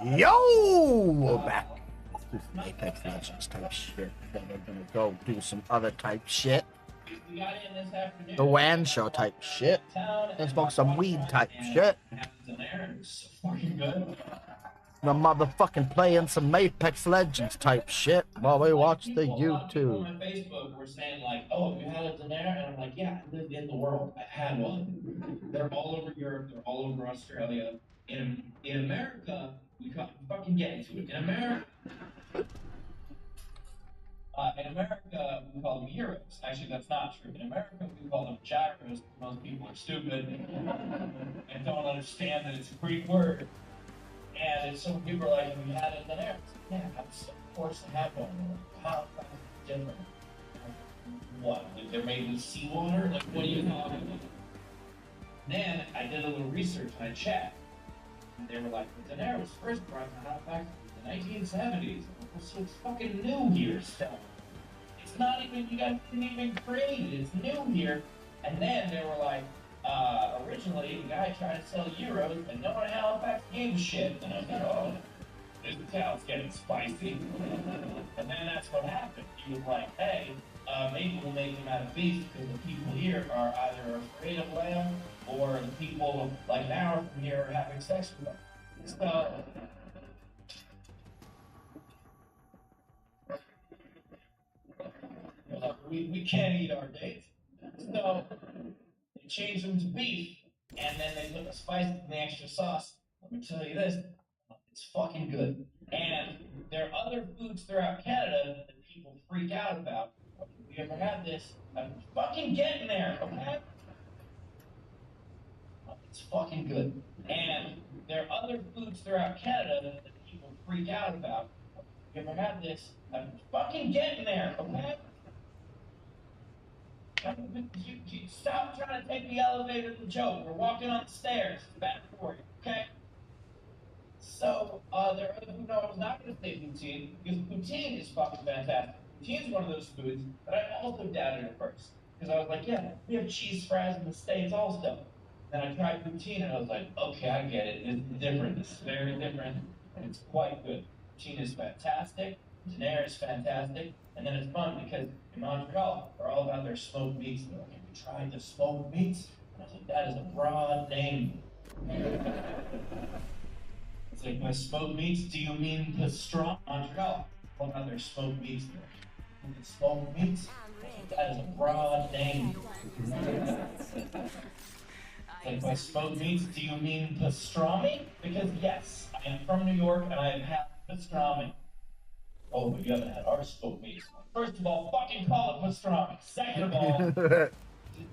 Yo, we're back. This is Apex Legends type shit. Then we're gonna go do some other type shit. The WAN show type shit. And smoke some weed type shit. The motherfucking playing some Apex Legends type shit while we watch the YouTube. On Facebook were saying like, "Oh, you had a Daenerys?" And I'm like, "Yeah, I lived in the world. I had one." They're all over Europe. They're all over Australia. In America, we fucking get into it. In America, we call them euros. Actually, that's not true. In America, we call them gyros. Most people are stupid and don't understand that it's a Greek word. And some people are like, "We had a Daenerys." Yeah, of course I had one. How different? What? They're made with seawater? Like, what are you talking about? Then I did a little research and I checked. And they were like, the Daenerys first brought the hot back in the 1970s. So it's fucking new here still. It's not even, you guys didn't even create it. It's new here. And then they were like, originally the guy tried to sell euros, and no one in Halifax gave a shit. And I was like, oh, this town's getting spicy. And then that's what happened. He was like, hey, maybe we'll make them out of beef because the people here are either afraid of lamb or the people like an hour from here are having sex with them. So we can't eat our dates. So they changed them to beef, and then they put the spice and the extra sauce. Let me tell you this, it's fucking good. And there are other foods throughout Canada that people freak out about. Have you ever had this? I'm fucking getting there, okay? It's fucking good. And there are other foods throughout Canada that people freak out about. Have you ever had this? I'm fucking getting there, okay? You stop trying to take the elevator to the joke. We're walking on the stairs. It's bad for you, okay? So, there are other foods. No, I was not going to say poutine, because poutine is fucking fantastic. Poutine is one of those foods that I also doubted at first. Because I was like, yeah, we have cheese fries in the States also. Then I tried poutine and I was like, okay, I get it. It's different. It's very different. And it's quite good. Poutine is fantastic. Daenerys is fantastic. And then it's fun because in Montreal, they're all about their smoked meats. They're like, have you tried the smoked meats? And I was like, that is a broad name. It's like, by smoked meats, do you mean pastrami? Montreal, all about their smoked meats. They're like, smoked meats? That is a broad name. Like, by smoked meats, do you mean pastrami? Because yes, I am from New York and I have had pastrami. Oh, but you haven't had our smoked meats. First of all, fucking call it pastrami. Second of all, do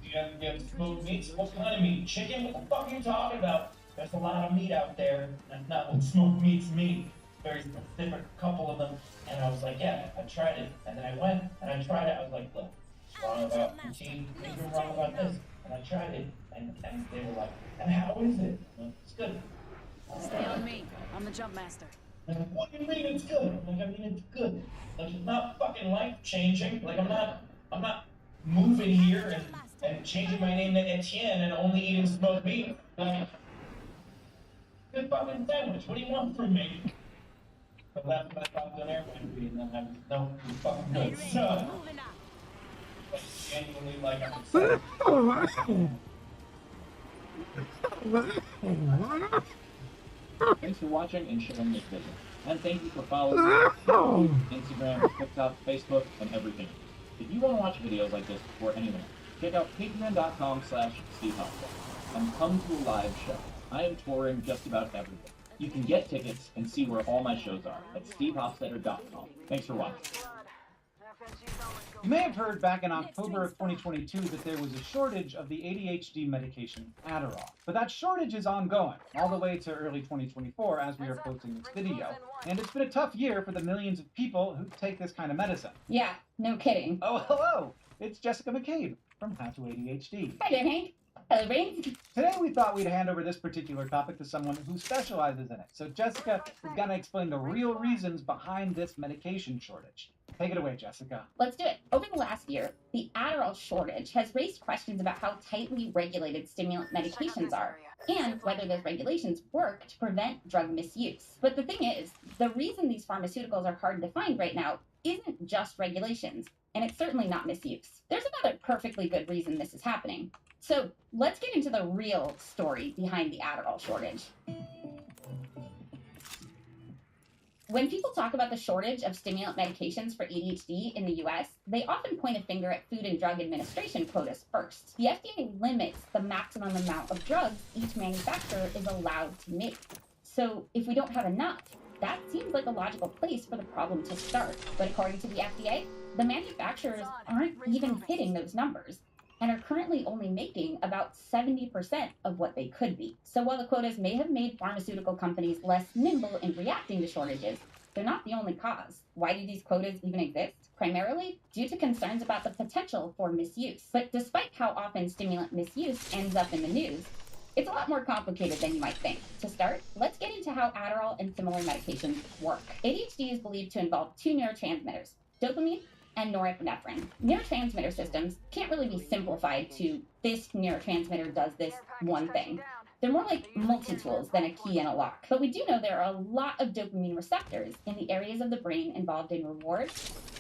you have smoked meats? What kind of meat? Chicken? What the fuck are you talking about? There's a lot of meat out there. That's not what smoked meats mean. Very specific, couple of them. And I was like, yeah, I tried it. And then I went and I tried it. I was like, look, what's wrong about poutine? What's wrong about this? And I tried it. And they were like, and how is it? Like, it's good. Stay on me. I'm the jump master. Like, what do you mean it's good? Like, I mean it's good. Like, it's not fucking life changing. Like, I'm not moving here and changing my name to Etienne and only eating smoked meat. Like, good fucking sandwich. What do you want from me? But that's what I thought on airplane food, and then I'm no fucking good. So, genuinely, like, I'm excited. Thanks for watching and sharing this video. And thank you for following me on Instagram, TikTok, Facebook, and everything. If you want to watch videos like this before anyone, check out patreon.com/SteveHofstetter and come to a live show. I am touring just about everywhere. You can get tickets and see where all my shows are at stevehofstetter.com. Thanks for watching. You may have heard back in October of 2022 that there was a shortage of the ADHD medication Adderall. But that shortage is ongoing, all the way to early 2024 as we are posting this video. And it's been a tough year for the millions of people who take this kind of medicine. Yeah, no kidding. Oh, hello! It's Jessica McCabe from How to ADHD. Hi there, Hank. Hello, brains. Today we thought we'd hand over this particular topic to someone who specializes in it. So Jessica is going to explain the real reasons behind this medication shortage. Take it away, Jessica. Let's do it. Over the last year, the Adderall shortage has raised questions about how tightly regulated stimulant medications are and whether those regulations work to prevent drug misuse. But the thing is, the reason these pharmaceuticals are hard to find right now isn't just regulations, and it's certainly not misuse. There's another perfectly good reason this is happening. So let's get into the real story behind the Adderall shortage. When people talk about the shortage of stimulant medications for ADHD in the US, they often point a finger at Food and Drug Administration quotas first. The FDA limits the maximum amount of drugs each manufacturer is allowed to make. So if we don't have enough, that seems like a logical place for the problem to start. But according to the FDA, the manufacturers aren't even hitting those numbers and are currently only making about 70% of what they could be. So while the quotas may have made pharmaceutical companies less nimble in reacting to shortages, they're not the only cause. Why do these quotas even exist? Primarily due to concerns about the potential for misuse. But despite how often stimulant misuse ends up in the news, it's a lot more complicated than you might think. To start, let's get into how Adderall and similar medications work. ADHD is believed to involve two neurotransmitters, dopamine and norepinephrine. Neurotransmitter systems can't really be simplified to this neurotransmitter does this one thing. They're more like multi-tools than a key and a lock. But we do know there are a lot of dopamine receptors in the areas of the brain involved in reward,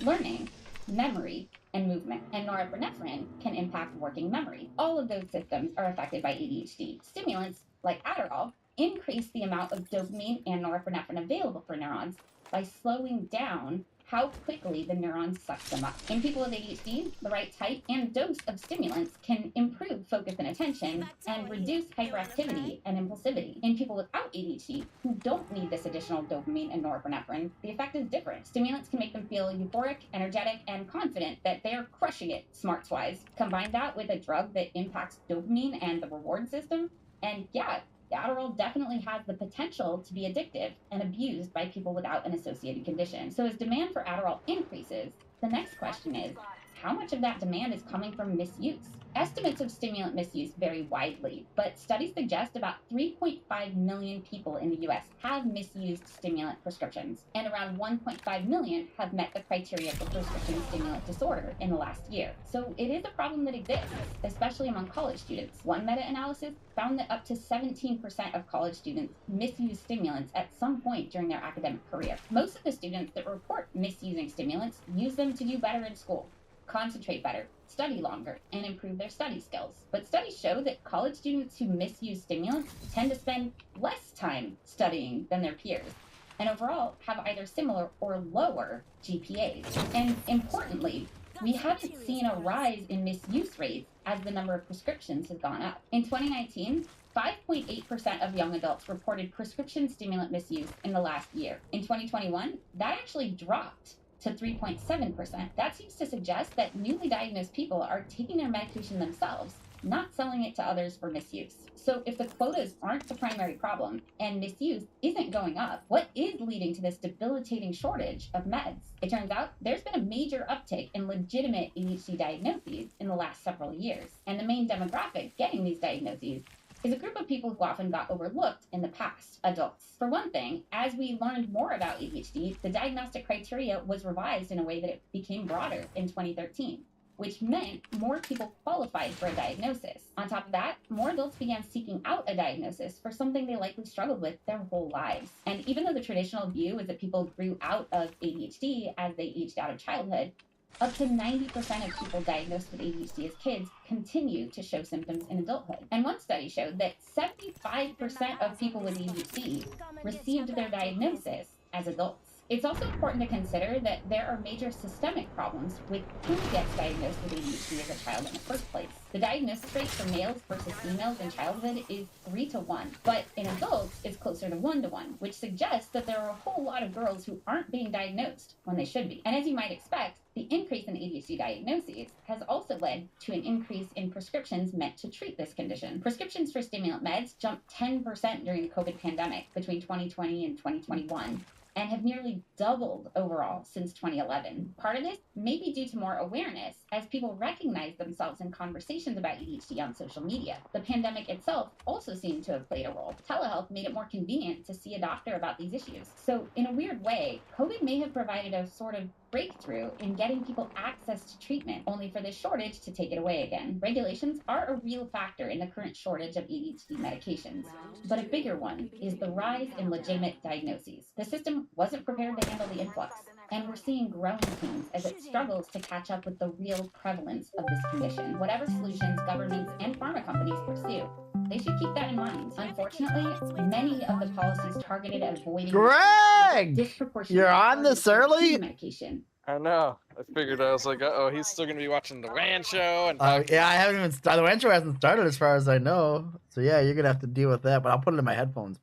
learning, memory, and movement. And norepinephrine can impact working memory. All of those systems are affected by ADHD. Stimulants, like Adderall, increase the amount of dopamine and norepinephrine available for neurons by slowing down how quickly the neurons suck them up. In people with ADHD, the right type and dose of stimulants can improve focus and attention and reduce hyperactivity and impulsivity. In people without ADHD, who don't need this additional dopamine and norepinephrine, the effect is different. Stimulants can make them feel euphoric, energetic, and confident that they are crushing it smarts-wise. Combine that with a drug that impacts dopamine and the reward system, and yeah, Adderall definitely has the potential to be addictive and abused by people without an associated condition. So as demand for Adderall increases, the next question is, how much of that demand is coming from misuse? Estimates of stimulant misuse vary widely, but studies suggest about 3.5 million people in the US have misused stimulant prescriptions, and around 1.5 million have met the criteria for prescription stimulant disorder in the last year. So it is a problem that exists, especially among college students. One meta-analysis found that up to 17% of college students misuse stimulants at some point during their academic career. Most of the students that report misusing stimulants use them to do better in school, concentrate better, study longer, and improve their study skills. But studies show that college students who misuse stimulants tend to spend less time studying than their peers, and overall have either similar or lower GPAs. And importantly, we haven't seen a rise in misuse rates as the number of prescriptions has gone up. In 2019, 5.8% of young adults reported prescription stimulant misuse in the last year. In 2021, that actually dropped to 3.7%. That seems to suggest that newly diagnosed people are taking their medication themselves, not selling it to others for misuse. So if the quotas aren't the primary problem and misuse isn't going up, what is leading to this debilitating shortage of meds? It turns out there's been a major uptick in legitimate ADHD diagnoses in the last several years. And the main demographic getting these diagnoses is a group of people who often got overlooked in the past, adults. For one thing, as we learned more about ADHD, the diagnostic criteria was revised in a way that it became broader in 2013, which meant more people qualified for a diagnosis. On top of that, more adults began seeking out a diagnosis for something they likely struggled with their whole lives. And even though the traditional view is that people grew out of ADHD as they aged out of childhood, up to 90% of people diagnosed with ADHD as kids continue to show symptoms in adulthood. And one study showed that 75% of people with ADHD received their diagnosis as adults. It's also important to consider that there are major systemic problems with who gets diagnosed with ADHD as a child in the first place. The diagnosis rate for males versus females in childhood is 3 to 1, but in adults it's closer to 1 to 1, which suggests that there are a whole lot of girls who aren't being diagnosed when they should be. And as you might expect, the increase in ADHD diagnoses has also led to an increase in prescriptions meant to treat this condition. Prescriptions for stimulant meds jumped 10% during the COVID pandemic between 2020 and 2021. and have nearly doubled overall since 2011. Part of this may be due to more awareness as people recognize themselves in conversations about ADHD on social media. The pandemic itself also seemed to have played a role. Telehealth made it more convenient to see a doctor about these issues. So, in a weird way, COVID may have provided a sort of breakthrough in getting people access to treatment, only for this shortage to take it away again. Regulations are a real factor in the current shortage of ADHD medications, but a bigger one is the rise in legitimate diagnoses. The system wasn't prepared to handle the influx, and we're seeing growing pains as it struggles to catch up with the real prevalence of this condition. Whatever solutions governments and pharma companies pursue, they should keep that in mind. Unfortunately, many of the policies targeted at avoiding Greg, disproportionate you're on this early? medication. I know. I figured I was like, uh-oh, he's still gonna be watching the WAN show and Yeah, I haven't even started. The intro hasn't started as far as I know. So yeah, you're gonna have to deal with that. But I'll put it in my headphones.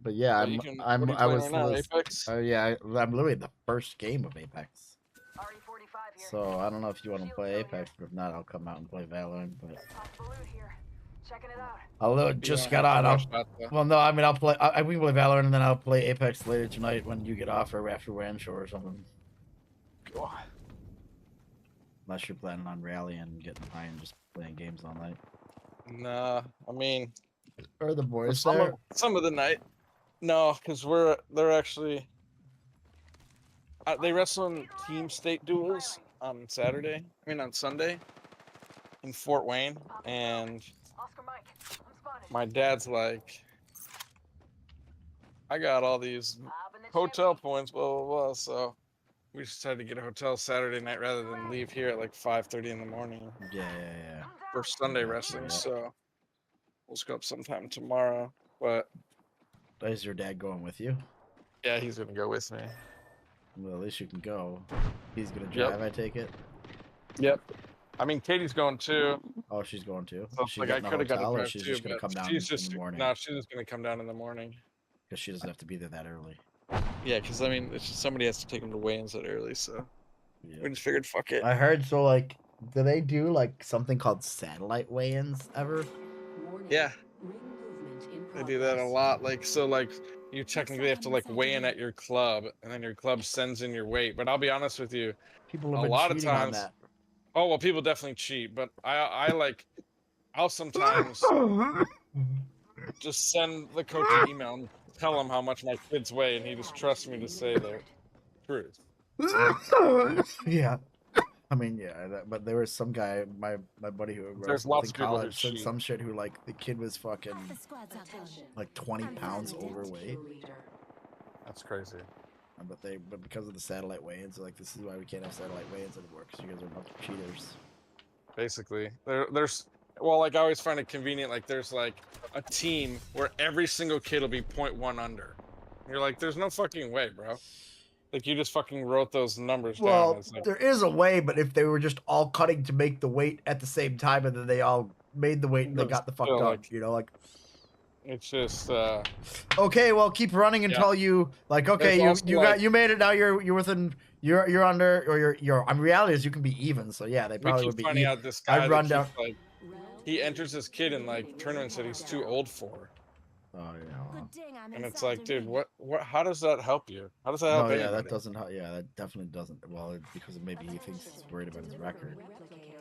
But yeah, Well, what are you I playing was, right now, Apex? yeah, I'm literally in the first game of Apex. So I don't know if you want to play Apex, but if not, I'll come out and play Valorant. But I'll just got on. Well, no, I mean I'll play. We can play Valorant and then I'll play Apex later tonight when you get off or after WAN show or something. Unless you're planning on rallying and getting high and just playing games all night. Nah, I mean, Or the boys some there? some of the night. No, because they're actually they wrestle in team state duels on Saturday. I mean on Sunday in Fort Wayne, and my dad's like, I got all these hotel points, blah blah blah. So we decided to get a hotel Saturday night rather than leave here at like 5:30 in the morning. Yeah. For Sunday wrestling. So we'll just go up sometime tomorrow. But Is your dad going with you? yeah, he's gonna go with me. Well, at least you can go. He's gonna drive, I take it. Yep. I mean, Katie's going too. Oh, she's going too. So, She like, I getting a could have got hotel, a or drive she's too, just gonna but come down she's just in the morning. no, she's just gonna come down in the morning. Because she doesn't have to be there that early. Yeah, because I mean, it's just somebody has to take him to weigh-ins that early, so Yeah. we just figured, fuck it. I heard so. Like, do they do like something called satellite weigh-ins ever? Yeah, they do that a lot. Like, so like you technically have to like weigh in at your club, and then your club sends in your weight. But I'll be honest with you, People have a been lot of cheating on times. that. Oh well, people definitely cheat, but I'll sometimes just send the coach an email and tell him how much my kids weigh, and he just trusts me to say the truth. Yeah. I mean, yeah, but there was some guy, my buddy who There's was lots in of people who college said cheat. some shit who like the kid was fucking like 20 pounds overweight. That's crazy. But because of the satellite weigh-ins, like this is why we can't have satellite weigh-ins anymore, because you guys are a bunch of cheaters. Basically, there's well, like I always find it convenient. Like there's like a team where every single kid will be 0.1 under. You're like, there's no fucking way, bro. Like you just fucking wrote those numbers down. Well, It's like, there is a way, but if they were just all cutting to make the weight at the same time, and then they all made the weight and they got the fuck still, done, like- you know, like. it's just Okay, well, keep running until you like. Okay, There's you also, you made it. Now you're within. You're under, or you're. I mean, reality is you can be even. So yeah, they we probably keep would be. finding Even. out this guy I'd run that down. keeps, like he enters this kid in like tournaments that he's too old for, Oh yeah. Well. and it's like, dude, what? How does that help you? How does that help No, yeah, anybody? that doesn't. Yeah, that definitely doesn't. Well, because maybe he thinks he's worried about his record.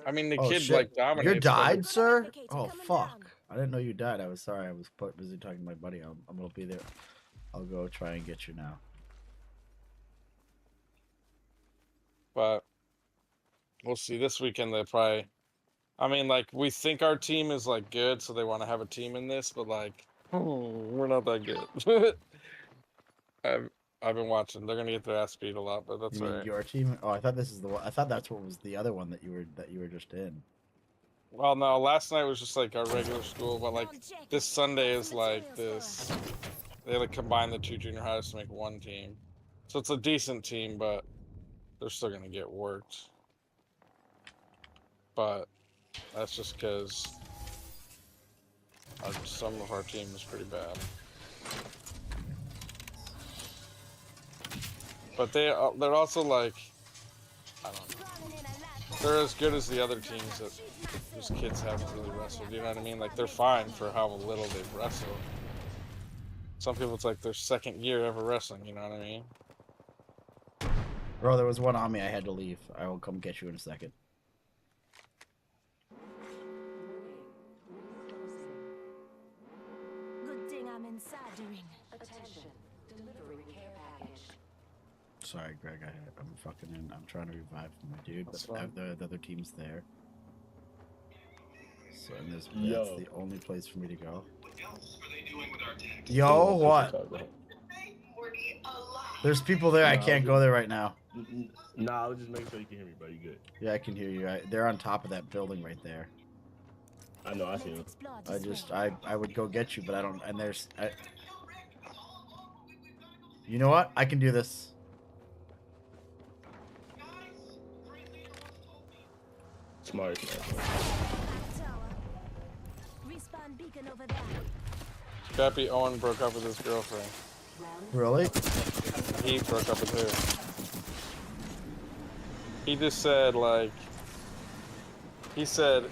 I mean, the Oh, kid shit. like dominates. You but died, it's- sir? Oh fuck! I didn't know you died. I was sorry. I was busy talking to my buddy. I'm gonna be there. I'll go try and get you now. But we'll see. This weekend they probably. I mean, like we think our team is like good, so they want to have a team in this, but like, we're not that good. I've been watching. They're gonna get their ass beat a lot, but that's You mean alright. your team? Oh, I thought this is the one. I thought that's what was the other one that you were just in. Well, no, last night was just like our regular school, but like this Sunday is like this. They like combine the two junior highs to make one team, so it's a decent team, but they're still gonna get worked. But that's just because some of our team is pretty bad. But they're also like, I don't know. They're as good as the other teams that those kids haven't really wrestled. You know what I mean? Like they're fine for how little they've wrestled. Some people, it's like their second year ever wrestling. You know what I mean? Bro, there was one on me. I had to leave. I will come get you in a second. Good thing I'm inside doing. Attention. Delivery care package. Sorry, Greg. I'm fucking in. I'm trying to revive my dude, That's but fine. the other team's there. So and that's Yo. the only place for me to go. What else are they doing with our text? Yo, what? Talk, There's people there. I Nah, can't go there right now. Nah, I'll just make sure you can hear me, bro. You good? Yeah, I can hear you. They're on top of that building right there. I know. I see him. I would go get you, but I don't. And there's. You know what? I can do this. Smart. Respawn beacon over there. Scrappy Owen broke up with his girlfriend. Really? He broke up with her. He just said like. He said.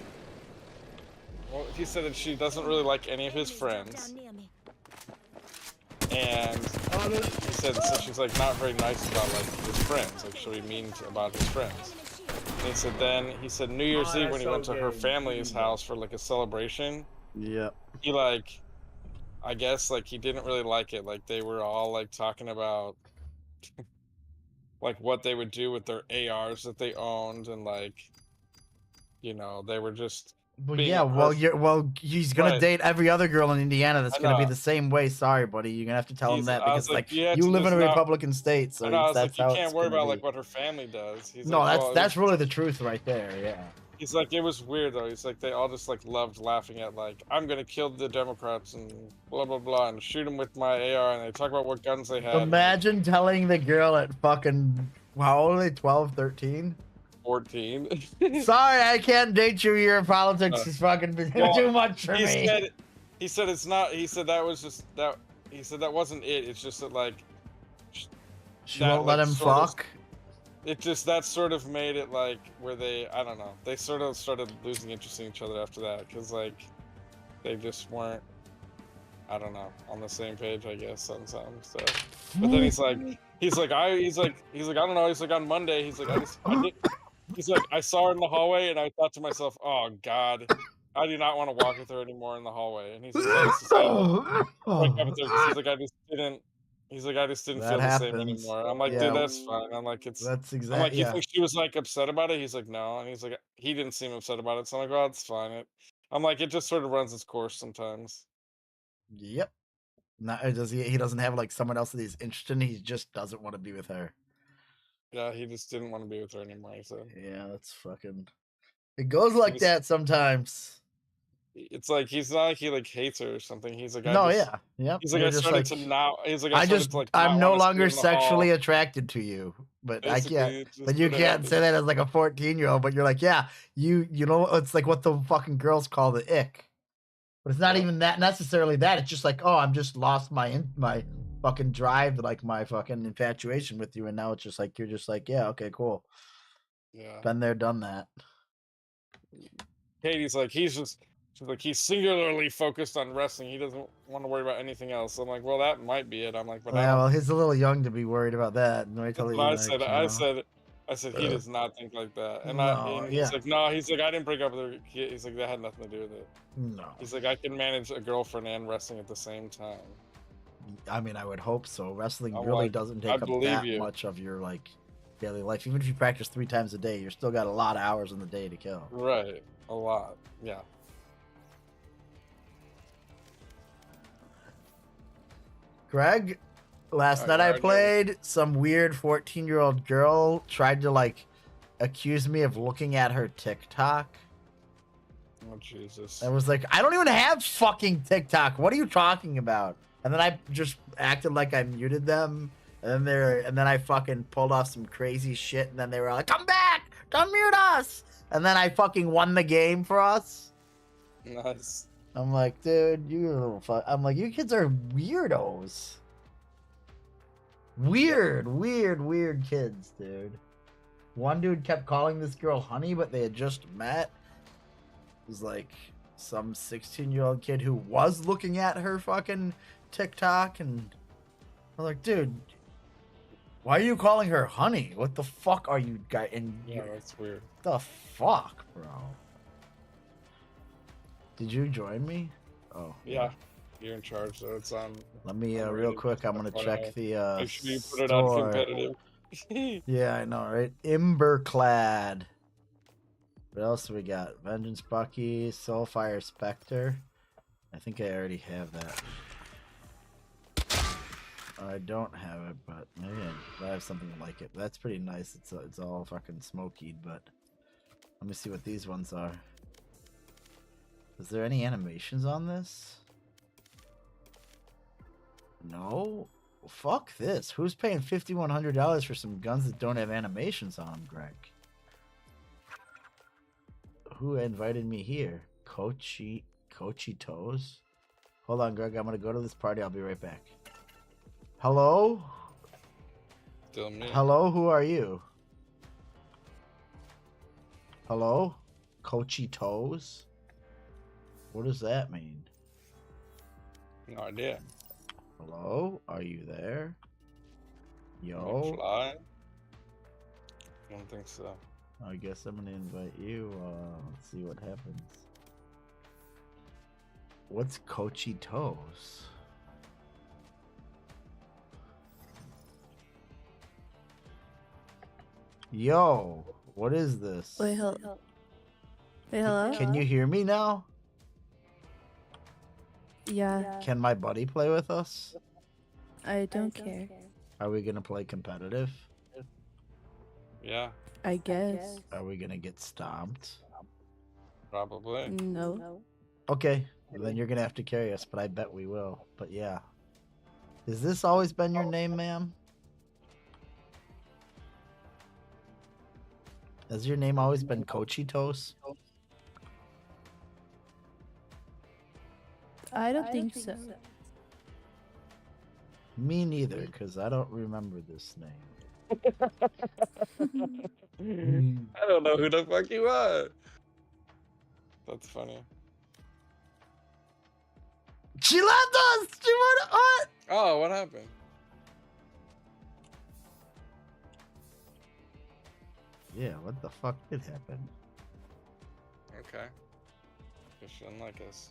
Well, he said that she doesn't really like any of his friends, and he said so she's like not very nice about like his friends. Like she'll be mean about his friends. And he said then he said New Year's Eve when he went to her family's house for like a celebration. Yeah. He like, I guess like he didn't really like it. Like they were all like talking about like what they would do with their ARs that they owned, and like, you know, they were just. Well, being yeah. a He's gonna Right. date every other girl in Indiana. That's I gonna be know. the same way. Sorry, buddy. You're gonna have to tell him He's- that I was because like you have you to live in just a not- Republican state, so I know, I was that's like, how you can't it's worry gonna about be. like what her family does. He's No, like, that's well, that's really the truth right there. Yeah. He's like, it was weird though. He's like, they all just like loved laughing at like, I'm gonna kill the Democrats and blah blah blah and shoot them with my AR, and they talk about what guns they had. Imagine telling the girl at fucking how old are they? 12, 13? 14. Sorry, I can't date you. Your politics is fucking Well, too much for he me. said it's not. He said that was just that. He said that wasn't it. It's just that like. She that, won't let like, him sort of- fuck. It just that sort of made it like where they, I don't know, they sort of started losing interest in each other after that, because like they just weren't, I don't know, on the same page, I guess, on some stuff. But then he's like I don't know, he's like on Monday, he's like he's like I saw her in the hallway and I thought to myself, oh God, I do not want to walk with her anymore in the hallway. And he's like, he's like I just didn't. He's like, I just didn't That feel the same happens. anymore. I'm like, Yeah. dude, that's fine. I'm like, it's. That's I'm exactly. like, you Yeah. think she was like upset about it? He's like, no. And he's like, he didn't seem upset about it. So I'm like, oh, it's fine. I'm like, it just sort of runs its course sometimes. Yep. Not does he? He doesn't have like someone else that he's interested in. He just doesn't want to be with her. Yeah, he just didn't want to be with her anymore. He said. Yeah, that's fucking. It goes like He's- that sometimes. It's like he's not like he like hates her or something. He's like, No, I just, yeah, yep. He's like, You're I just started like, to now. He's like, I started just, to, like, I'm not no wanna see her longer in the hall. sexually attracted to you, but I Basically, can't. it's just But you what can't happened. say that as like a 14-year-old. But you're like, yeah, you know, it's like what the fucking girls call the ick. But it's not Yeah. even that necessarily that. It's just like, oh, I'm just lost my fucking drive, like my fucking infatuation with you, and now it's just like you're just like, yeah, okay, cool. Yeah. Been there, done that. Katie's like, she's like, he's singularly focused on wrestling. He doesn't want to worry about anything else. I'm like, well, that might be it. I'm like, but I Yeah, don't. well, he's a little young to be worried about that. Wait till That's he, what I like, said. you I said he does not think like that. And, No, and yeah. he's like, no, he's like, I didn't break up with her. He's like, that had nothing to do with it. No. He's like, I can manage a girlfriend and wrestling at the same time. I mean, I would hope so. Wrestling I'm really like, doesn't I take up believe that you. much of your like daily life. Even if you practice 3 times a day, you're still got a lot of hours in the day to kill. Right. A lot. Yeah. Greg, last I night I already- played. Some weird 14-year-old girl tried to like accuse me of looking at her TikTok. Oh, Jesus. I was like, I don't even have fucking TikTok. What are you talking about? And then I just acted like I muted them. And then I fucking pulled off some crazy shit. And then they were like, come back! Don't mute us! And then I fucking won the game for us. Nice. I'm like, dude, you little fuck. I'm like, you kids are weirdos. Weird kids, dude. One dude kept calling this girl honey, but they had just met. It was like some 16-year-old kid who was looking at her fucking TikTok, and I'm like, dude, why are you calling her honey? What the fuck are you guys? And Yeah, that's weird. the fuck, bro? Did you join me? Oh Yeah, you're in charge, so it's on. Let me I'm real ready. quick. I'm gonna check the Make sure you put it on store. competitive. Yeah, I know, right? Emberclad. What else do we got? Vengeance Bucky, Soulfire Spectre. I think I already have that. I don't have it, but maybe I have something like it. That's pretty nice. It's all fucking smoky, but let me see what these ones are. Is there any animations on this? No? Well, fuck this. Who's paying $5,100 for some guns that don't have animations on them, Greg? Who invited me here? Kochi Toes? Hold on, Greg. I'm gonna go to this party. I'll be right back. Hello? Still me. Hello? Who are you? Hello? Kochi Toes? What does that mean? No idea. Hello? Are you there? Can Yo? I fly? I don't think so. I guess I'm gonna invite you. Let's see what happens. What's Kochi Toes? Yo, what is this? Wait, hello. Wait, hello? Can you hear me now? Yeah, Can my buddy play with us? I don't care. Are we gonna play competitive? Yeah, I guess. Are we gonna get stomped? probably. No. Okay, well, then you're gonna have to carry us, but I bet we will. But yeah. Has this always been your name, ma'am? Has your name always been Cochitos? I don't think so. Me neither, because I don't remember this name. I don't know who the fuck you are. That's funny. She left us! She went what? Oh, what happened? Yeah, what the fuck did happen? Okay. Guess she didn't like us.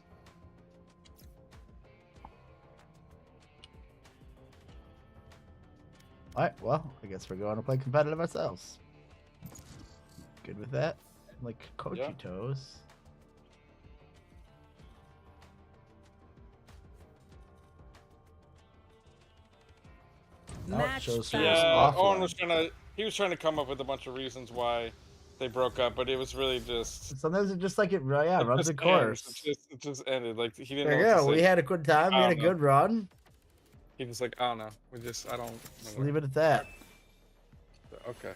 Alright, well, I guess we're going to play competitive ourselves. Good with that? Like Cochitos. Oh, it shows she was Yeah, Owen offline. was he was trying to come up with a bunch of reasons why they broke up, but it was really just Sometimes it just like it, yeah, it runs just the course. ends. It just ended. Like he didn't Like, know what yeah, to say. we had a good time. We I had a don't know. good run. He was like, I don't know. I don't. Just leave it at that. Okay.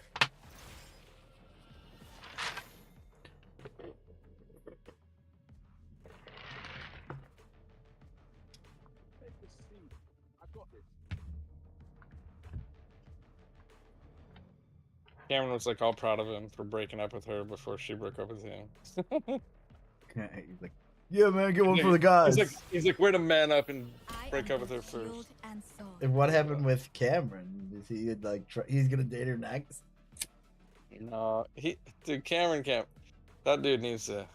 Cameron was like all proud of him for breaking up with her before she broke up with him. He's like, yeah, man, get one for the guys. He's like, way to man up and break up with her first. And what happened with Cameron? Is he like he's gonna date her next? No, Cameron can't. That dude needs to.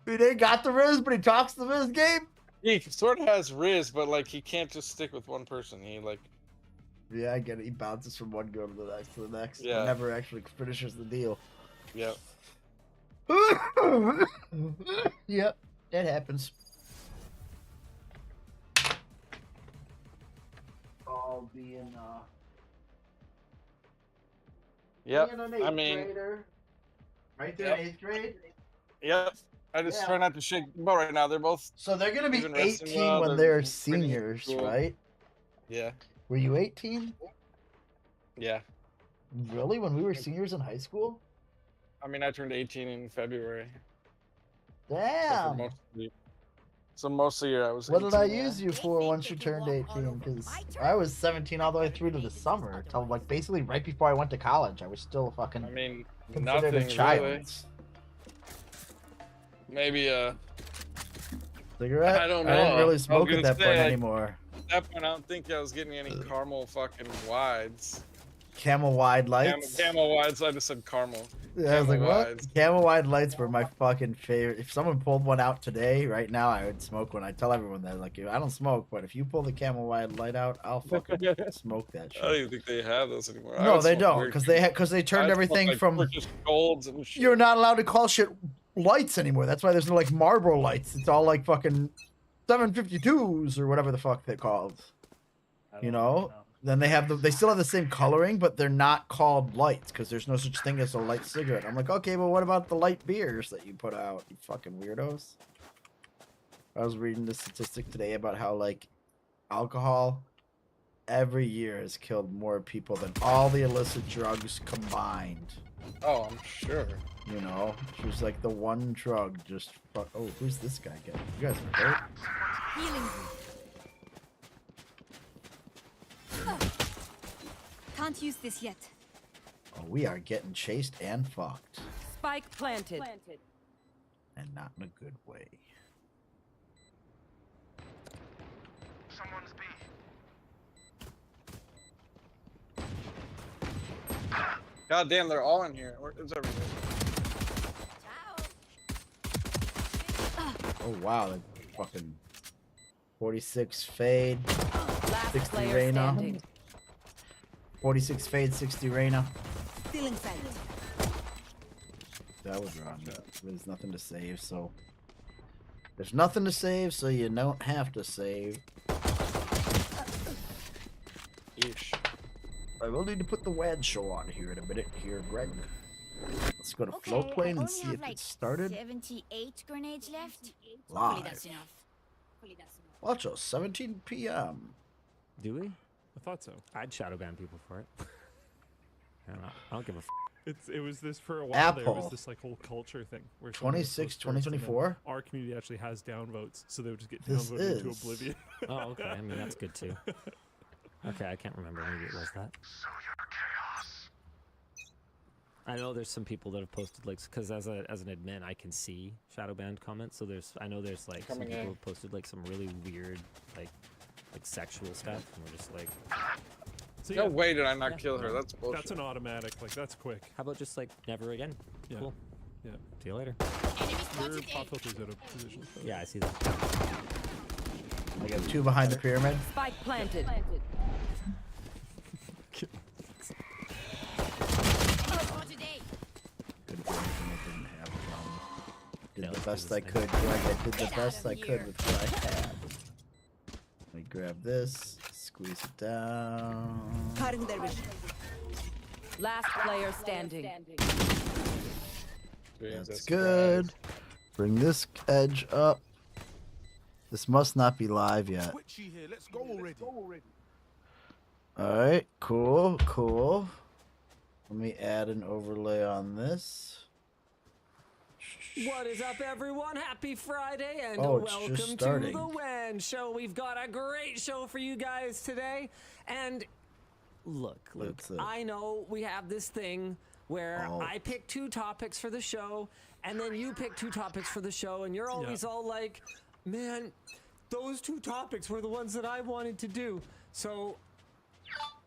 He ain't got the Riz, but he talks the Riz game. He sort of has Riz, but like he can't just stick with one person. He like. Yeah, I get it. He bounces from one girl to the next. Yeah. And never actually finishes the deal. Yep. Yep, that happens. All being Yep. being an eighth grader. Right there in 8th grade. Yep. I just try not to shake the boat right now. They're both. So they're gonna be Even wrestling 18 well, when they're they're pretty seniors, cool. right? Yeah. Were you 18? Yeah. Really? When we were seniors in high school? I mean, I turned 18 in February. Damn. So most of the year I was. What did I 18. use you for once you turned 18? Because I was 17 all the way through to the summer, till like basically right before I went to college. I was still fucking I mean, considered nothing a child. really. Maybe Cigarette? I don't know. I didn't really I was smoke at gonna that say, point like, anymore. that point, I don't think I was getting any caramel fucking wides. Camel wide lights. Camel wides. I just said caramel. Yeah, I was like, Camel what? wides. Camel wide lights were my fucking favorite. If someone pulled one out today, right now, I would smoke one. I tell everyone that, like, I don't smoke, but if you pull the camel wide light out, I'll fucking smoke that shit. I don't even think they have those anymore. I No, would they smoke don't, weird because they turned I'd smoke, everything like, from. Turkish golds and shit. You're not allowed to call shit lights anymore. That's why there's no like Marlboro lights. It's all like fucking 752s or whatever the fuck they're called. You know. Then they still have the same coloring, but they're not called lights because there's no such thing as a light cigarette. I'm like, okay, but what about the light beers that you put out, you fucking weirdos? I was reading the statistic today about how like alcohol every year has killed more people than all the illicit drugs combined. Oh, I'm sure. You know, she was like the one drug just fuck. Oh, who's this guy getting? You guys are hurt. Healing. Can't use this yet. Oh, we are getting chased and fucked, Spike planted. and not in a good way. Someone's B. God damn, they're all in here. Where is everything? Oh wow, that fucking 46 fade, Last 60 player Reyna. standing. 46 fade, 60 Reyna. Still inside. That was wrong. There's nothing to save, so there's nothing to save, so you don't have to save. Yeesh. I will need to put the WAN show on here in a minute. Here, Greg. Let's go to float plane and see if it started. 78 grenades left. Live. That's enough. Watch us, 17 p.m. Do we? I thought so. I'd shadow ban people for it. I don't give a f. It was this for a while. There Apple. was this like whole culture thing where someone would 26, post first and then 2024? Our community actually has downvotes, so they would just get This downvoted into is- oblivion. Oh, okay. I mean, that's good too. Okay, I can't remember. Maybe it was that. I know there's some people that have posted like, because as an admin, I can see shadow banned comments. So I know there's like some people have posted like some really weird like sexual stuff, and we're just like, So No yeah, way did I not kill her. That's bullshit. that's an automatic. Like that's quick. how about just like never again? Yeah. Cool. Yeah. See you later. Your pop filter's out of position. so- Yeah, I see that. I got two behind the pyramid. Spike planted. Good game, I didn't have a problem. Did the best I could, Greg. I did the best I could with what I had. Let me grab this, squeeze it down. Last player standing. That's good. Bring this edge up. This must not be live yet. Here. Let's go already. Alright, cool, cool. Let me add an overlay on this. What is up, everyone? Happy Friday and Oh, it's welcome just to starting. the WAN show. We've got a great show for you guys today. And look, That's it. I know we have this thing where Oh. I pick two topics for the show, and then you pick two topics for the show, and you're always all like, man, those two topics were the ones that I wanted to do. So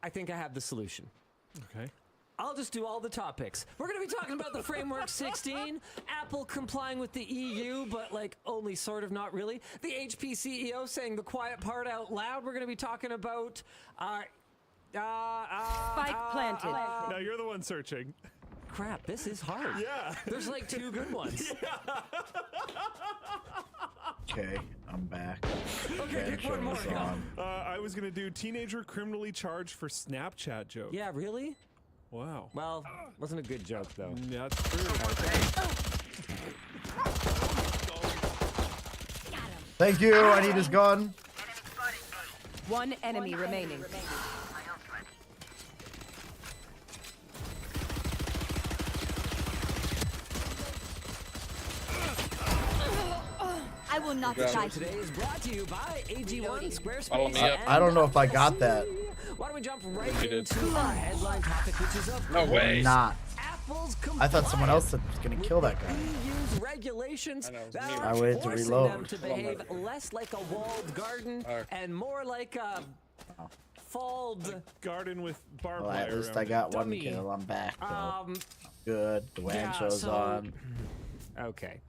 I think I have the solution. Okay. I'll just do all the topics. We're going to be talking about the Framework 16, Apple complying with the EU, but like only sort of, not really. The HP CEO saying the quiet part out loud. We're going to be talking about Spike planted. Now you're the one searching. Crap, this is hard. Yeah. There's like two good ones. Okay, I'm back. Okay, Fan pick one show more. is on. I was gonna do teenager criminally charged for Snapchat joke. Yeah, really? Wow. Well, wasn't a good joke though. That's true. Thank you, I need his gun. One enemy remaining. I will not Okay. die. Today is brought to you by AG1 Follow Squarespace. me up. I don't know if I got that. Why don't we jump right You did. into our headline topic, which is of No way. Not. Apple Apple's I thought someone else was gonna kill that guy. EU's regulations I know, that me. are I waited to forcing reload. them to behave less like a walled garden and more like a falled. Garden with barbed Well, wire. at least around I it. got one Dummy. kill. I'm back, though. Um, Good. The WAN yeah, show's so- on. Okay.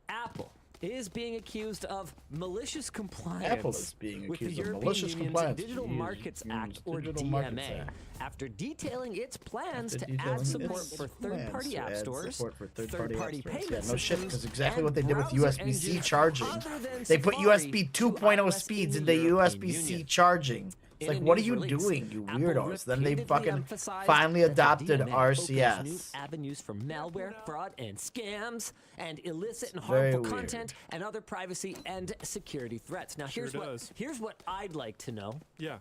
Apple is being accused of malicious compliance Apple is being with the accused of European malicious Union's compliance Digital with the Markets Act, Union's or Digital DMA, Markets Act. after detailing its plans After to add detailing support its for third-party plans to app add stores, support for third-party app stores. payment Yeah, no shit, systems, because exactly and what they did with browser USB-C engines charging. other than They put Safari USB to 2.0 iOS speeds in into the European USB-C Union. charging. It's In like, a what are news you release, doing, you Apple weirdos? Then they repeatedly fucking emphasized finally that the adopted DMA opens new RCS. avenues for malware, fraud, and scams, and illicit and very harmful weird. content, and other privacy and security threats. Now, Sure here's does. what I'd like to know. Yeah.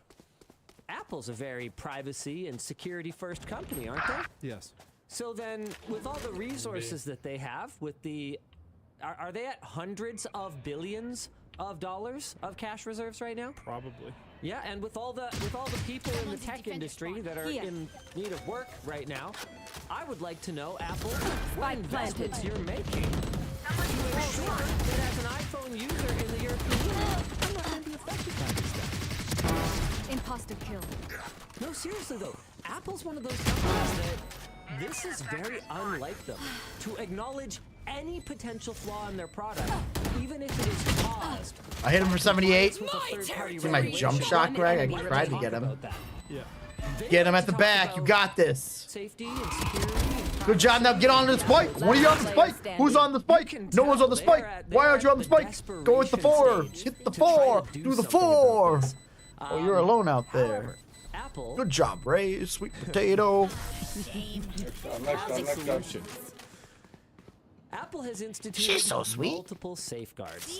Apple's a very privacy and security first company, aren't they? Yes. So then, with all the resources that they have, with the, are they at hundreds of billions of dollars of cash reserves right now? Probably. Yeah, and with all the people in the tech industry that are in need of work right now, I would like to know, Apple, what investments you're making to ensure that as an iPhone user in the European Union, I'm not going to be affected by this stuff. Imposter kill. No, seriously though, Apple's one of those companies that this is very unlike them to acknowledge any potential flaw in their product, even if it is caused. I hit him for 78. with a third-party See my jump shot, Greg? I tried to get him. Yeah. Get him at the back. You got this. Safety and security. Good job. Now get on the spike. One of you on the spike. Who's on the spike? No one's on the spike. Why aren't you on the spike? Go with the 4. Hit the 4. Do the 4. Oh, you're alone out there. Apple. Good job, Ray. Sweet potato. Apple has instituted She's so sweet. multiple safeguards,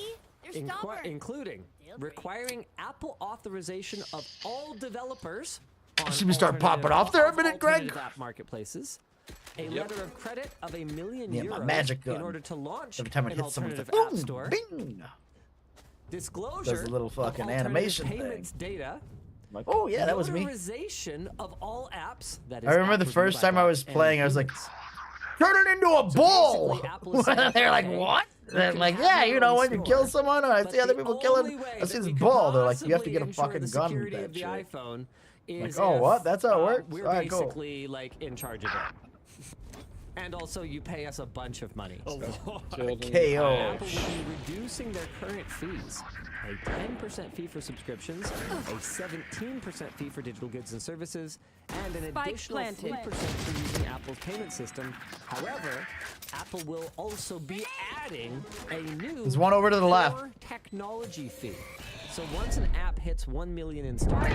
including requiring Apple authorization of all developers. See me start popping off there a minute, Greg? Alternative app marketplaces. A letter of credit of $1 million Yeah, my magic gun. in order to launch Every time it an hits someone, it's alternative like, app store. Bing. Disclosure Does a little of fucking alternative animation payments thing. data. Like, oh yeah, that was me. Notarization of all apps. That is I remember the app first reviewed by time I was bots playing, and I was like, humans. turn it into a ball. basically, Apple is saying, They're like, okay, what? And I'm can like, have yeah, your you know, own when you store, kill someone, or I but see other the people only killing, way I that see this we could ball. They're like, you have to possibly get a ensure fucking the gun with security that of the shit. iPhone Like, is oh, if, what? That's how it works? We're Alright, cool. basically like in charge of it. And also, you pay us a bunch of money. KO. Apple will be reducing their current fees. A 10% fee for subscriptions, a 17% fee for digital goods and services, and an Spike additional planted. 3% for using Apple's payment system. However, Apple will also be adding a new There's one over to the left. core technology fee. So once an app hits 1 million installs,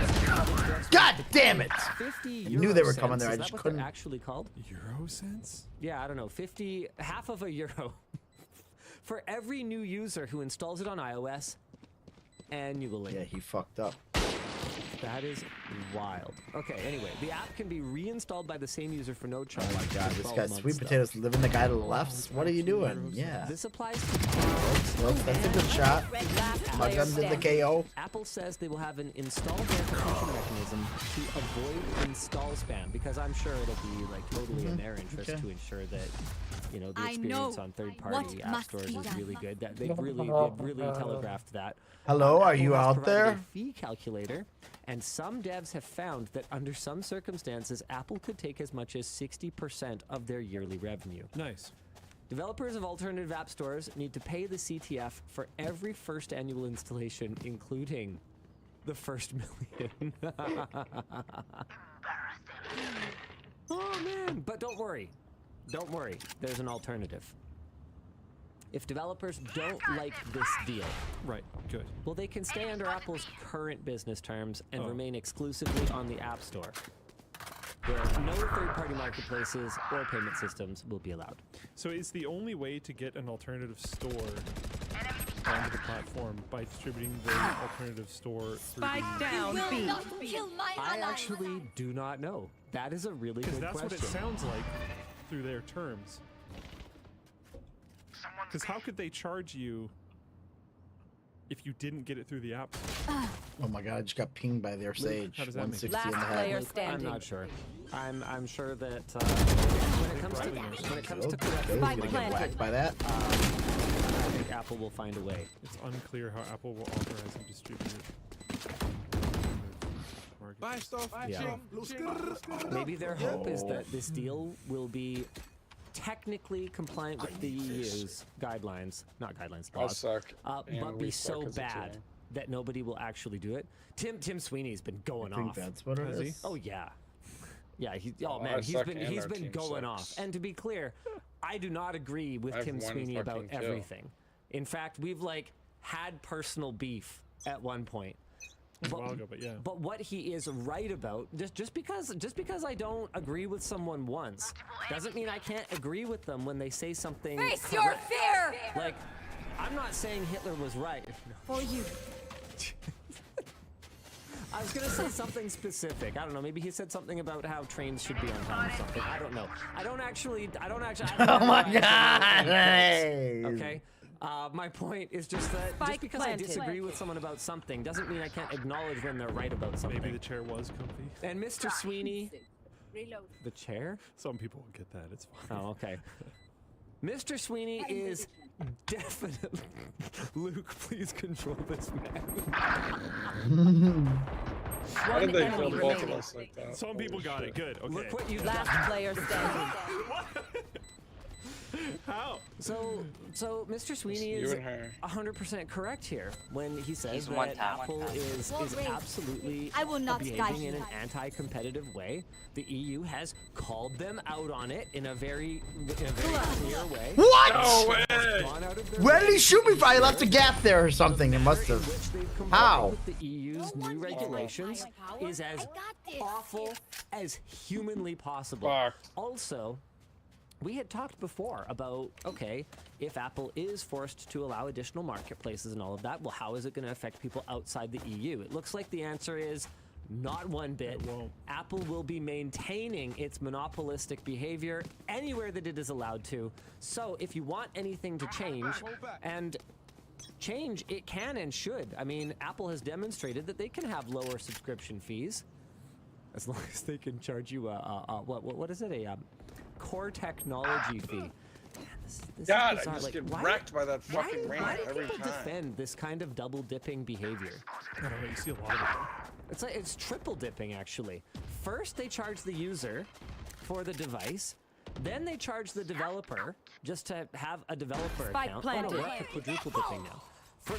God damn it! 50 I knew they were Eurocents, coming there, I is that just what couldn't. they're actually called? Eurocents? Yeah, I don't know. Half of a euro for every new user who installs it on iOS annually. Yeah, he fucked up. That is wild. Okay, anyway, the app can be reinstalled by the same user for no charge. Oh my god, for this 12 guy's months, sweet though. potatoes living the guy to the left. What are you doing? Yeah. This applies to That's a good shot. My gun did the KO. Apple says they will have an install verification mechanism to avoid install spam, because I'm sure it'll be like totally in their interest to ensure that, you know, the experience on third-party app stores is really good. That they've really telegraphed that. Hello, are you Apple has out provided there? a fee calculator, and some devs have found that under some circumstances, Apple could take as much as 60% of their yearly revenue. Nice. Developers of alternative app stores need to pay the CTF for every first annual installation, including the first million. Oh man, but don't worry. Don't worry, there's an alternative. If developers don't like this deal, right, good. Well, they can stay under Apple's current business terms and remain exclusively on the App Store, where no third-party marketplaces or payment systems will be allowed. So is the only way to get an alternative store onto the platform by distributing the alternative store through Spike down, B. I actually do not know. That is a really good Because question. that's what it sounds like through their terms. Because how could they charge you if you didn't get it through the app. Oh my god, I just got pinged by their Sage. how does that make 160 in the Last head. player I'm standing. not sure. I'm sure that when it comes to Those Spike gonna get planted. whacked by that. I think Apple will find a way. It's unclear how Apple will authorize and distribute it. Buy stuff. Yeah. Maybe their hope is that this deal will be technically compliant with the EU's guidelines, not guidelines, I laws, suck. and but we be suck so as a bad team. that nobody will actually do it. Tim Sweeney's been going I think off. that's what it Has he? is. Oh yeah, yeah. I Man, he's suck been and our been team going sucks. off. And to be clear, I do not agree with I have Tim one Sweeney about fucking kill. everything. In fact, we've like had personal beef at one point. A while ago, but yeah. But what he is right about, just because I don't agree with someone once, doesn't mean I can't agree with them when they say something. Face your correct. fear! Like, I'm not saying Hitler was right. For you. I was gonna say something specific. I don't know. Maybe he said something about how trains should be on time or something. I don't know. I don't actually. Oh my god! Okay. My point is just that just Spike because planted. I disagree with someone about something doesn't mean I can't acknowledge when they're right about something. Maybe the chair was comfy. And Mr. Sweeney, the chair? Some people will get that. It's fine. Oh, okay. Mr. Sweeney is definitely. Luke, please control this man. How did they enemy kill both of remaining. us like that? Some people got it. Good. Okay. Look what you Last player standing. How? So Mr. Sweeney You is and her. 100% correct here when he says He's that one tap. Apple is absolutely I will not behaving guide in you. an anti-competitive way. The EU has called them out on it in a very clear way. What? No way! Gone out of their Where did way he shoot me to from? I left a gap there or something. It the must manner in have. which they've complied How? with the EU's new regulations is as awful as humanly possible. Fuck. Also, we had talked before about, okay, if Apple is forced to allow additional marketplaces and all of that, well, how is it going to affect people outside the EU? It looks like the answer is not one bit. It won't. Apple will be maintaining its monopolistic behavior anywhere that it is allowed to. So if you want anything to change, and change, it can and should. I mean, Apple has demonstrated that they can have lower subscription fees as long as they can charge you what is it, a core technology fee. Man, this God, is I bizarre. just like, get why, wrecked by that why, fucking rain why do every people time. defend this kind of double dipping behavior? I don't know. You see a lot of it. It's like it's triple dipping actually. First they charge the user for the device, then they charge the developer just to have a developer Spike account. planted. Oh, no, we're up to quadruple dipping now.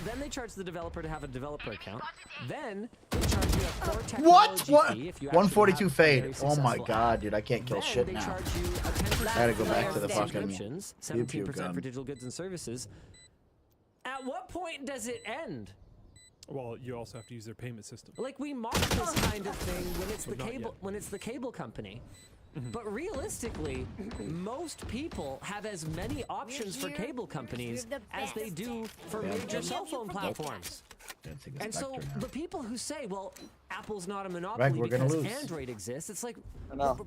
Then they charge the developer to have a developer account. Then they charge you a core technology What? fee if you actually 142 have a fade. very Oh my successful god, app. dude, I can't kill Then shit they now. charge you a 10% I gotta go back to the fucking subscriptions, pew 17% for gun. digital goods and services. At what point does it end? Well, you also have to use their payment system. Like we mock this kind of thing when it's But the not cable yet. when it's the cable company. But realistically, most people have as many options for cable companies as they do for Yeah. major cell phone platforms. Gonna take a And so Spectre now. the people who say, well, Apple's not a monopoly we're gonna because lose. Android exists, it's like know.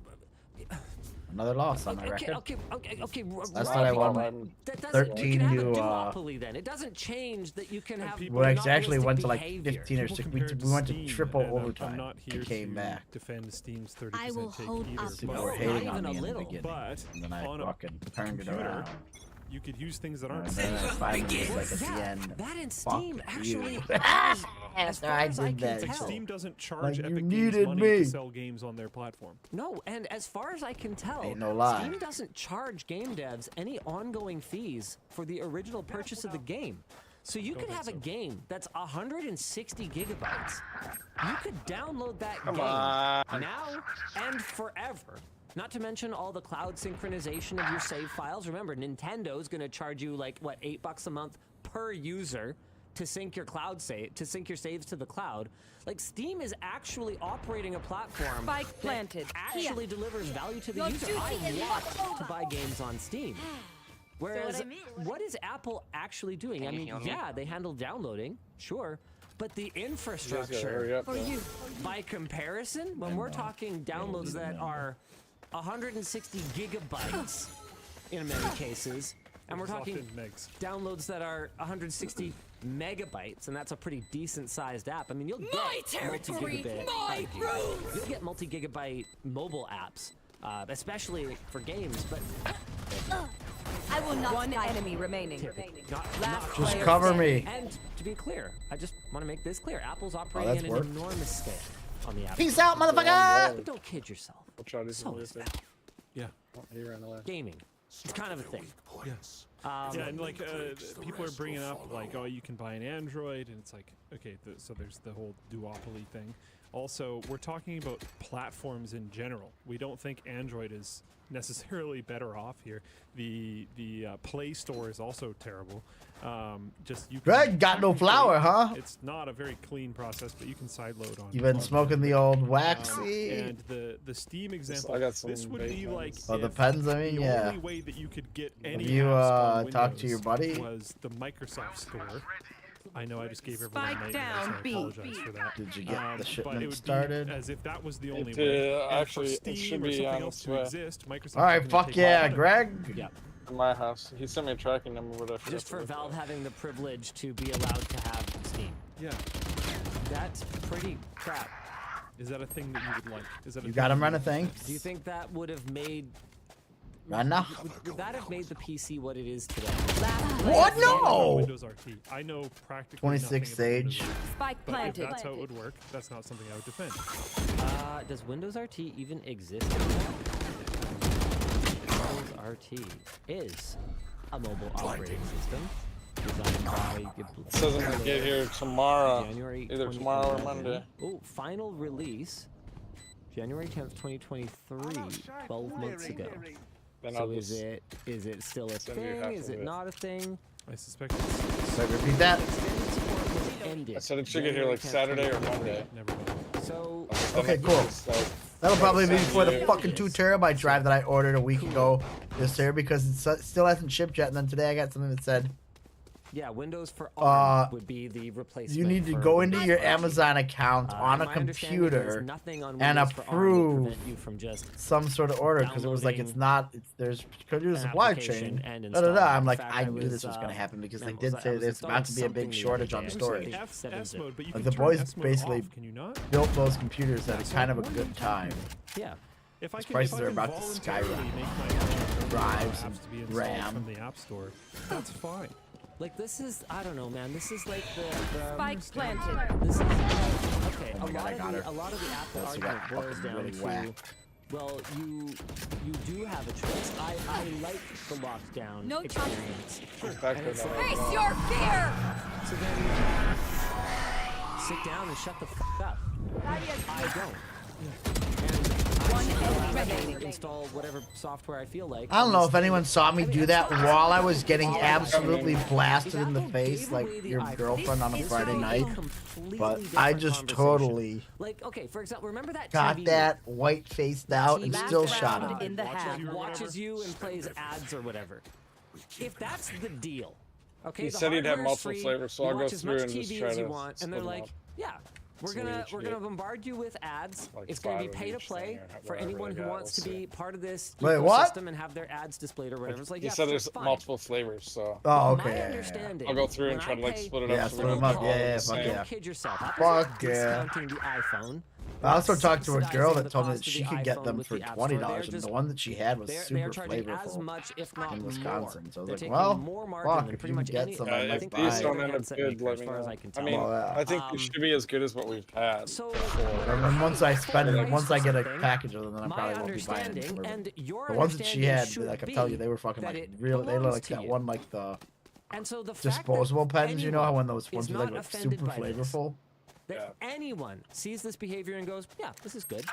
Another loss on my okay, record. okay. That's what I want. That doesn't, you can 13 have a to, duopoly then. It doesn't change that you can have people- Well, it actually monopolistic went to like behavior. 15 or People 16. compare it We went to Steam, triple and overtime. I'm not here It came to back. defend Steam's 30% I will take hold either. up. People No, were not hating even on a me in the little. beginning. But And then I on a fucking turned it computer, around. you could use things that And aren't then I safe. finally was like at the Yeah, end. that and Fuck Steam actually you. has, as After far I as I did can that. tell. Steam doesn't charge Like, you Epic Games needed money me. to sell games on their platform. No, and as far as I can tell, Ain't no lie. Steam doesn't charge game devs any ongoing fees for the original purchase of the game. So you could have a game that's 160 gigabytes. You could download that Come game on. now and forever. Not to mention all the cloud synchronization of your save files. Remember, Nintendo's going to charge you like what, $8 a month per user to sync your your saves to the cloud. Like Steam is actually operating a platform Spike that planted. actually delivers value to the Your user. duty I is want not to buy games on Steam. Whereas, I mean. what is Apple actually doing? I Can you mean, heal me? yeah, they handle downloading, sure, but the You guys gotta infrastructure, hurry up, For though. you. by comparison, when we're talking downloads that are 160 gigabytes in many cases, and we're It's talking often megs. downloads that are 160 megabytes, and that's a pretty decent sized app. I mean, you'll get multi-gigabit. You'll get multi-gigabyte mobile apps, especially for games. But I will not. One enemy remaining. Just cover me. And to be clear, I just want to make this clear: Apple's operating at an enormous scale on the app. Peace out, motherfucker! But don't kid yourself. We'll try to do some So is weird thing. Yeah. Oh, he ran away. Gaming. It's kind of a thing. Yes. Yeah, and like people are bringing up like, oh, you can buy an Android, and it's like, okay, so there's the whole duopoly thing. Also, we're talking about platforms in general. We don't think Android is necessarily better off here. The Play Store is also terrible. Just you. Greg got no flour, huh? It's not a very clean process, but you can sideload on. You been smoking the old waxy? And the Steam example. I got some this would be like. Well, depends. I mean, the yeah. only way that you could get any Have you apps on talked to your Windows buddy? was the Microsoft Store. I know I just gave everyone Spike nightmares, down, so I B. apologize for that. Did you get the but it shipment would started? be as if that was the only It, way. And actually, for it Steam should or be something on else its to way. exist, Microsoft. All right, is gonna fuck take yeah, all of it. Greg. Yeah. In my house, he sent me a tracking number, but I forgot Just to for look Valve it. having the privilege to be allowed to have Steam. Yeah. That's pretty crap. Is that a thing that you would like? Is that a You thing got him that running thing? Do you think that would have made Run now? would that have made the PC what it is today? What? I don't know No! Windows RT. I know practically 26 nothing about Sage. Windows RT. Spike But if planted. that's how it would work, that's not something I would defend. Does Windows RT even exist anymore? Windows RT is a mobile operating system designed by It says I'm gonna get here tomorrow. January Either tomorrow or 2011. Monday. Oh, final release January 10th, 2023, 12 months ago. Then So I'll is just it still a send you thing? half Is of it it. not a thing? I suspect it's So repeat that. Extended support was ended. I said it should get here like January 10th, Saturday or Monday. never mind. So Okay, cool. That'll probably be before the fucking 2 terabyte drive that I ordered a week ago this year because it still hasn't shipped yet. And then today I got something that said, yeah, Windows for ARM would be the replacement. you need to for go into Windows your RT. Amazon account on a My understanding is computer nothing on and Windows for ARM would approve prevent you from just some sort of order because it was like it's not. There's could do the an supply application chain. and Da, da, da. install it. I'm In like fact, I I knew was, this was gonna happen because they man, did was say I was there's about to be a installing big something shortage the on other day. storage. S mode, but you Like can the turn boys S mode basically off, can you not? built those computers at a kind of a good time. Yeah. If I Those can, prices if I are can about to voluntarily skyrocket. make my Drives apps and to be installed RAM. from the App Store, that's fine. Like this is, I don't know, man. This is like the Spike planted. This is okay. Oh my God, I got her. A lot of the Apple Plus, we got argument boils fucking down really to, whacked. well, you do have a choice. I like the lockdown No experience. Back And to it's that. like, Face your fear! so then sit down and shut the f up. I don't. One And enemy I remaining. install whatever software I feel like. I don't know if and anyone saw me do that while I was getting absolutely blasted in the face like your girlfriend on a Friday night, but I just totally like, okay, for example, remember that got TV that white faced out and still shot round him. in the half. watches you and plays ads or whatever. If that's the deal, okay, He the said he'd have hardware's multiple free, flavors, so you I'll go watch as through much and just TV try as you to want, and they're split 'em like, up. yeah. We're So gonna each we're gonna get, bombard you with ads. like, It's gonna be 5 of pay to each play thing or for whatever anyone I who got, wants to we'll be see. part of this Wait, what? ecosystem and have their ads displayed or whatever. It's like, He yeah, said sure, there's fine. multiple flavors, so Oh, My okay. Yeah, understanding. I'll go through and when try I to like pay- split it Yeah, up. so split they're 'em up. all Yeah, the yeah, same. fuck Don't yeah. kid yourself. Fuck Apple's yeah. discounting the iPhone. I also They're talked to a girl subsidizing that the told me cost that of she the could get iPhone them with for the App Store. $20, They're and the one that she had was They're super charging as flavorful much, if not in more. Wisconsin. So I was They're like, taking well, more margin fuck, than if pretty you much get any. some, Yeah, I if might think buy these any it. don't other end up handset good, maker, let as me far as know. I can I tell. mean, Well, yeah. I think it should be as good as what we've had. So before. And then once I spend it, Price once I get a something, package of them, then I my probably won't be buying understanding them. and your The ones that she understanding had, should like I'm telling you, be they were fucking that like it real. They look belongs like to that you. one, like the And so the fact disposable that pens. You know how when those anyone ones is are like not super offended by this, flavorful. that anyone sees this behavior and goes, yeah, this is good.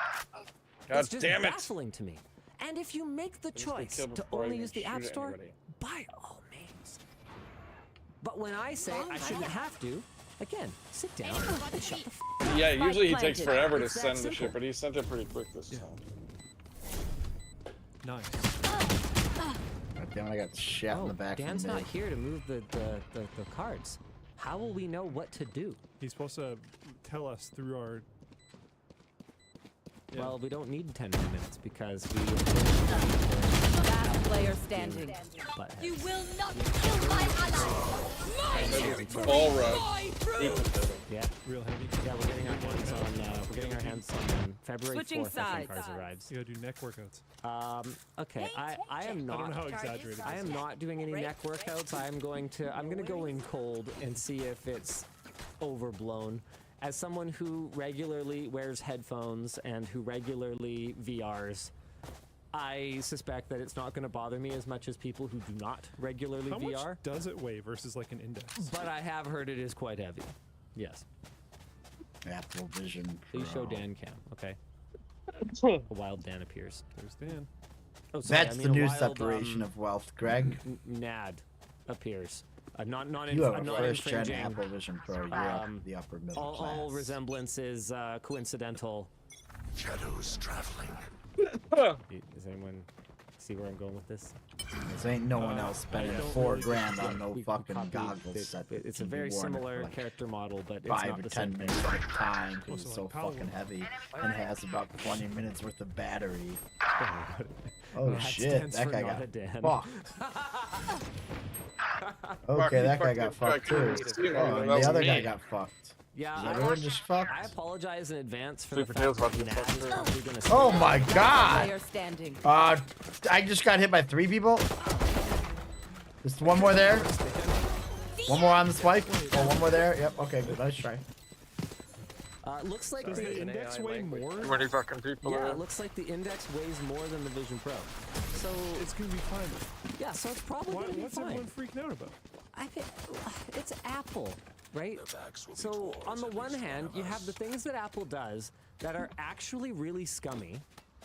God it's just damn it! baffling to me. And if you make the just been choice killed to before I only even use the shoot App at Store, anybody. by all means. But when I say I shouldn't have to, again, sit down and shut the f. Yeah, usually he takes planted. forever to It's that send the simple. shit, but he sent it pretty quick this time. Nice. God damn it, I got shot in the back. Dan's from not mid. here to move the cards. How will we know what to do? He's supposed to tell us through our. Yeah. Well, we don't need 10 more minutes because we. player standing. But You will not kill my ally. Full rush. yeah, Real heavy. yeah, we're getting our hands on February Switching 4th. I think sides. ours arrives. You gotta do neck workouts. Okay, I am I don't know how not. exaggerated. I am not doing any neck workouts. I'm gonna go in cold and see if it's overblown. As someone who regularly wears headphones and who regularly VRs, I suspect that it's not going to bother me as much as people who do not regularly How VR. much does it weigh versus like an index? But I have heard it is quite heavy. Yes. Apple Vision Please show Pro. Dan cam. Okay. A wild Dan appears. There's Dan. Oh, sorry, That's I the mean a new wild, separation of wealth, Greg. Nad appears. Not You have a not first-gen infringing. Apple Vision Pro. You're up the upper middle All class. resemblance is coincidental. Shadows traveling. Does anyone see where I'm going with this? This ain't no one else spending $4 grand on no fucking copied goggles set. that It's a can be very worn similar for like character model, but it's 5 not or the 10 same thing. minutes at a time because it's Also, so like fucking heavy and has about 20 minutes worth of battery. Oh, Oh shit, stands that for guy not got a Dan. fucked. Okay, that guy got fucked too. Oh, and the other guy got fucked. Yeah, Is everyone just fucked? I apologize in advance for Sleepy the Tail's fact about to that get Nad's fucked. probably gonna Oh steal my god! Player standing. I just got hit by 3 people. There's one more there. One more on the spike. Oh, one more there. Yep. Okay, good. Nice try. Looks like Does the the index weigh more? Too many fucking people. yeah, there. it looks like the index weighs more than the Vision Pro. So It's gonna be fine. yeah, so it's probably gonna be What's fine. everyone freaking out about? I think it's Apple, right? So on the one hand, you have the things that Apple does that are actually really scummy,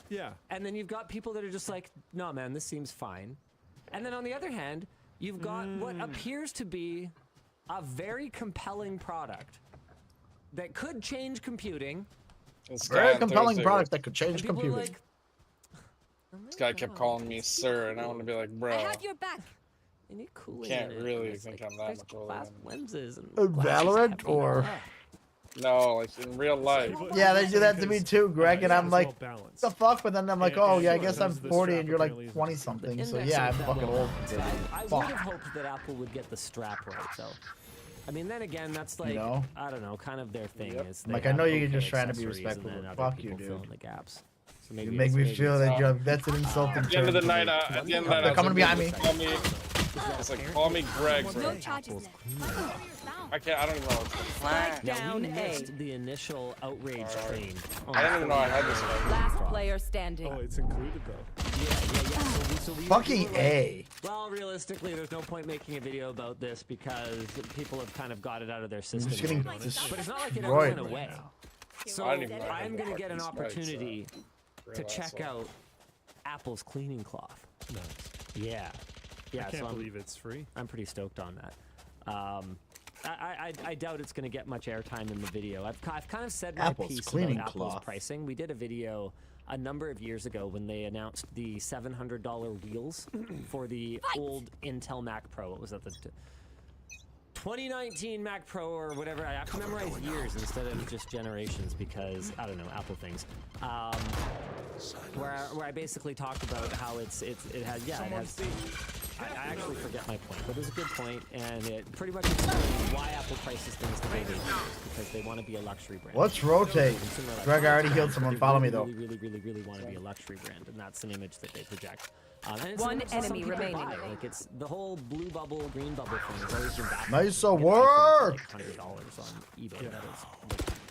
Yeah. and then you've got people that are just like, no, man, this seems fine. And then on the other hand, you've got what appears to be a very compelling product that could change computing. This guy Very on compelling Thursday product that could change And people are computing. like, oh my This guy kept God, calling me sir, and I want to be like, bro. I have your back. I need cooling. Can't in it. really It's think like, I'm that there's much older glass than- lenses and Valorant or? No, like in real life. Yeah, they do that to me too, Greg, and I'm like, balance. the fuck? But then I'm like, And- oh and yeah, I sure, guess I'm the 40 strap and you're like apparently isn't 20 The something. So index yeah, I'm is that fucking well old. balanced. I would Fuck. have hoped that Apple would get the strap right, though. I mean, then again, that's like, know? I don't know, kind of their thing. Yep. Is they Like, I have know you're okay just trying to be accessories and respectful, then but other fuck you, people fill dude. in the gaps. So You maybe make me maybe feel it's that not- you're, that's an insulting At the end of the term night, to me. at the end of the night, They're I was coming like, behind me. Call me. It's like, call me Greg, bro. No charges left. I can't. I don't even know what's going Spike Now, down we A. missed the initial outrage train. I didn't even know I had this one. Last player standing. Oh, it's included though. Yeah. So we Fucking were like, A. well, realistically, there's no point making a video about this because people have kind of got it out of their system. just getting but it's not like it ever destroyed went right away. now. So I didn't even know I I'm had going to the get an fucking spikes, opportunity to realize check that. out Apple's cleaning cloth. Nice. Yeah. Yeah, I can't so believe it's free. I'm pretty stoked on that. I doubt it's going to get much airtime in the video. I've kind of said my Apple's piece cleaning about Apple's cloth. pricing. We did a video a number of years ago when they announced the $700 wheels for the old Intel Mac Pro. What was that? The 2019 Mac Pro or whatever. I have to memorize years instead of just generations because I don't know, Apple things. Where I basically talked about how it has. I actually forget my point, but it was a good point, and it pretty much explains why Apple prices things the way they do, because they want to be a luxury brand. Let's rotate. Consumer Greg, I already electronics, healed someone. they Follow really, me though. really want to be a luxury brand, and that's an image that they project. And it's One an image that some enemy people remaining. buy. Like it's the whole blue bubble, green bubble thing has always been back. Nice You get an iPhone work. for like $100 on eBay. That is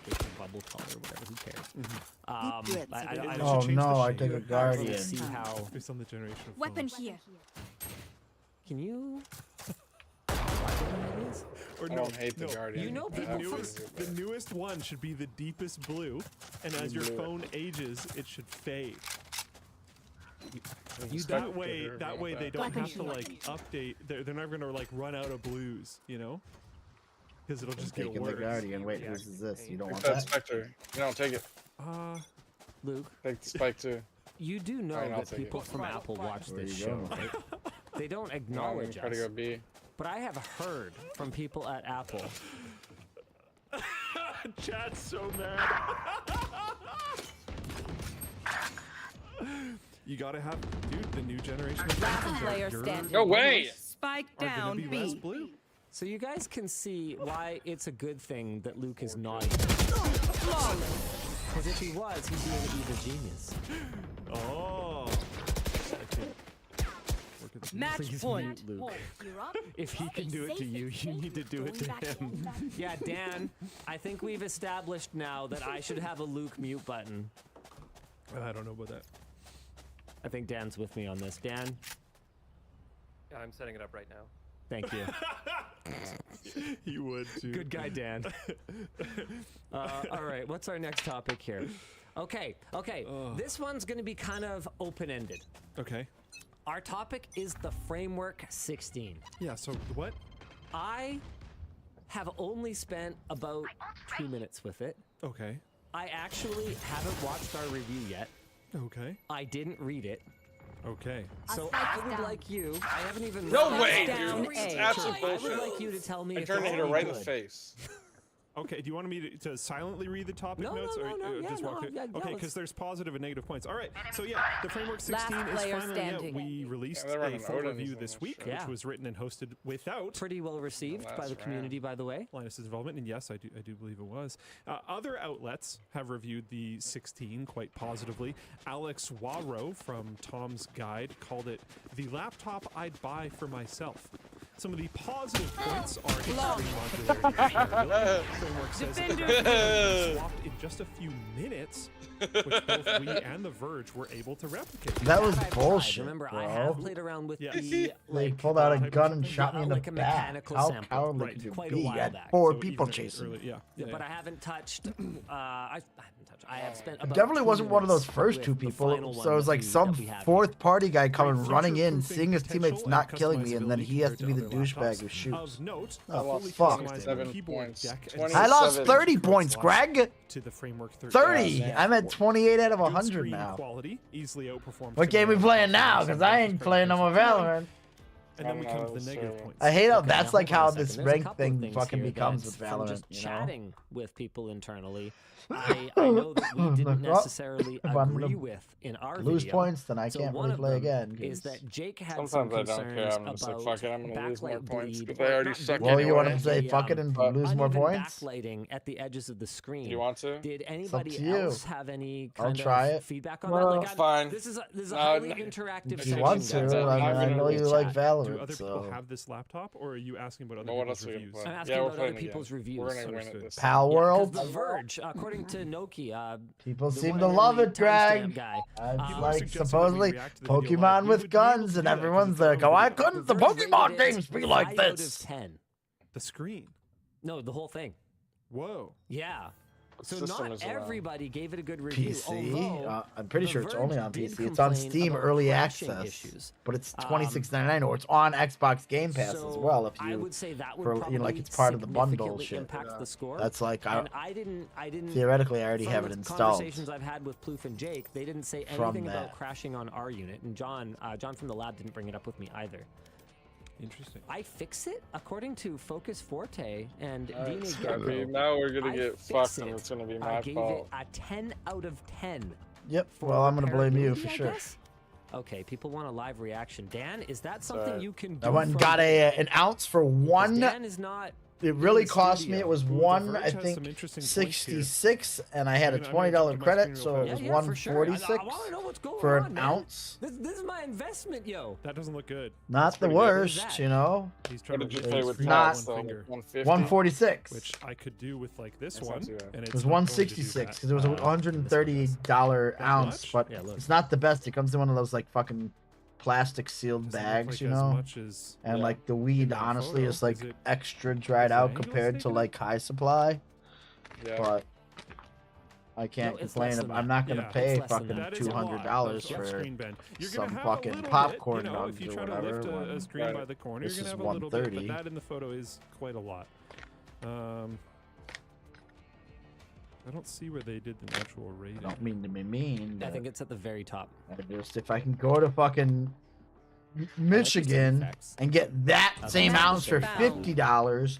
like bubble color or whatever. Who cares? I Oh change no, the I shape. take a don't Guardian. see how. Based on the generation of Weapon phones. here. Can you? Or I don't hate the no. Guardian. You know I people have from- to. The newest one should be the deepest blue, and as your Blue. phone ages, it should fade. You That way they don't Weapon have to here. like update. They're never gonna like run out of blues, you know? Because it'll just get Taking the worse. Guardian. Wait, whose is this? You don't Take want that that? Spectre. You don't take it. Luke, Take the spike too. you do know Fine, I'll that take it. people from Apple watch Where this you show, going? right? They don't No, I'm acknowledge gonna try to us. go B. But I have heard from people at Apple. Chat's so mad. You gotta have, dude, the new generation of Last weapons player are standing. No way! Spike are gonna down be less B. blue. So you guys can see why it's a good thing that Luke is not. Because if he was, he'd be an evil genius. Oh. Match Please point. mute Luke. You're up. If he can do it to you, you need to do it to him. Yeah, Dan, I think we've established now that I should have a Luke mute button. I don't know about that. I think Dan's with me on this. Dan? Yeah, I'm setting it up right now. Thank you. You would too. Good guy, Dan. All right, what's our next topic here? Okay. This one's going to be kind of open-ended. Okay. Our topic is the Framework 16. Yeah, so what? I have only spent about 2 minutes with it. Okay. I actually haven't watched our review yet. Okay. I didn't read it. Okay. So I would like you. I haven't even. No read way, it. dude. It's absolute I bullshit. would like you to tell me. I if turned to it's hit her right in good. the face. Okay, do you want me to silently read the topic No, notes no, or no, yeah, just walk no, through? yeah, Okay, let's- because there's positive and negative points. All right, so yeah, the Framework 16 is player finally out. standing. We released Yeah, they're a running full Odin's review on this this week, shit. Yeah. which was written and hosted without Pretty well received by the last community, by the way. Linus's involvement, and yes, I do believe it was. Other outlets have reviewed the 16 quite positively. Alex Waro from Tom's Guide called it the laptop I'd buy for myself. Some of the positive points are extreme modularity and shareability. Framework says that the graphics can be swapped in just a few minutes, which both we and The Verge were able to replicate. That was Have I tried? bullshit, Remember, bro. I have played around with Yeah. the They pulled out a type of gun and something? shot me in the like a back. mechanical How sample. cowardly Right. could you Quite a be? while You had back. 4 So people even chasing me. early- yeah. But I haven't touched. I haven't touched. I have spent. It About definitely 2 wasn't one of those minutes first with two the people. final So one it was that like we- some that we have. fourth party guy coming Great running in, future-proofing seeing his teammates potential not and killing me, and then customizability he has to be the compared to other douchebag who laptops. shoots. Of note, Oh, a fully fuck. customizable 7 keyboard points. deck and 20 I lost 27 30 points, Greg. to the Framework 13. 30. I'm at 28 out of Good 100 screen now. Quality easily outperformed What game we similar playing laptops now? in Because some I graphics ain't playing no more performance. Valorant. And then we I'm come not to the a negative serial. points. I hate how Okay, that's now like hold on how a this second. There's a rank couple of thing things fucking here becomes that with from Valorant, just you know? chatting with people internally, I know that we didn't Well, necessarily if I'm agree gonna with in our Lose video. points, then I So can't one really of play them again. is 'cause- that Jake had Sometimes some I don't care. concerns I'm just like, about fuck it, I'm gonna lose more backlight points, bleed, but they or already not suck bleed, Well, you want anyway. to say the, fuck it and lose more uneven points? backlighting at the edges of the screen. Do you want to? Did anybody to you. else have any I'll kind try of it. feedback on Well, that? Like, fine. This is a No, highly no. interactive If session, you want guys. to, guys. I I'm know gonna you chat. like Do Valorant, other people so... have this laptop, or are you asking about other Well, what people's else are we gonna reviews? play? I'm asking Yeah, we're about other playing people's again. reviews. We're gonna win Understood. at this. Pal Yeah, 'cause World? The Verge, according to Noki, People the seem one to and love only it, Greg. timestamp guy. I'm People are like, suggesting that we supposedly, react to the video live. Pokemon We with would be able guns, to and do that 'cause everyone's it's on like, oh, why video. couldn't the Verge Pokemon rated it games be like 5 out of this? 10. The screen. No, the whole thing. Whoa. Yeah. So system not is allowed? everybody gave it a good review. PC? although I'm pretty The sure it's Verge only on did PC. It's on complain Steam about Early crashing Access, issues. but it's $26.99, or it's on Xbox Game Pass as So well. If I you, would say that would for, probably you know, like it's part of the bundle significantly shit. impact the score. That's like, and I didn't. theoretically, I already from have the it installed. Conversations I've had with Plouffe and Jake, they didn't say From anything about that. crashing on our unit, and John from the lab didn't bring it up with me either. Interesting. I fix it according to Focus Forte and Dina It's gonna be- Gecko. now we're gonna I get fix fucked, and it. it's gonna be I my gave fault. it a 10 out of 10. Yep. for Well, I'm gonna blame you repairability, for I sure. guess? Okay, people want a live reaction. Dan, is that something Sorry. you can do? I went and from- got an ounce for 'cause one. Dan is not. It really in the cost me. studio. It was Ooh, The one, Verge I has think, some interesting points here. 66, and I had a I'm gonna $20 check my credit, screen so real it fast. was Yeah, for sure. I 146 want to know what's going for on, an man. ounce. This is my investment, yo. That doesn't look good. Not the pretty good. What is worst, that? you know. He's trying What to did you just pay It's with not- tax, one though? finger, 150? 146. which I could do with like this That's not one, too bad. and It it's was not going to do 166 that. because it was a $130 ounce, much? but Yeah, look. it's not the best. It comes in one of those like fucking plastic sealed Doesn't look bags, like you as know. much as And Yeah. like the weed, that honestly, photo. is like Is it- extra dried the out angles compared to taken? like High Supply. Yeah. But I can't No, it's complain. less than I'm that. not gonna Yeah. pay It's less than fucking that is a lot $200 of for screen bend. You're some gonna have fucking a little popcorn bit, nugs if you or try to whatever. lift a when screen Right. by the corner, this you're is gonna have a little bit, but 130. that in the photo is quite a lot. I don't see where they did the natural rating. I don't mean to be mean. I but think it's at the very top. I just if I can go to fucking Michigan effects. and get that Okay. same ounce for Found. $50,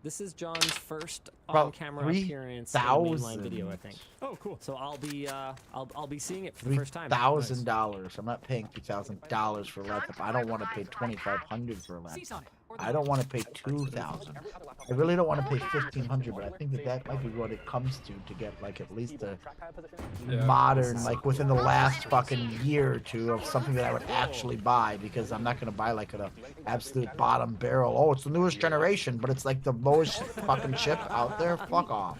This is John's first About on-camera appearance in a mainline video, I think. Oh, cool. So I'll be seeing it for the first time. $3,000. I'm not paying $2,000 for a laptop. I don't want to pay $2,500 for a laptop. I don't want to pay 2,000. I really don't want to pay 1,500, but I think that might be what it comes to get like at least a modern, like within the last fucking year or two of something that I would actually buy, because I'm not gonna buy like an absolute bottom barrel. Oh, it's the newest generation, but it's like the lowest fucking chip out there. Fuck off.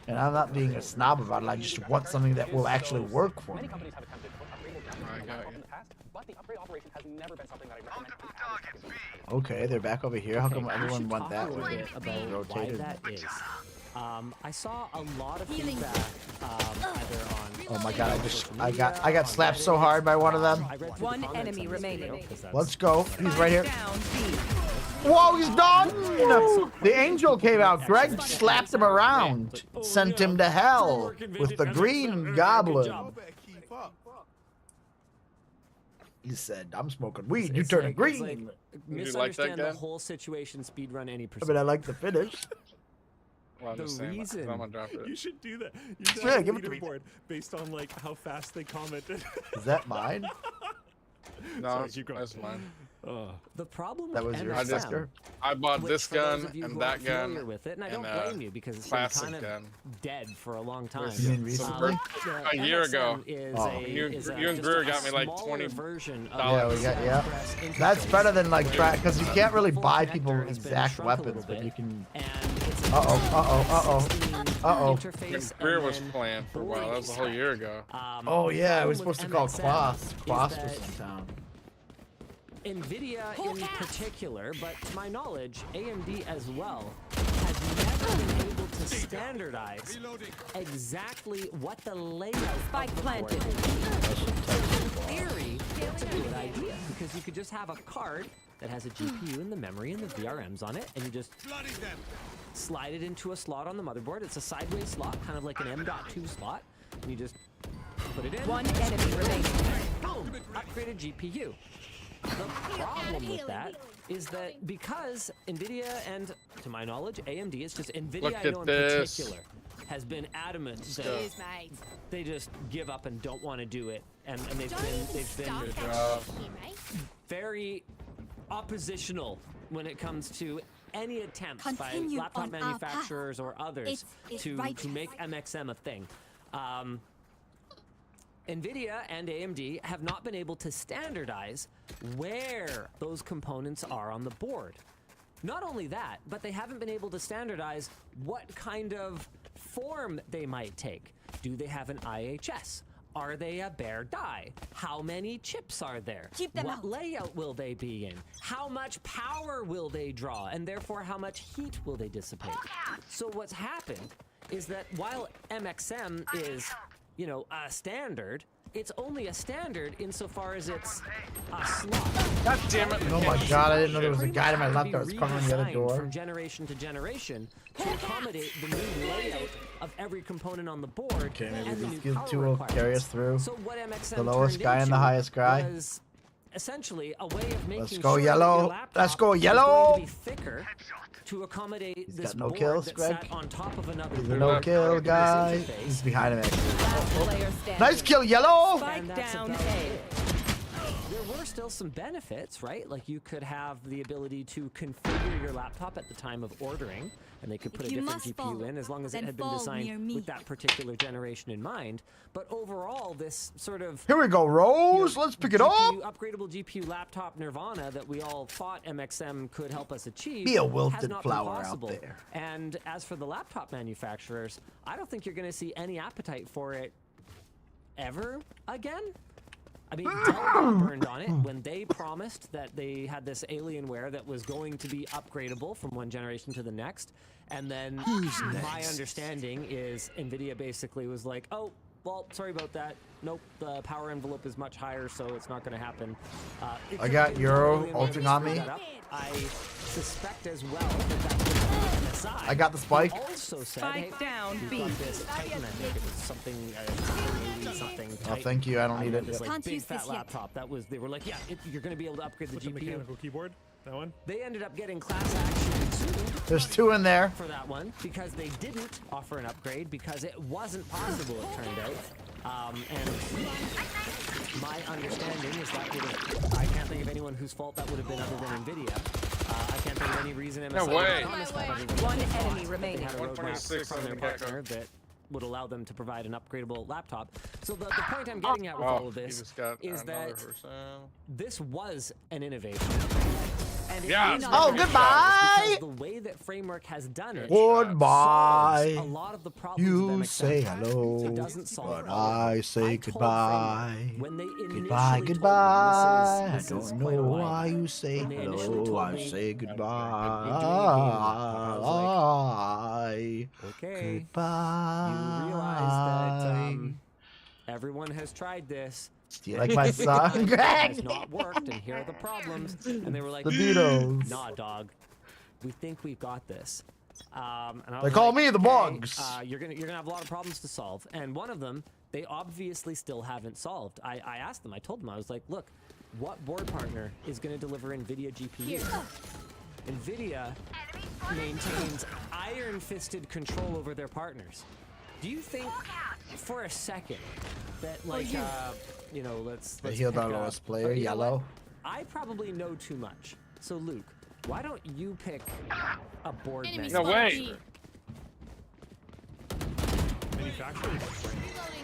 And I'm not being a snob about it. I just want something that will actually work for me. Okay, they're back over here. How come everyone went that way? Rotated. Why that is. I saw a lot of feedback either on. Oh my god! I got slapped so hard by one of them. One enemy remaining. Let's go. He's right here. Whoa, he's done! The angel came out. Greg slapped him around, sent him to hell with the green goblin. He said, "I'm smoking weed. You turn it green." Like, misunderstand the whole situation. Speedrun any I mean, I like the finish. Well, the reason I'm gonna drop it. You should do that. You should Yeah, have a give it to me. leaderboard based on like how fast they commented. Is that mine? No, Sorry, keep going. that's mine. The problem That with was your MSM, sister? I bought which this for those gun of you and who that aren't gun familiar with it, and I don't and blame you because it's been classic kind of gun. dead for a long time. You mean recently? A year ago. You and Greer got me like $20. Version of Yeah, we got, yeah. That's better than like, because you can't really buy people exact weapons, but you can. Uh-oh. When Greer was playing for a while, that was a whole year ago. Oh yeah, I was supposed to call Quas. Quas was in town. NVIDIA in particular, but to my knowledge, AMD as well, has never been able to standardize exactly what the layout of the board is. In theory, it's a good idea, because you could just have a card that has a GPU and the memory and the VRMs on it, and you just slide it into a slot on the motherboard. It's a sideways slot, kind of like an M.2 slot, and you just put it in. One enemy remaining. Boom! Upgraded GPU. The problem with that is that because NVIDIA and, to my knowledge, AMD, it's just NVIDIA I know in particular, has been adamant that they just give up and don't want to do it, and they've been very oppositional when it comes to any attempts by laptop manufacturers or others to make MXM a thing. NVIDIA and AMD have not been able to standardize where those components are on the board. Not only that, but they haven't been able to standardize what kind of form they might take. Do they have an IHS? Are they a bare die? How many chips are there? Keep them what out. layout will they be in? How much power will they draw? And therefore, how much heat will they dissipate? So what's happened is that while MXM is, you know, a standard, it's only a standard insofar as it's a slot. God damn it! Oh my god, I didn't know there was a guy to my left that was Be covering the other redesigned door. from generation to generation to accommodate the new layout of every component on the board. Okay, maybe and the these new two power will requirements. carry us through. So what MXM The lowest turned guy and the into highest guy. was essentially a way of making Let's go sure yellow. that your laptop Let's go was yellow. going to be thicker to accommodate He's this got no board kills, that Greg. sat on top of another He's a board. no-kill guy. This interface. He's behind him, actually. Player standing. Nice kill, yellow! And Spike that's down about A. it. There were still some benefits, right? Like you could have the ability to configure your laptop at the time of ordering, and they could put a you different must GPU fall, in as long as it then had been fall designed near me. with that particular generation in mind. But overall, this sort of Here we go, Rose. Let's pick it up. upgradable GPU laptop nirvana that we all thought MXM could help us achieve Be a has wilted not been flower out possible. there. And as for the laptop manufacturers, I don't think you're going to see any appetite for it ever again. I mean, Dell got burned on it when they promised that they had this Alienware that was going to be upgradable from one generation to the next. And then my understanding is NVIDIA basically was like, oh, well, sorry about that. Nope, the power envelope is much higher, so it's not going to happen. I got Euro ulting on me. I suspect as well that that's going to be MSI. I got the spike. Also said, Spike hey, down we've B. got this Titan, I think it was something, something Oh, Titan. thank you. I don't need This it. like Can't big use fat this yet. laptop. That was, they were like, yeah, you're going to be able to upgrade the With the GPU. mechanical keyboard, that one. They ended up getting class action sued There's 2 in there. for that one because they didn't offer an upgrade because it wasn't possible, it turned out. And my understanding is that would have, I can't think of anyone whose fault that would have been other than NVIDIA. I can't think of any reason MSI No way. One enemy remaining. They had a roadmap 126 from on their the partner that would allow them to provide an upgradable laptop. So the point I'm getting at with all of this is that this was an innovation. And it Yeah. is Oh, an goodbye. because the way that Framework has done it Goodbye. solves a lot of the problems You of MXM. say hello, It doesn't solve but all of them. I say told goodbye. Framework when they initially Goodbye, told me, goodbye. this I is don't quite a know while why back. you say When they initially hello. told I me, say goodbye. Okay. Goodbye. You realize that everyone has tried this. Do you like my song, It Greg? has not worked, and here are the problems. And they were like, The Beatles. Nah, dog. We think we've got this. And I They was call like, me the "Okay, Bugs." You're gonna have a lot of problems to solve, and one of them they obviously still haven't solved. I asked them. I told them. I was like, look, what board partner is going to deliver NVIDIA GPU? NVIDIA maintains iron-fisted control over their partners. Do you think, for a second, that like you know, let's healed pick our up- lowest player, or you know yellow. what? I probably know too much. So Luke, why don't you pick a board No manufacturer? way.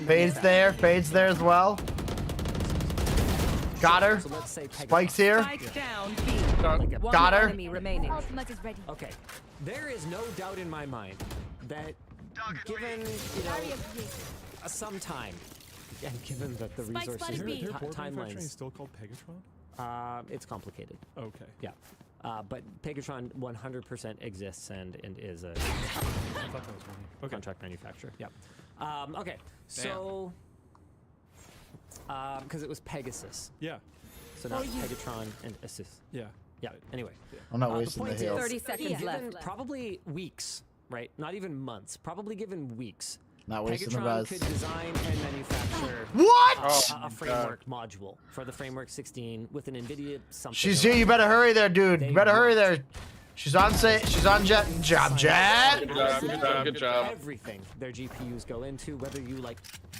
Fades there as well. Got her. So let's say Pegasus. Spike's here. Spike down B. One Got her. enemy remaining. Okay, there is no doubt in my mind that given, you know, some time, and given that the resources and Their board manufacturing is timelines, still called Pegatron? it's complicated. Okay. Yeah. But Pegatron 100% exists and is a I thought that was funny. Okay. contract manufacturer. Yeah. Okay, so because it was Pegasus, Yeah. so now it's Pegatron and Assist. Yeah. Yeah. Anyway, I'm not the wasting the point heals. is, 30 seconds given left. probably weeks, right? Not even months. Probably given weeks. Not wasting the Pegatron res. could design and manufacture What? a framework module for the Framework 16 with an NVIDIA something. She's here. You better hurry there, dude. You better hurry there. She's on She's on jet. Jet. Good job. Everything their GPUs go into, whether you like.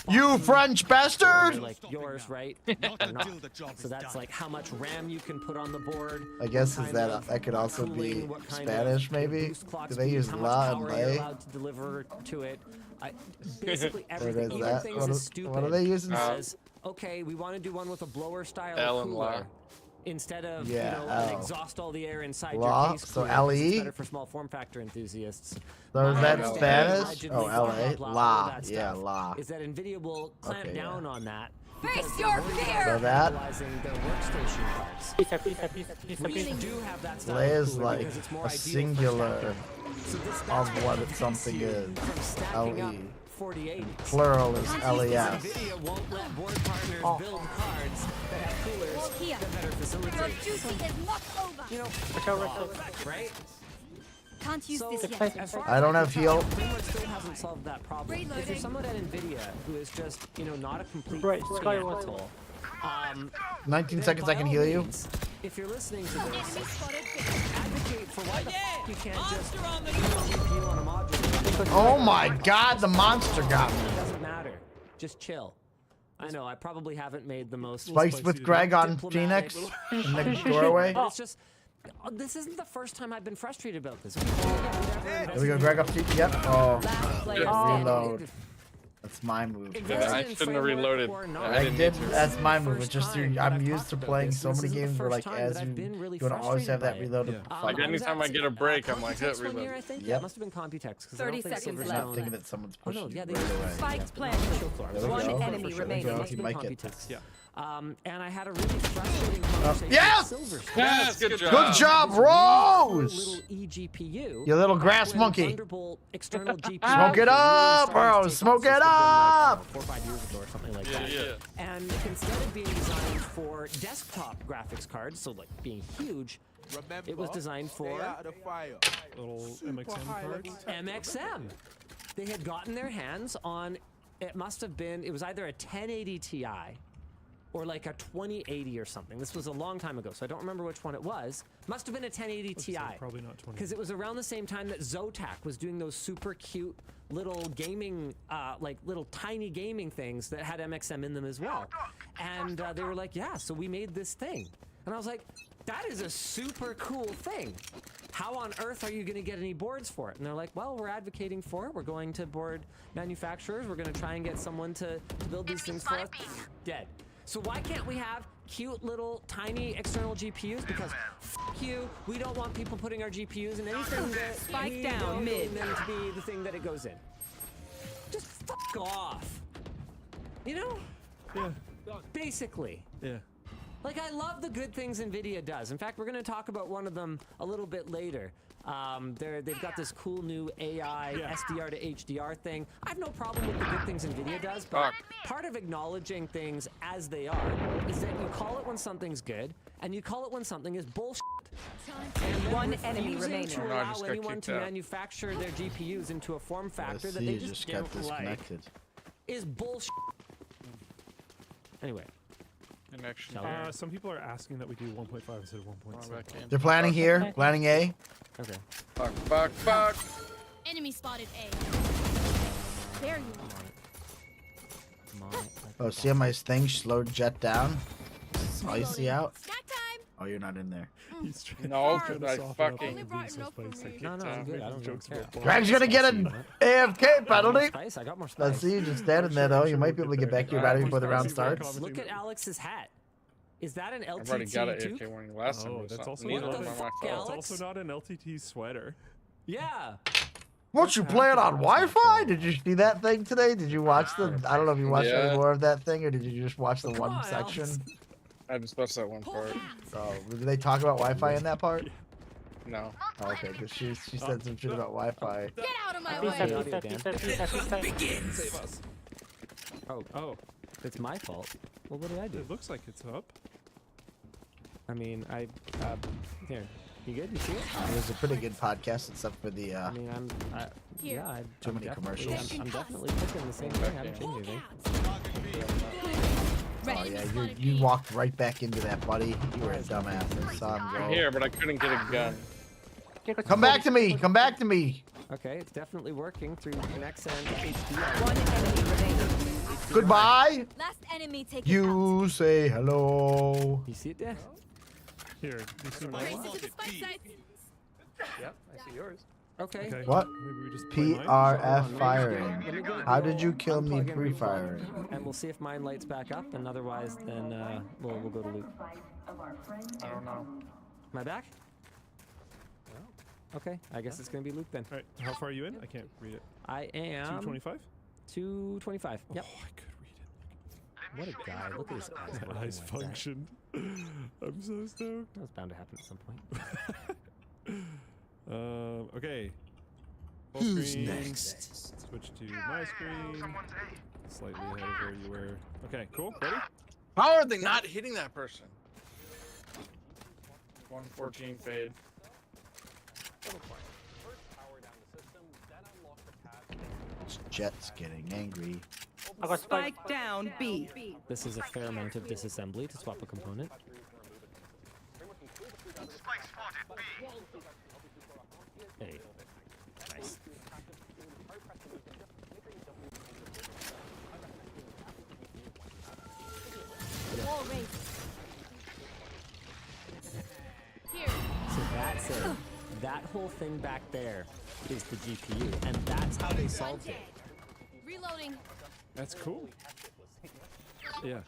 You French bastard! Like yours, right? Or not. So that's like how much RAM you can put on the board. I guess what is kind that of that could also cooling, be what kind Spanish, of maybe? boost clock Do they speed, use how much la and power you're lay? allowed to deliver to it. Basically What everything. is Even that? things What as are- stupid what are they using? as, okay, we want to do one with a blower style L and la. cooler. Instead of Yeah, you know, L. exhaust all the air inside La, your case so cooler, 'cause LE? it's better for small form factor enthusiasts. So is My that understanding, Spanish? allegedly, Oh, blah, LA. blah, all La. that Yeah, stuff, la. is that NVIDIA will clamp Okay, down yeah. on that. Face because your they're worried fear! So about that- utilizing their workstation parts. We do have that style Lay of is cooler like because it's more a ideal for singular stacking. So this, of that's what prevents something you is. from stacking up LE. 4080s. Plural is Because LES. NVIDIA won't let board partners build cards that have coolers here. that better facilitate. Your duty is not over. You know, right? Can't use So, this yet. as far I as don't can have tell, heal. Framework still hasn't solved that problem. If you're Reloading. someone at NVIDIA who is just, you know, not a complete Right, fucking Sky was- asshole, 19 then seconds, by I can all heal you. means, if you're listening to Enemy this, spotted. advocate for why the fuck you can't just put a GPU on a module. Oh my god, the monster got me. It doesn't matter. Just chill. I know, I probably haven't made the most Spikes with Greg on diplomatic- Phoenix in the doorway. But it's just, this isn't the first time I've been frustrated about this. There we go, Greg up to yep. Oh, Last player reload. That's my move. Yeah, I shouldn't have reloaded. I did. That's my move. It's just through. I'm used to playing so many games where like as you don't always have that reloaded. Like anytime I get a break, I'm like, hit One year, reload. I think. Yep. Yeah, it must have been Computex. 'Cause I don't 30 think seconds I'm left. not thinking that someone's Oh no, pushing yeah, you they right away. Spikes There planted. we One go. enemy There we remaining. go. Must have You been might get Computex. Yeah. And I had a really frustrating conversation yes! with Silver. Yes, good job. Good job, Little Rose. eGPU. You little grass with monkey. Thunderbolt external GPU Smoke it really up, started bro. to take Smoke off since it they've been, like, up. 4 or 5 years ago or something like Yeah, that. yeah. And instead of being designed for desktop graphics cards, so like being huge, it was designed for Little MXM cards. MXM. They had gotten their hands on, it must have been, it was either a 1080 Ti or like a 2080 or something. This was a long time ago, so I don't remember which one it was. Must have been a 1080 Ti. Probably not 20. Because it was around the same time that Zotac was doing those super cute little gaming, like little tiny gaming things that had MXM in them as well. And they were like, yeah, so we made this thing. And I was like, that is a super cool thing. How on earth are you going to get any boards for it? And they're like, well, we're advocating for it. We're going to board manufacturers. We're going to try and get someone to build these things for us. Dead. So why can't we have cute little tiny external GPUs? Because f you, we don't want people putting our GPUs in anything that Spike we down don't mid. need them to be the thing that it goes in. Just fuck off. You know? Yeah. Basically. Yeah. Like, I love the good things NVIDIA does. In fact, we're going to talk about one of them a little bit later. They've got this cool new AI SDR to HDR thing. I have no problem with the good things NVIDIA does, but part of acknowledging things as they are is that you call it when something's good, and you call it when something is bullshit. And One enemy remaining. To Oh, no, I allow just got anyone kicked to out. manufacture their GPUs into a form factor that they just got don't like disconnected. is bullshit. Anyway. Connection. Some people are asking that we do 1.5 instead of 1.6. They're planning here. Planning A. Okay. Fuck. Enemy spotted A. There you are. Oh, see how my thing slowed jet down? Spicy out? Snack time. Oh, you're not in there. No, because I fucking. Only brought enough for me. No, I'm good. I don't care. Greg's gonna get an AFK penalty. Spice? I got more spice. Let's see you just standing there though. You might be able to get back to your battery before the round starts. Look at Alex's hat. Is that an LTT I've already got an too? AFK warning last time. Oh, that's also neither not of them are my fuck, fault. Alex? It's also not an LTT sweater. Yeah. What, you playing on Wi-Fi? Did you see that thing today? Did you watch the? I don't know if you watched any more of that thing, or did you just watch the one on, section? I just watched that one part. Oh, did they talk about Wi-Fi in that part? No. Oh, okay, because she said some shit about Wi-Fi. Get out of my way. Save us. Oh. It's my fault. Well, what did I do? It looks like it's up. I mean, here. You good? You see it? It was a pretty good podcast, except for the. I mean, Too many commercials. I'm definitely clicking the same thing. I haven't changed anything. Oh yeah, you walked right back into that, buddy. You were a dumbass. I saw him I'm go. here, but I couldn't get a gun. Come back to me! Come back to me! Okay, it's definitely working through Connect and HDR. One enemy remaining. Goodbye! Last enemy taken out. You say hello. You see it there? Here, you see mine? Race into the spike sites. Yep, I see yours. Okay. What? Maybe we just play mine? PRF firing. Let me go- How did you we'll kill me unplug and pre-firing? And we'll see if mine lights back up, and otherwise, then we'll go to loot. I don't know. Am I back? Okay, I guess it's gonna be Luke then. All right, how far are you in? I can't read it. I am 225? 225. Yep. Oh, I could read it. What a guy! Look at his eyes. My working eyes like that. functioned. I'm so stoked. That was bound to happen at some point. Okay. Full Who's screen. next? Switch to my screen. Slightly ahead of where you were. Okay, cool. Ready? How are they not hitting that person? 114 fade. Jet's getting angry. Spike down B. This is a fair amount of disassembly to swap a component. Hey, nice. Wall race. Here. So that's it. That whole thing back there is the GPU, and that's how they solved it. Reloading. That's cool. Yeah.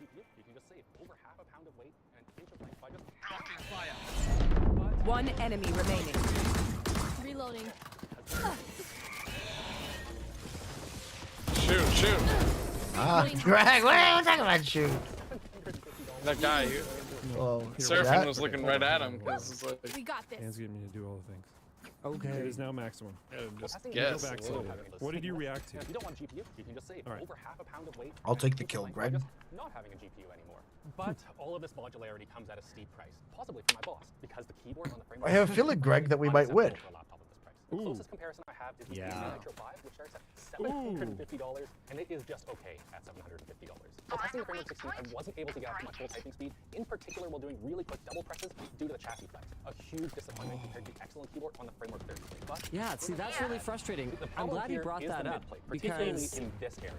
One enemy remaining. Reloading. Shoot. Ah, Greg, what are you talking about? Shoot. That guy, Oh, Surfing was looking right at him. Cause it's like, We got this. Hands getting me to do all the things. Okay. It is now maximum. just Go guess. back a to little it. bit. What did you react to? If you don't want a GPU, you can just save All right. over half a pound of weight. I'll take the kill, Greg. Not having a GPU anymore. But all of this modularity comes at a steep price, possibly for my boss, because the keyboard on the framework. I have a feeling, Greg, that we might win. for a laptop of this price. Ooh. closest comparison I have is the Yeah. Nitro 5, which starts at $750, and it is just okay at $750. While testing the Framework 16, I wasn't able to get up to my full typing speed, in particular while doing really quick double presses due to the chassis flex. A huge disappointment compared to the excellent keyboard on the Framework 13. But Yeah, see, that's really frustrating. the I'm problem glad you here brought is that the up midplate, particularly because in this area.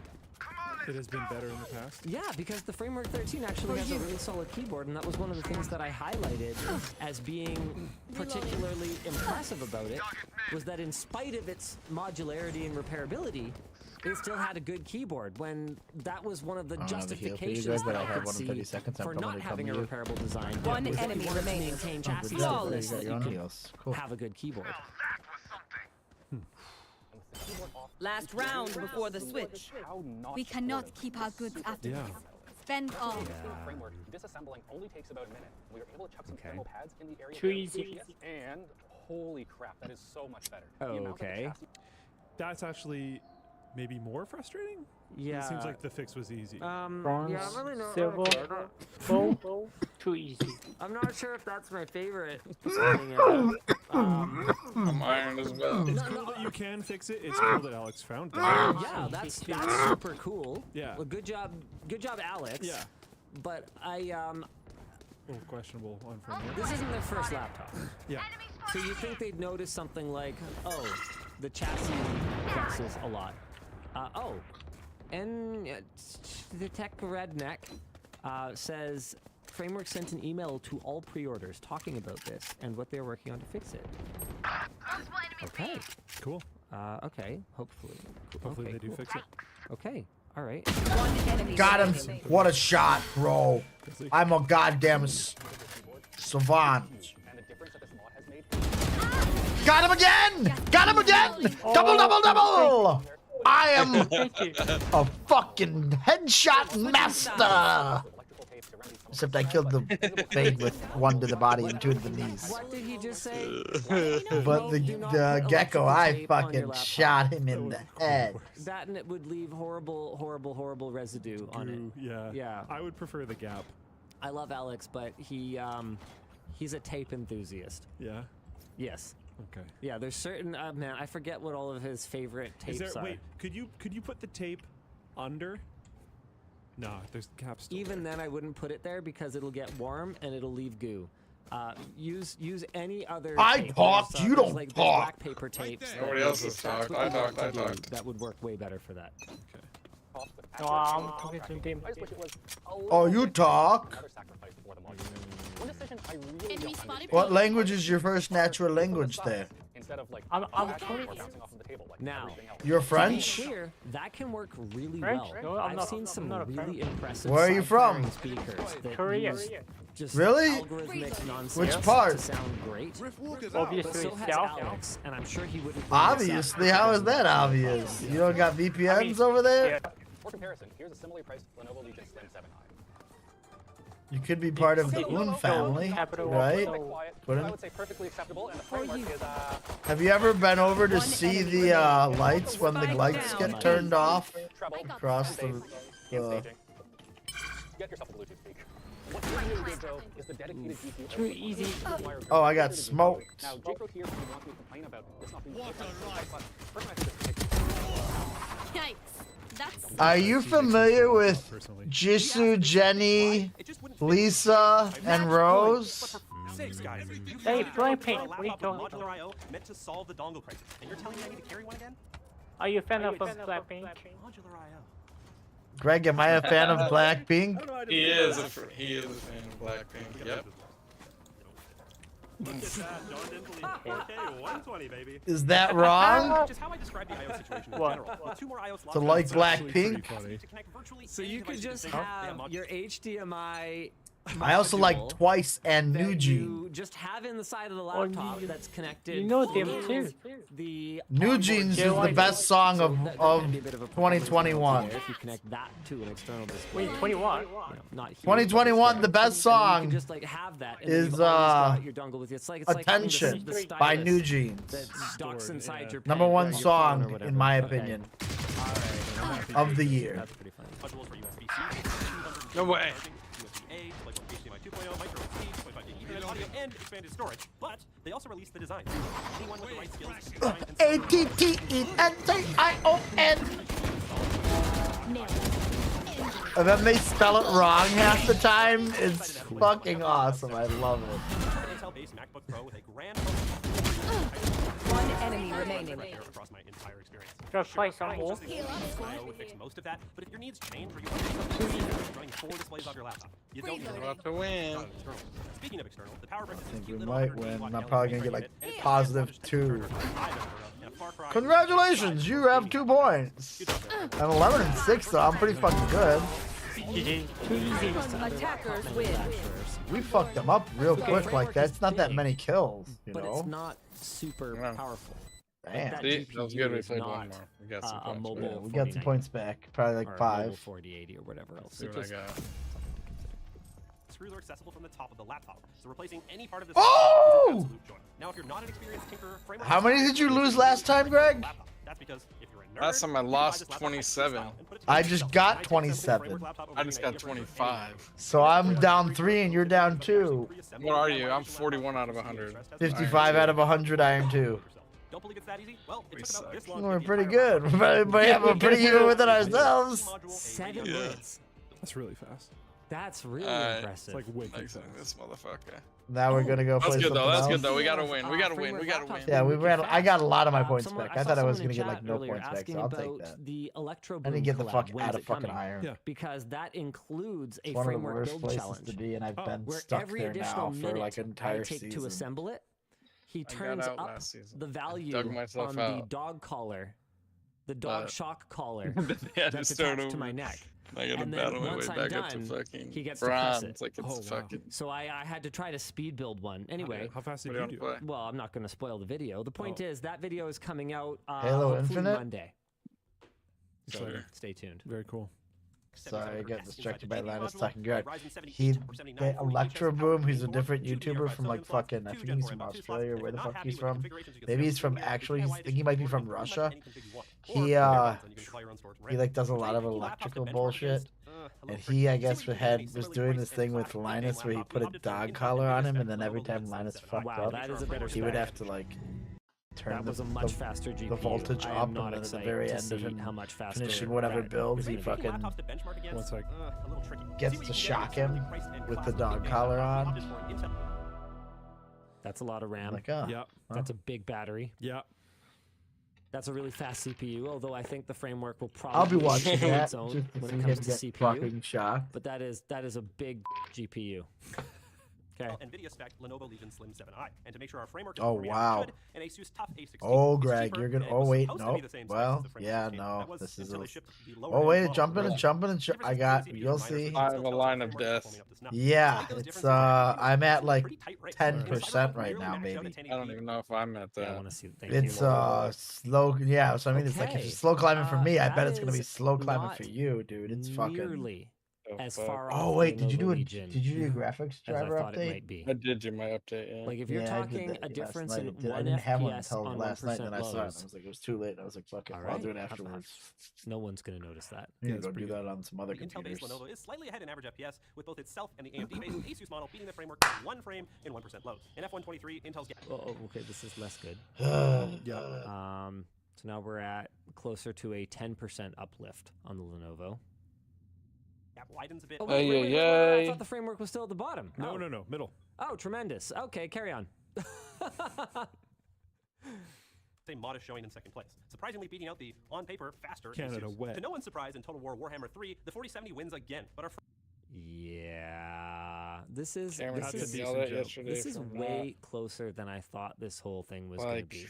It has been better in the past. yeah, because the Framework 13 actually has a really solid keyboard, and that was one of the things that I highlighted as being particularly impressive about it, was that in spite of its modularity and repairability, it still had a good keyboard. When that was one of the I don't have a heal for you justifications guys, but that I I have could one in see 30 seconds. I'm for coming not to having a cover you. repairable design. One if you enemy wanted to remaining. maintain Oh, chassis good job. stability, There you that go, you you're on could heals. Cool. have a good keyboard. Last round before the switch. We cannot keep our goods after Yeah. this. Spend all. Framework, disassembling only takes about a minute. We were able to chuck some thermal pads in the area. Too where easy. it is, and holy crap, that is so much better. Oh, The amount that the okay. chassis- That's actually maybe more frustrating. Yeah. It seems like the fix was easy. Bronze, yeah, I'm really not. silver, gold, too easy. I'm not sure if that's my favorite. I'm iron as well. It's cool that you can fix it. It's cool that Alex found that. Yeah, that's super cool. Yeah. Well, good job, Alex. Yeah. But A little questionable on Framework. this isn't their first laptop. Yeah. So you think they'd notice something like, oh, the chassis flexes a lot. And the tech redneck says Framework sent an email to all pre-orders talking about this and what they're working on to fix it. Okay. Cool. Okay. Hopefully. Hopefully Okay, they do cool. fix it. Okay. All right. One enemy Got him. remaining. What a shot, bro. I'm a goddamn savant. And the difference that this mod has made. Got him again! Got him again! Double, double, double! I am a fucking headshot master! Except I killed the fade with one to the body and two to the knees. What did he just say? But the gecko, I fucking shot him in the head. That and it would leave horrible residue on it. Yeah. Yeah. I would prefer the gap. I love Alex, but he's a tape enthusiast. Yeah. Yes. Okay. Yeah, there's certain man, I forget what all of his favorite tapes are. Wait, could you put the tape under? No, there's caps. Even then, I wouldn't put it there because it'll get warm and it'll leave goo. Use any other. I tape. talked, There's, you there's, don't like, there's talk. black paper tapes. that Nobody you- else has that's talked. what I you talked, want I to do. talked. That would work way better for that. No, I'm talking to him. I just wish it was a Oh, little you bit talk. another sacrifice for the mod. One decision I really Enemy don't spotted. understand. What language is your first natural language there? Instead of like I'm bouncing totally- or bouncing off of the table like Now, everything else. You're To be French? clear, that can work really French? well. No, I'm I've not- seen I'm some not a really French. impressive. Where are you from? side-firing speakers that Korea. use just Really? algorithmic nonsense Which part? to sound great. But Obviously, so has South. Alex, and I'm sure he wouldn't. bring this up. Obviously, how is that obvious? You don't got VPNs over there? For comparison, here's a similarly priced Lenovo Legion Slim 7i. You could be part of the Un family, right? Quiet, Couldn't- I would say perfectly acceptable, and the framework is Have you ever been over to see the lights when the lights get turned off across the? Get yourself a Bluetooth speak. What's really good though is the dedicated GPU. Too easy. Oh, I got smoked. Now, J-Pro here wants me to complain about this not being but Yikes. That's Are you familiar with Jisoo, Jenny, Lisa, and Rose? Hey, Blackpink, what are you talking about? IO meant to solve the dongle crisis, and you're telling me I need to carry one again? Are you a fan of Blackpink? Modular IO. Greg, am I a fan of Blackpink? He is a fan of Blackpink. Yep. Look at that, John didn't believe it. 4K, 120, baby. Is that wrong? Which is how I describe the IO situation in general. With 2 more IO slots To like to connect Blackpink? virtually So any you device could you just think of. They have modules. your HDMI. I also like module Twice and that Nugene. you just have in the side of the laptop that's connected. You know them to too. The Nugene's is the onboard best song so of that can be a bit of a problem 2021. there if you connect that to an external display. Wait, 21? You know, not huge, 2021, the best you song can just like have that and then is you've always got your dongle with you. It's like having Attention the by stylus Nugene's. that docks inside your Number pen one or your phone or song, whatever. in my Okay. opinion, Alright. of the year. That's pretty funny. Modules for USB-C, No way. USB-A, like HDMI 2.0, micro SD, 2.5 gig Ethernet, audio and expanded storage, but they also released the design. Anyone with the right skills can design and ATTENTION. And then they spell it wrong half the time. It's fucking awesome. I love it. Intel-based MacBook Pro with a grand One enemy remaining. across my entire experience. Just play some more. I would fix most of that, but if your needs change or you want running 4 displays off your laptop, you don't need About to win. Speaking of external, the power brick I is think we little might 100 win. watt I'm LED probably gonna get unit, like and it's +2. and a Far Cry Congratulations, you have 2 points. I'm 11 and 6 though. I'm pretty fucking good. Attackers win. We fucked them up real quick like that. It's not that many kills, you But know. it's not super powerful. Damn. That See, that was GPU good. We is played not, one more. We got some a points. mobile Yeah, we got some 4090 points back. Probably like or a 5. mobile 4080 or whatever else. See It what I just- got. Screws are accessible from the top of the laptop, so replacing any part of this Oh! is an absolute joy. Now, if you're not an experienced tinkerer, framework How many did you lose last time, Greg? That's because if you're a nerd, Last time I lost 27. I just got 27. I just got 25. So I'm down 3 and you're down 2. What are you? I'm 41 out of 100. 55 out of 100 Iron 2. Don't believe it's that easy? Well, it took about this long. We're pretty good. We're pretty even with it ourselves. 7 Yeah. minutes. That's really fast. That's really Alright. impressive. It's like wicked Like fast. this motherfucker. Now we're gonna go That's play good something though. That's else. good though. We gotta win. We gotta win. We gotta win. Yeah, we ran. I got a lot of my points Someone- back. I saw thought I was someone gonna in get like chat no earlier points back, asking so I'll take about that. The Electro I need to Boom get the collab. fuck When's out of it fucking coming? Iron. Yeah. Because that includes a It's one of the framework worst build places challenge. to be, and I've been where stuck every there additional now for minute like an I entire take to season. assemble it, he I got turns out up last season. the value dug myself on the out. dog collar, the dog shock collar Yeah, that's just start attached to my over. neck. I gotta And then battle my way once I'm back up to done, fucking he gets to press bronze. it. Like it's Oh, wow. fucking. So I had to try to speed build one. Anyway, How fast What did do you you do? wanna play? well, I'm not going to spoil the video. The point is that video is coming out Halo hopefully Infinite? Monday. So Sure. stay tuned. Very cool. Sorry, I got distracted by Linus module, talking good. Ryzen 70 He, or 79 the 40 Electro HS Boom, he's a power, different 2 YouTuber DDR5 from like sodium slots, fucking, I 2 think Gen he's 4 from M.2 slots, Australia, and where if the not fuck happy he's with the from. configurations, you can Maybe he's schedule from your actually, DIY I think he might be from or Russia. any config you want. He, Or if you have you can install your own storage He like does a lot of Today, electrical laptops to benchmark bullshit. against, a And little he, tricky. I See guess, what you can had do. was Similarly doing priced this and thing with flat game Linus where he laptop, put a opted for an dog Intel collar on him, NVIDIA and then spec every Lenovo time Zen Linus 7i. fucked Wow, up, that is a better he would spec. have to like turn That was a the, much faster GPU. the voltage I up, am and not then at the excited very to end of see him how much faster finishing whatever that builds, he If you're picking fucking laptops to benchmark against, One sec. a little tricky. gets See what to you can shock get. him Similarly priced and with class the dog game collar laptop, on. opted for an Intel That's a lot of RAM. Like, oh, Yeah. That's a big battery. Yeah. That's a really fast CPU, although I think the framework will probably I'll be watching hold that its own just to when see it him comes to get CPU. fucking shocked. But that is a big GPU. Okay. NVIDIA spec Lenovo Legion Slim 7i, and to make sure our framework is Oh, performing as wow. it should, an Asus TUF A16. Oh, It's Greg, cheaper, you're gonna. and it Oh was wait, supposed to no. be the same specs Well, as the framework yeah, 16. no. That was This is until a. they shipped the lower Oh end wait, model. jumping and Really? jumping and Differences I between got. the CPUs You'll and minor see. things I have still a tell us line the of framework is death. performing up to snuff. Yeah, Despite those it's differences, the I'm at CPU like pretty tight race. 10% right Nearly now, maxed out baby. at I 1080p. don't even know if I'm at Yeah, I that. want to see. Thank It's you. slow. Yeah, so I mean, it's like if Okay. it's slow climbing for me, I That bet it's gonna be is slow climbing not for you, dude. It's fucking. nearly Oh, as fuck. far Oh off wait, the did you do Lenovo a Legion did you do a graphics as I driver thought it update? might be. I did do my update, yeah. Like if you're Yeah, I did talking that a last difference night. in I 1 didn't have one FPS until on last night, and 1% then I saw it. And I lows. was like, it was too late. And I was like, fuck it, All I'll do right. it afterwards. No one's gonna notice that. You Yeah, need to it's go do pretty that on some other The computers. Intel-based Lenovo is slightly ahead in average FPS, with both itself and the AMD-based Asus model beating the framework by 1 frame in 1% lows. In F123, Intel's Oh, okay. This is less good. Yeah. So now we're at closer to a 10% uplift on the Lenovo. gap widens a bit. Oh, Ay, wait, ay, I ay. thought the framework was still at the bottom. No, Oh. no, middle. Oh, tremendous. Okay, carry on. Same modest showing in second place, surprisingly beating out the on paper faster Canada Asus. wet. To no one's surprise, in Total War Warhammer 3, the 4070 wins again, but our Yeah, this is Cameron this had is, to yell that yesterday this is from way closer than I thought this whole thing was going to Like, be.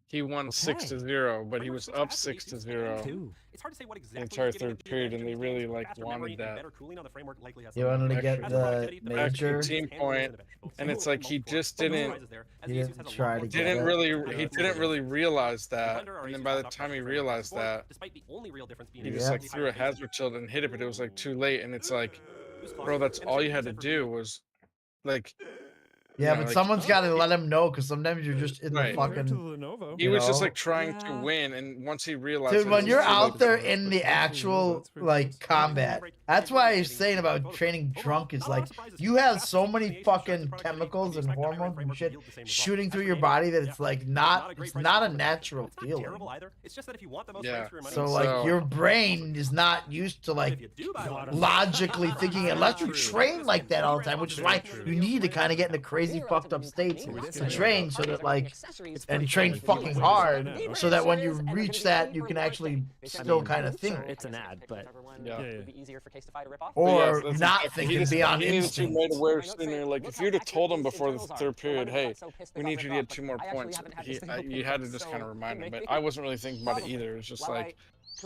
he won 6-0, but he was up 6-0 It's hard to say what the exactly entire is giving it third the period, advantage and they in these really games. like Faster memory wanted and that. better cooling on the framework likely has You something wanted to to do. get As the productivity, major. Actually, team point, and it's like he just didn't. He didn't try to get Didn't it. really. He didn't really realize that, and then by the time he realized that, despite the only real difference being he in just the like threw a hazard shield and hit it, but it was like too late. And it's like, bro, that's all you had to do was, like, Yeah, know, but like- someone's got to let him know because sometimes you're just in Right. the fucking. He was just like trying to win, and once he realized, Dude, that when it you're was out there like- in the actual like combat, that's why I was saying about training drunk is like you have so many fucking chemicals and hormones and shit shooting through your body that it's like it's not a natural feeling. It's just that if you want the most Yeah. frames for your money, So like your brain is not used to like logically thinking unless you train like that all the time, which is why you need to kind of get into crazy fucked up states to train so that like and train fucking hard so that when you reach that you can actually still kind of think. It's an ad, but Or that's not exactly- thinking beyond he needed to instinct. be made aware sooner. Like if you'd have told him before the third period, hey, we need you to get 2 more points, you had to just kind of remind him. But I wasn't really thinking about it either. It's just like,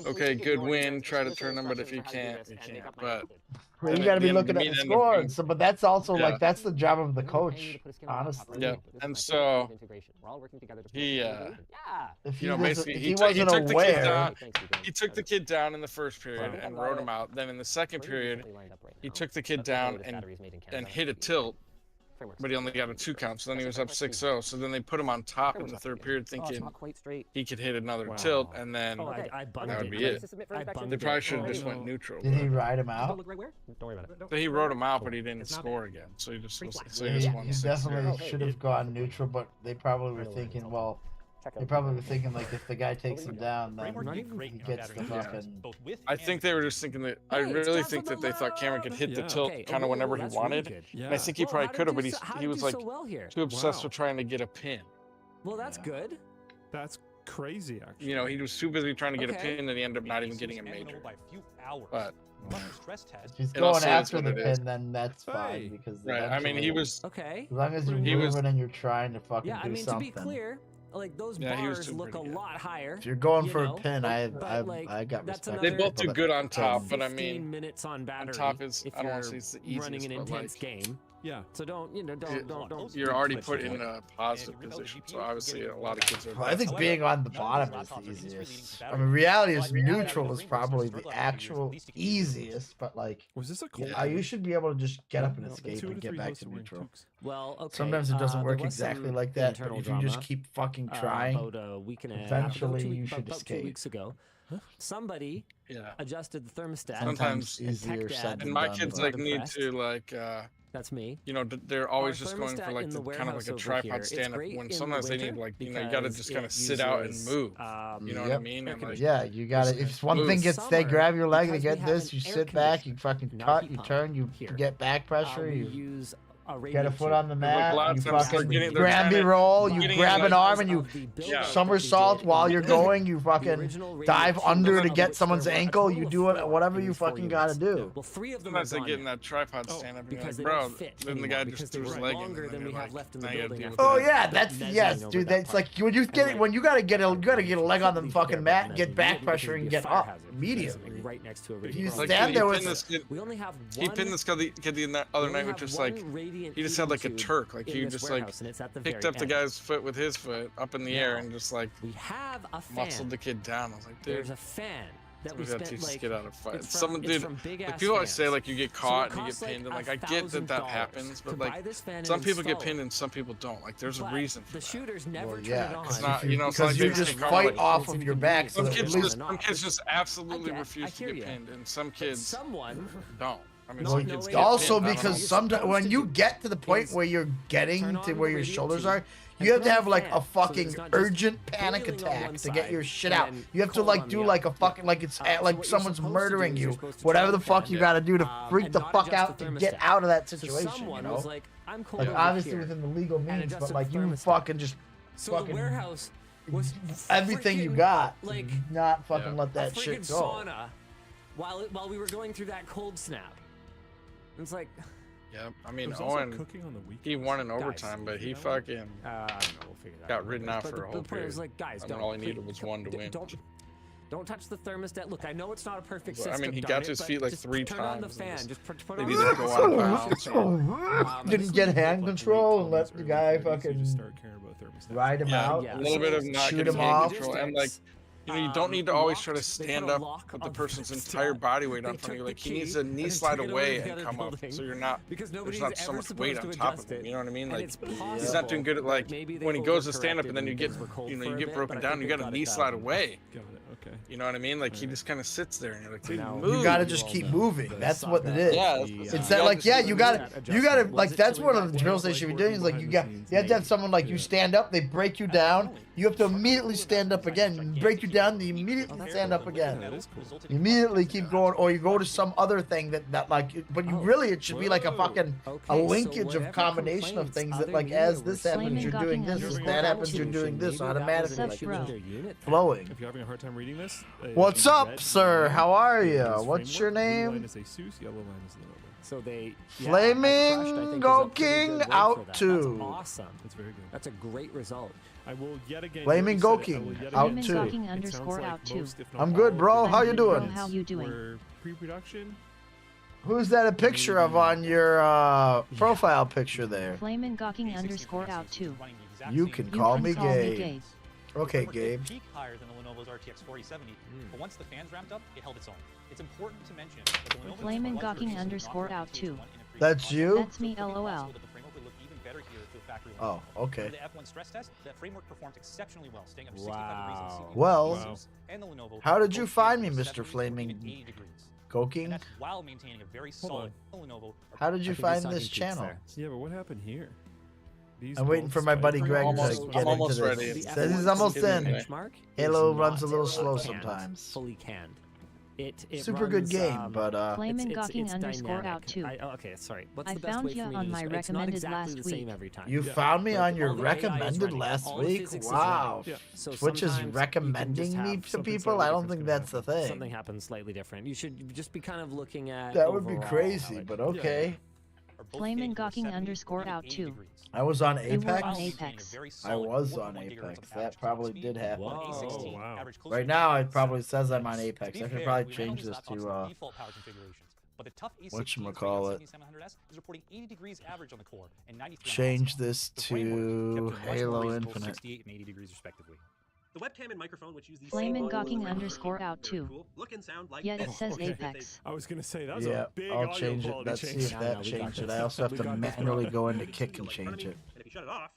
okay, good win, try to turn them, but if you can't, you can't. But You got to be looking at the score. So, but that's also Yeah. like that's the job of the coach, honestly. yeah, and so he, If you know, he doesn't- basically if he, he took- he wasn't took the kid aware- down. He took the kid down in the first period and wrote him out. Then in the second period, he took the kid down and hit a tilt. But he only got a 2 count, so then he was up 6-0. So then they put him on top in the third period, thinking he could hit another tilt, and then that would be it. They probably should have just went neutral. Did he ride him out? Don't worry about it. So he wrote him out, but he didn't score again. So he just won He 6-0. definitely should have gone neutral, but they probably were thinking, well, they probably were thinking like if the guy takes him down, then he gets the fucking. I think they were just thinking that. I really think that they thought Cameron could hit the tilt kind of whenever he wanted. And I think he probably could have, but he was like too obsessed with trying to get a pin. Well, that's good. That's crazy, actually. You know, he was too busy trying to get a pin, and he ended up not even getting a major. But If he's it going also is after what the it is. pin, then that's fine because Right. I mean, he was okay. As long as you're He was- moving and you're trying to fucking Yeah, I do mean, something. to be clear, like those Yeah, he was bars doing look a pretty good. lot higher. If you're going you for know, a pin, but, I like, got that's respect. They another, both do good on top, but I 15 mean, minutes on battery. top is if I don't want you're to say it's the running easiest, an but intense like, game. Yeah. So don't don't. you're already put in a positive position. So obviously, a lot of kids are. Well, I think being on the bottom is the easiest. I mean, reality is neutral is probably the actual easiest, but like, Was this a cold? you should be able to just get up and No, escape 2 and to get 3 back hosts to of Wayne neutral. Tukes. Well, okay. Sometimes it doesn't there work was exactly some like that, but internal if you just drama, keep fucking trying, about a week and a half, eventually about you should about 2 escape. weeks ago, somebody Yeah. adjusted the thermostat. Sometimes and easier tech said dad than And my done, kids but- like need impressed. to like. That's me. You know, they're always Our just going for thermostat like in the the kind of like warehouse a over tripod here, it's stand up great when in the sometimes they need winter like, you know, you gotta because just kind of it sit out and uses, move. You know what I Yep. mean? And like, Yeah, you got to If one thing gets, they grab your leg to get this, you sit back, you fucking cut, you turn, you get back pressure, we you use a get a foot on the mat, lots you of times fucking they're grabby trying roll, to- you getting grab in, an like, arm and you Yeah. somersault while you're going, you fucking dive under to get someone's ankle, you do it, whatever you fucking got to do. Well, 3 of them are sometimes they gone get in now. that tripod stand up and you're because like, they bro, don't fit then the anymore guy because just they threw his were leg in longer and than then we you're have like, left in the now you gotta building deal with after Oh that. yeah, that's mezzanine yes, over dude. that That's part. like when you get And when you gotta get a leg on the Please fucking bear mat, with get me, back because pressure it'd and be a get fire up hazard, immediately. basically right next to a If you radiant stand there with we only have He one. pinned this kid the other night with just like he just had like a Turk, like he just like picked up the guy's foot with his foot up in the air and just like we have a fan. muscled the kid down. I was like, dude, There's a fan that we we gotta spent teach this like kid how to fight. it's from- Someone it's did. from big Like ass people always fans. say like you get So it caught and you costs, get pinned, like, and like I get that $1,000 happens, but to buy like this fan and some people get install pinned it. and some people don't. Like there's a But reason for the that. shooters never Well, turn yeah, it on. It's not, you know, it's because not you like just they fight like, off of your back. So Some that kids at just least, some kids just absolutely I refuse to hear get ya. pinned, and some kids Someone don't. I mean, No, some no kids way. get also pinned, I don't because know. sometimes when you get to the point is where you're getting turn to on where the your radio shoulders tube are, and you have put to on have the like fan, a so fucking it's not just urgent panic boiling on attack one to get side your shit and out. then You have to cold like on do the like a other. fucking like it's So like what you're someone's supposed to do murdering is you're you. supposed to Whatever turn the the fuck fan you got to do to freak and the not fuck adjust out the to get thermostat. out of that So situation. You someone know, was like, I'm cold like over obviously here. within the legal and means, adjusted but like the you thermostat. fucking just So fucking the warehouse was everything you freaking, got, like not fucking Yeah. let a that freaking shit go. sauna while we were going through that cold snap. It's like Yeah, I mean, There's also Owen, cooking on the weekends. he won in Guys, overtime, but he you know what? fucking I don't know, we'll figure that out. got ridden out But for the- a whole the point period. is like, guys, And then don't all he needed please, was one to win. Don't touch the thermostat. Look, I know it's not a perfect Well, I system. mean, he darn got it, to his but feet like just 3 turn on the times. fan. Just put They on didn't go out of bounds. Didn't get hand control and let the guy fucking Start caring about thermostat. ride him Yeah, out. Yeah. a little bit of not Shoot getting him hand off. control, and like You know, you don't need to always try to stand up with the person's entire body weight on front of you. Like, he needs to knee slide away and come up, so you're not, there's not so much weight on top of him. You know what I mean? Like, he's not doing good at, like, when he goes to stand up and then you get, you know, you get broken down, you gotta knee slide away. Okay. You know what I mean? Like, he just kind of sits there and you're like, dude, move. You gotta just keep moving. That's what it is. Yeah, It's that, like, yeah, you gotta, like, that's one of the drills they should be doing. Is like, you have to have someone, like, you stand up, they break you down, you have to immediately stand up again, break you down, they immediately stand up again. Immediately keep going, or you go to some other thing that like, but you really, it should be like a fucking, a linkage of combination of things that, like, as this happens, you're doing this, as that happens, you're doing this automatically, like, it's flowing. If you're having a hard time reading this, What's up, sir? How are you? What's your name? So they Flaming Go King out two. That's awesome. That's very good. That's a great result. I will yet again. Flaming Go King out two. Out two. I'm good, bro. How you doing? How you doing? We're pre-production. Who's that a picture of on your profile picture there? Flamin' Gawking _ out 2. You can call me Gabe. Okay, Gabe. Peak higher than the Lenovo's RTX 4070, but once the fans ramped up, it held its own. It's important to mention that the Lenovo Flamin' Gawking _ out 2. That's you? That's me, LOL. Oh, okay. For the F1 stress test, the framework performed exceptionally well, staying up to 65 degrees in CPU. Well, And the Lenovo how did you find me, both Mr. 70 Flaming and 80 degrees. Go King? And that's while maintaining a very solid Lenovo. How did you find this channel? Yeah, but what happened here? I'm waiting for my buddy Greg to get into this. Says he's almost in. Halo runs a little slow sometimes. Fully canned. It Super good game, but Flamin' Gawking _ out 2. Okay, sorry. What's I the best found way for you me on to my use it? It's not recommended exactly last the same week. every time. you found me on your all the AI is recommended running, last all the week? physics is Wow. running. So Twitch is sometimes you can recommending just me have to something people? slightly I don't different think that's the thing. Something happens slightly different. You should just be kind of looking at That would be overall crazy, how it- but okay. Flamin' Gawking _ out 2. I was on You were on Apex. Apex. I was on Apex. That probably did happen. Oh, wow. Right now, it probably says I'm on Apex. I should probably change this to whatchamacallit. Is reporting 80 degrees average on the core and 93 Change this to Halo Infinite. 68 and 80 degrees respectively. The webcam and microphone, which use these Flamin' Gawking _ out 2. look and sound like Yet it this. says Apex. I was gonna say that was Yeah, a big I'll audio change it. quality Let's see change. if that changed it. I also have to manually go into Kick and change it. And if you shut it off,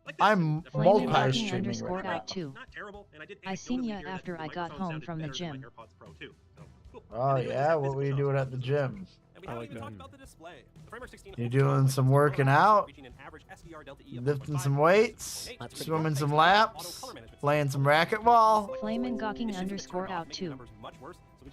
like this, I'm the Flamin' frame multi Gawking streaming _ right now. out 2. not terrible, and I did I seen anecdotally ya hear that after the I got microphone home sounded from the better than my gym. AirPods Pro too. So, cool. Oh Anyway, yeah, this what were you was doing awesome. at the gym? And we haven't even talked about the display. The Framework 16 You holds doing up some like working 4 out? reaching an average SDR delta E of Lifting 1.5, some weights? Swimming some laps? Playing some racquetball? Flamin' Gawking _ out 2.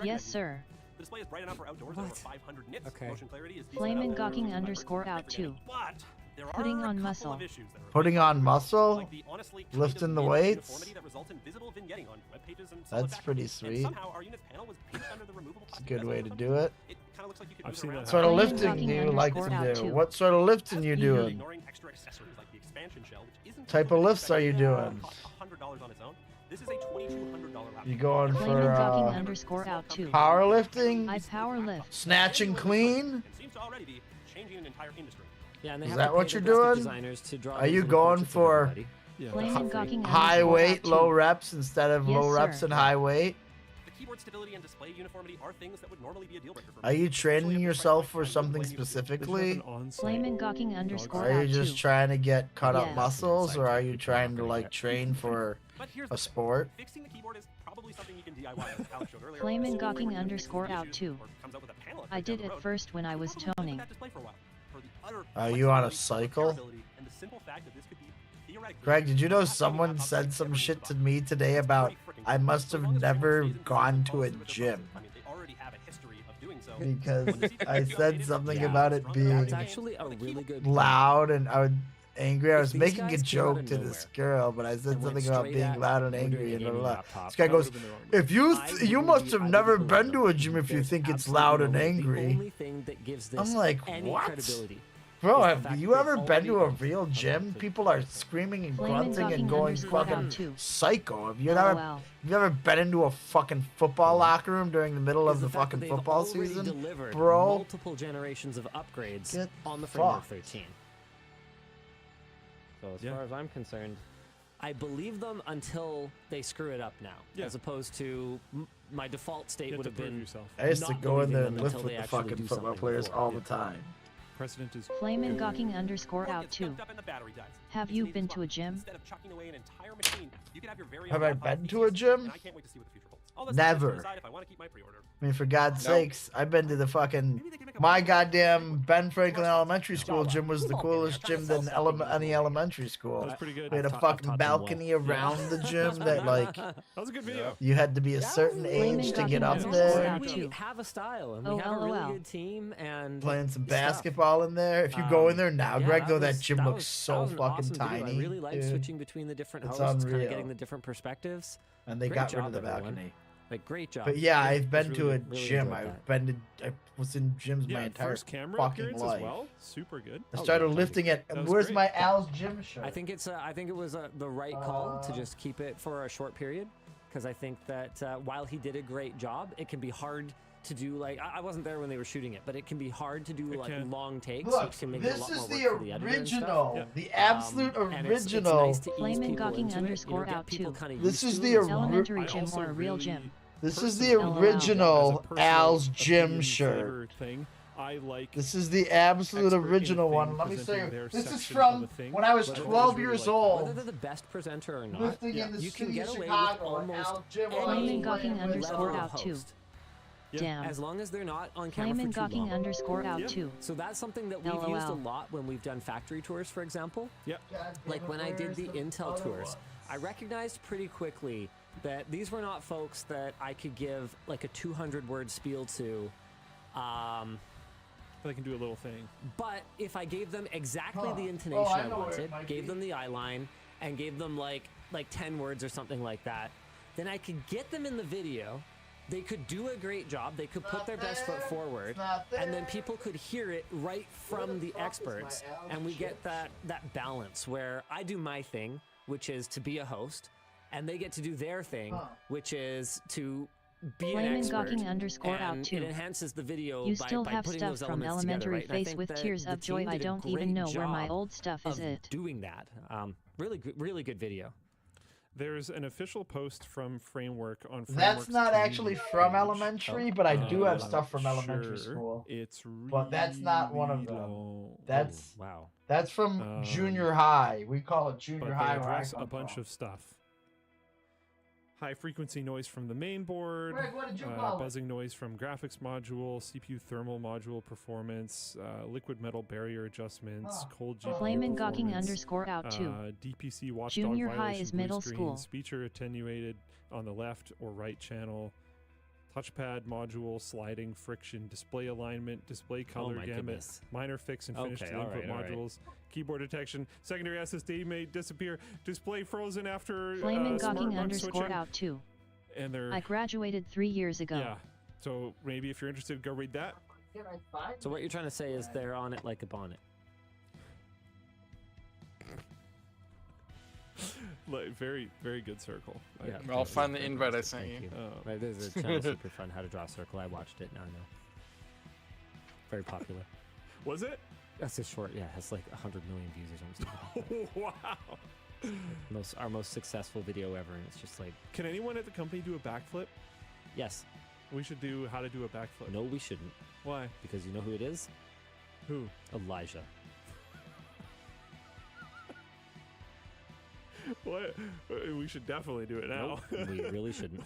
Yes, sir. The display is bright enough for outdoors at over 500 nits. Okay. Motion clarity is Flamin' Gawking _ out 2. But there Putting are on a couple muscle. of issues that are Putting on muscle? like the honestly kind Lifting of the weird weights? uniformity that results in visible vignetting on web pages and solid That's backgrounds. pretty And sweet. somehow our unit's panel was pinched under the removable It's a plastic good bezel way or to something. do it. It kind of looks like you could I've move seen it around. that What sort of Flamin' lifting Gawking do you like _ to out do? 2. What sort of lifting you doing? Ignoring extra accessories like the expansion shell, which isn't Type of lifts are you doing? cost $100 on its own. This is a $2,200 laptop. You going Flamin' for Gawking _ out 2. powerlifting? I power lift. Snatch and clean? And seems to already be changing an entire industry. Yeah, and they Is have that to what pay you're the graphic doing? designers to draw Are you these going portraits of for everybody. Yeah. Flamin' Gawking high _ weight, out 2. low reps instead of Yes, low reps sir. and high weight? The keyboard stability and display uniformity are things that would normally be a deal breaker for Are me. you training yourself for something specifically? Flamin' Gawking _ Are out you 2. just trying to get cut up Yes. muscles, or are you trying to like train for But here's a the thing. sport? Fixing the keyboard is probably something you can DIY, as Alex showed earlier. Flamin' So Gawking when you fix _ these out issues 2. or comes up with a panel I upgrade did down the it road, first when I was probably leave toning. that display for a while. For the utter Are you on a flexibility, cycle? repairability, and the simple fact that this could be theoretically Greg, did you know absolutely someone laptop said fixed some every shit spot. to me today about I must have never gone to a gym I mean, they already have a history of doing so. because I said something about it being That's actually a really good point. loud and I was angry. I was these making a guys came out joke of to this nowhere girl, but I said and went something about straight being at loud and ordering angry a and blah, gaming blah, blah. laptop. This guy That goes, would've been the wrong if you I you would must be- have I never would been be to a gym if you There's think it's absolutely loud no and way. The angry. only thing that gives this I'm like, any what? credibility Bro, is the have fact you that ever they've been to a already- real gym? People are screaming and Flamin' grunting and Gawking going _ fucking out 2. psycho. Have you LOL. ever been into a fucking football locker room during the middle is of the fact that fucking they've football already season? delivered Bro, multiple generations of upgrades Get on the Framework fucked. 13. So as Yeah. far as I'm concerned, I believe them until they screw it up now, as opposed to my default state would have been. I used to not go in there and believing them lift until with they the actually fucking do football something players before. all the time. Precedent is Flamin' Gawking underscore out too. Have you been to a gym? Instead of chucking away an entire machine, you can have your very Have own I laptop been to a gym? and I can't wait to see what the future holds. All this time to Never. decide if I want to keep my pre-order. I mean, for God's sakes, I've been to the fucking my goddamn Ben Franklin Elementary School gym was the coolest gym than any elementary school. That was pretty good. We had a I fucking taught them balcony well. around the gym that like That was a good video. you had to be a certain age to get up there. We have a style, and we have a really good team, and Playing some stuff. basketball in there. If you go in there now, Yeah, Greg, though, that gym that looks was- so that was an fucking awesome video. tiny. I really like dude. switching between the different It's hosts, kind unreal. of getting the different perspectives. And they Great got rid job, of the everyone. balcony. Like, great job. But yeah, Really- I've been really- to a really gym. enjoyed I've that. been to. I was in gyms Yeah, my entire first camera fucking appearance life. as well. Super good. I started lifting it. That was Where's great. my Al's gym shirt? I think it's. I think it was the right call to just keep it for a short period, because I think that while he did a great job, it can be hard to do. Like I wasn't there when they were shooting it, but it can be hard to do like long takes, Look, which can make it a this lot is more the work for the editor and stuff. original, the absolute And it's original. nice to ease Flamin' people Gawking into it, underscore get out people too. kinda This used is to the it. Elementary I gym also or a real really gym? This is the personally, original as a Al's personal gym opinion shirt. flavor Thing, I like. This is the absolute expert in original thing one. Let me show presenting you. their This is section from of a thing. when I was But I 12 really years like that. old. Whether they're the best presenter or not, Lifting in the you can city get of away Chicago. with and almost Al's gym any Flamin' Gawking level underscore of out too. host. Damn. As long as they're not on camera Flamin' for too Gawking long. underscore out too. So that's something that we've used a LOL. lot when we've done factory tours, for example. Yep. Like when I did the Intel tours, I recognized pretty quickly that these were not folks that I could give like a 200-word spiel to. But I can do a little thing. But if I gave them exactly the intonation Oh, I I know where it wanted, might gave be. them the eye line, and gave them like 10 words or something like that, then I could get them in the video. They could do a great job. They could put their best foot forward, and then people could hear it right from the experts, and we get that balance where I do my thing, which is to be a host, and they get to do their thing, which is to be an Flamin' expert. Gawking underscore out and too. it enhances the video You by, still by have putting stuff those from elements together, elementary right? And I face think with that tears the of joy. team I did a don't even great know where my job old stuff is. of It. doing that. Really good video. There's an official post from Framework on. That's Framework's not actually community from page. elementary, but I do have stuff from Sure. elementary school. It's But that's not one of them. long. That's wow. That's from junior high. We call it junior But they high where I address come a bunch from. of stuff. High frequency noise from the main board, Greg, what did you call it? buzzing noise from graphics module, CPU thermal module performance, liquid metal barrier adjustments, cold GPU Flamin' Gawking performance, underscore out too. DPC watchdog Junior high violation, is blue middle screen, school. speaker attenuated on the left or right channel, touchpad module, sliding, friction, display alignment, display color my gamut, goodness. minor fix and finish Okay, to input all right. modules, keyboard detection, secondary SSD may disappear, display frozen after Flamin' smart Gawking run underscore switching. out too. And they're I graduated 3 years ago. yeah. So maybe if you're interested, go read that. So what you're trying to say is they're on it like a bonnet. Like, very, very good circle. Yeah. I'll find the invite I sent Thank you. Right, there's a channel super fun how to draw a circle. I watched it. Now I know. Very popular. Was it? That's a short. Yeah, it has like 100 million views or something. Wow. Our most successful video ever, and it's just like. Can anyone at the company do a backflip? Yes. We should do how to do a backflip. No, we shouldn't. Why? Because you know who it is? Who? Elijah. What? We should definitely do it now. Nope, we really shouldn't.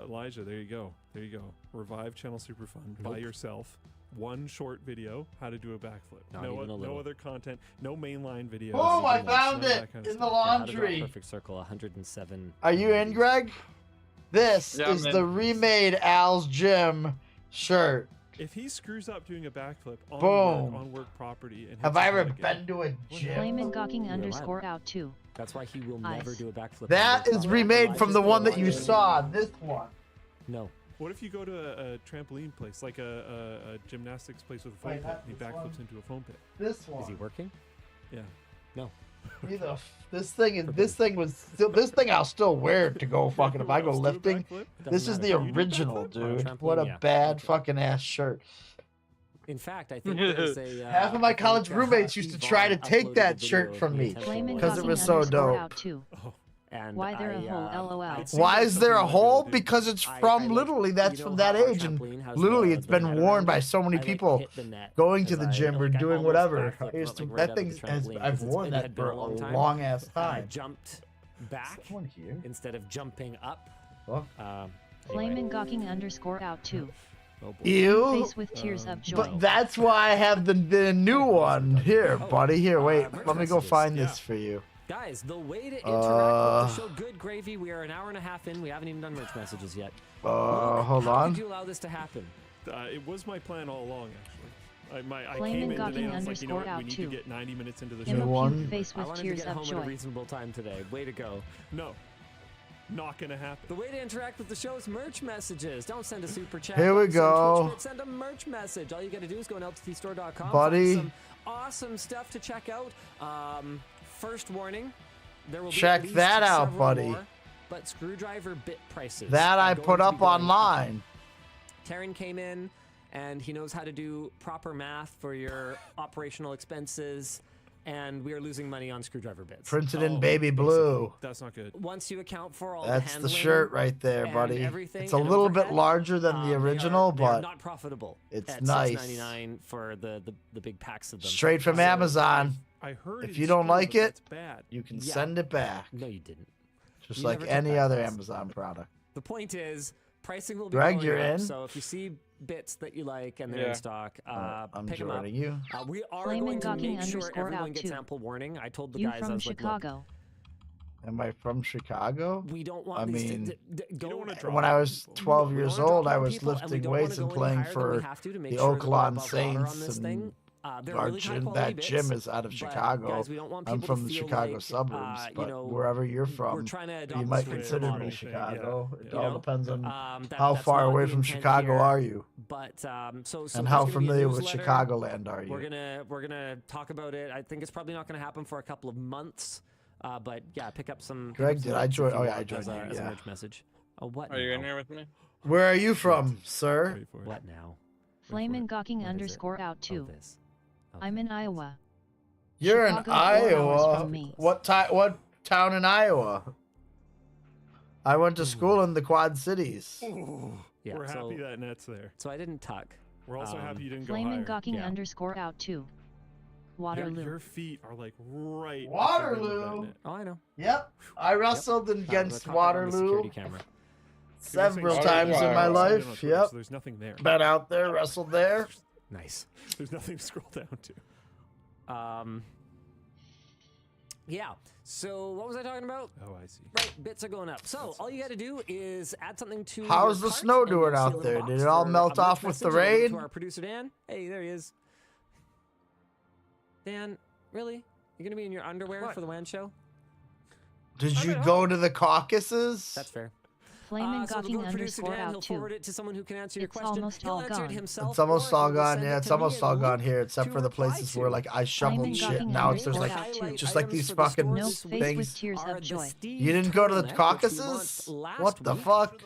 Elijah, there you go. There you go. Revive Channel Superfund by Nope. yourself. One short video, how to do a backflip. Not No, even a no little. other content. No mainline videos. Boom, I none of found that it kind of in the stuff. Yeah, how to draw a laundry. perfect circle, 107. Are you in, Greg? This Yeah, is man. the remade Al's Gym shirt. If he screws up doing a backflip on Boom. work, on work property, and Have hits I his ever head again, been to a gym? Flamin' Gawking You're underscore allowed. out too. That's why he will Nice. never do a backflip. That is remade from the one that you saw. This one. No. What if you go to a trampoline place, like a gymnastics place with a foam Wait, pit, not and he this backflips one. into a foam pit? This one. Is he working? Yeah. No. This thing I'll still wear to go fucking if I go Let's do a lifting. backflip. This is Doesn't the matter. You do original, backflip? dude. Trampoline, What a yeah. bad fucking ass shirt. In fact, I think there's a Half of my college roommates used to try to take that shirt from me because it was so dope. And Why there a hole? LOL. Why is there a hole? Because it's from literally that's from that age, and literally it's been worn by so many people going to the gym or doing whatever. I used to that thing I've worn that for a long ass time. I jumped back instead of jumping up. Flamin' gawking _out 2. Ew. Face with tears of joy. But that's why I have the new one. Here, buddy. Here, wait. Let me go find this for you. Guys, the way to interact with the show, Good Gravy, we are an hour and a half in. We haven't even done merch messages yet. Hold How on. did you allow this to happen? It was my plan all along, actually. I Flamin' came in gawking today and I was like, you know what, we need to _out 2. get 90 minutes into the Him show. a puke face I with wanted tears to get of home at a joy. reasonable time today. Way to go. No. Not gonna happen. The way to interact with the show is merch messages. Don't send a super chat. Here we Don't send go. Twitch, send a merch message. All you gotta do is go on lttstore.com. Buddy. Find some awesome stuff to check out. First warning. There will be Check at least that out, several buddy. more, but screwdriver bit prices. That are I going put to be up going online. Taryn came in, and he knows how to do proper math for your operational expenses, and we are losing money on screwdriver bits. Printed in baby blue. That's not good. Once you account for all That's the the handling shirt right there, and buddy. everything It's a and little bit overhead, larger than the original, they are but not profitable. it's at nice. $6.99 for the big packs of them. Straight from Amazon. I heard if it's you don't true, like but it, that's bad. you can Yeah. send it back. No, you didn't. Just You like never took any back other this. Amazon product. The point is, pricing will be Greg, going you're up, in? so if you see bits that you like and they're Yeah. in stock, I'm pick them up. joining you. We are Flamin' going to gawking make sure _out everyone gets 2. ample warning. I told the You guys, I from was like, Chicago. Am I from Chicago? look, we don't want I these mean, go when I was 12 we years don't wanna old, drop I more was people, and we lifting don't wanna weights go and any playing higher than we for have to make the sure that we're Oakland above water on Saints, this and thing. They're our really high gym, quality that bits, gym is out of but, Chicago. guys, we don't want I'm people from to the feel Chicago like, suburbs, you but know, wherever you're we're from, trying to you adopt might the consider model, me Chicago. It you all know? depends on That- how that's far not away the from intent Chicago here, are you, but so and there's how gonna be a familiar with newsletter. Chicagoland are We're you? gonna talk about it. I think it's probably not gonna happen for a couple of months, but yeah, pick up some. Greg, did I bits if join? you Oh yeah, want I joined as a, you. as a Yeah. merch message. Oh, what? Are you in now? here with me? Where are you from, sir? What now? Flamin' gawking What is it? _out 2. This. I'm in Iowa. You're in Chicago, 4 hours Iowa. from me. What town in Iowa? I went to school in the Quad Cities. Yeah, We're so- happy that Net's there. So I didn't tuck. We're also happy you didn't go Flamin' higher. gawking Yeah. _out 2. Waterloo. Your feet are like right. Waterloo. Oh, I know. Yep, I wrestled against Caught that on the Waterloo security camera. several Waterloo, times in my Iowa. life. So Yep, there's nothing there. been out there, wrestled there. Nice. There's nothing to scroll down to. Yeah. So what was I talking about? Oh, I see. Right, bits are going up. So all you got to do is add something to. How's your the cart, snow and doing you'll see a out little there? box Did it all for melt a off merch with the message. And rain? To our producer Dan. Hey, there he is. Dan, really? You're gonna be in your underwear for the WAN show? Did you go to the Caucasus? That's fair. Flamin' So we'll gawking go to producer Dan. He'll _out 2. forward it to someone who can answer your It's question. almost He'll all answer it gone. himself. It's almost or all he will gone. send Yeah, it it's to me almost and all link gone here, except to for the reply places to. where like I shoveled Flamin' shit. gawking Now it's there's like _out 2. just like these Items for the fucking No stores face things. with tears are of the joy. Steve You didn't go to the turtleneck, which we Caucasus? launched last What the week. fuck?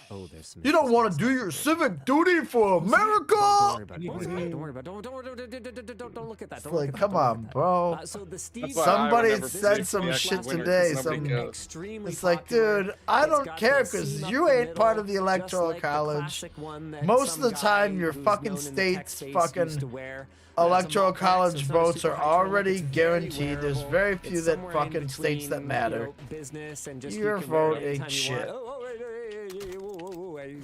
Oh, there's some You don't want to do your civic duty for America? Don't worry about it. Don't worry about it. Don't look at that. It's Don't look like, at that. come Don't look on, at that. bro. So the Steve why I Somebody would never said predict some the shit actual winner, today. 'cause nobody Some. goes. Extremely It's like, popular. dude, I It's don't got care the because seam up you the ain't part middle, of the just electoral like the college. classic one that Most of some the time, guy your who's fucking known in the tech state's space fucking used to wear. electoral Some college it's not a votes super are high tone, already it's very guaranteed. There's wearable. very few It's that somewhere in fucking states that between, matter. you know, business and just Your you can wear vote it anytime ain't you want. shit. Oh, hey, whoa, whoa, whoa, hey.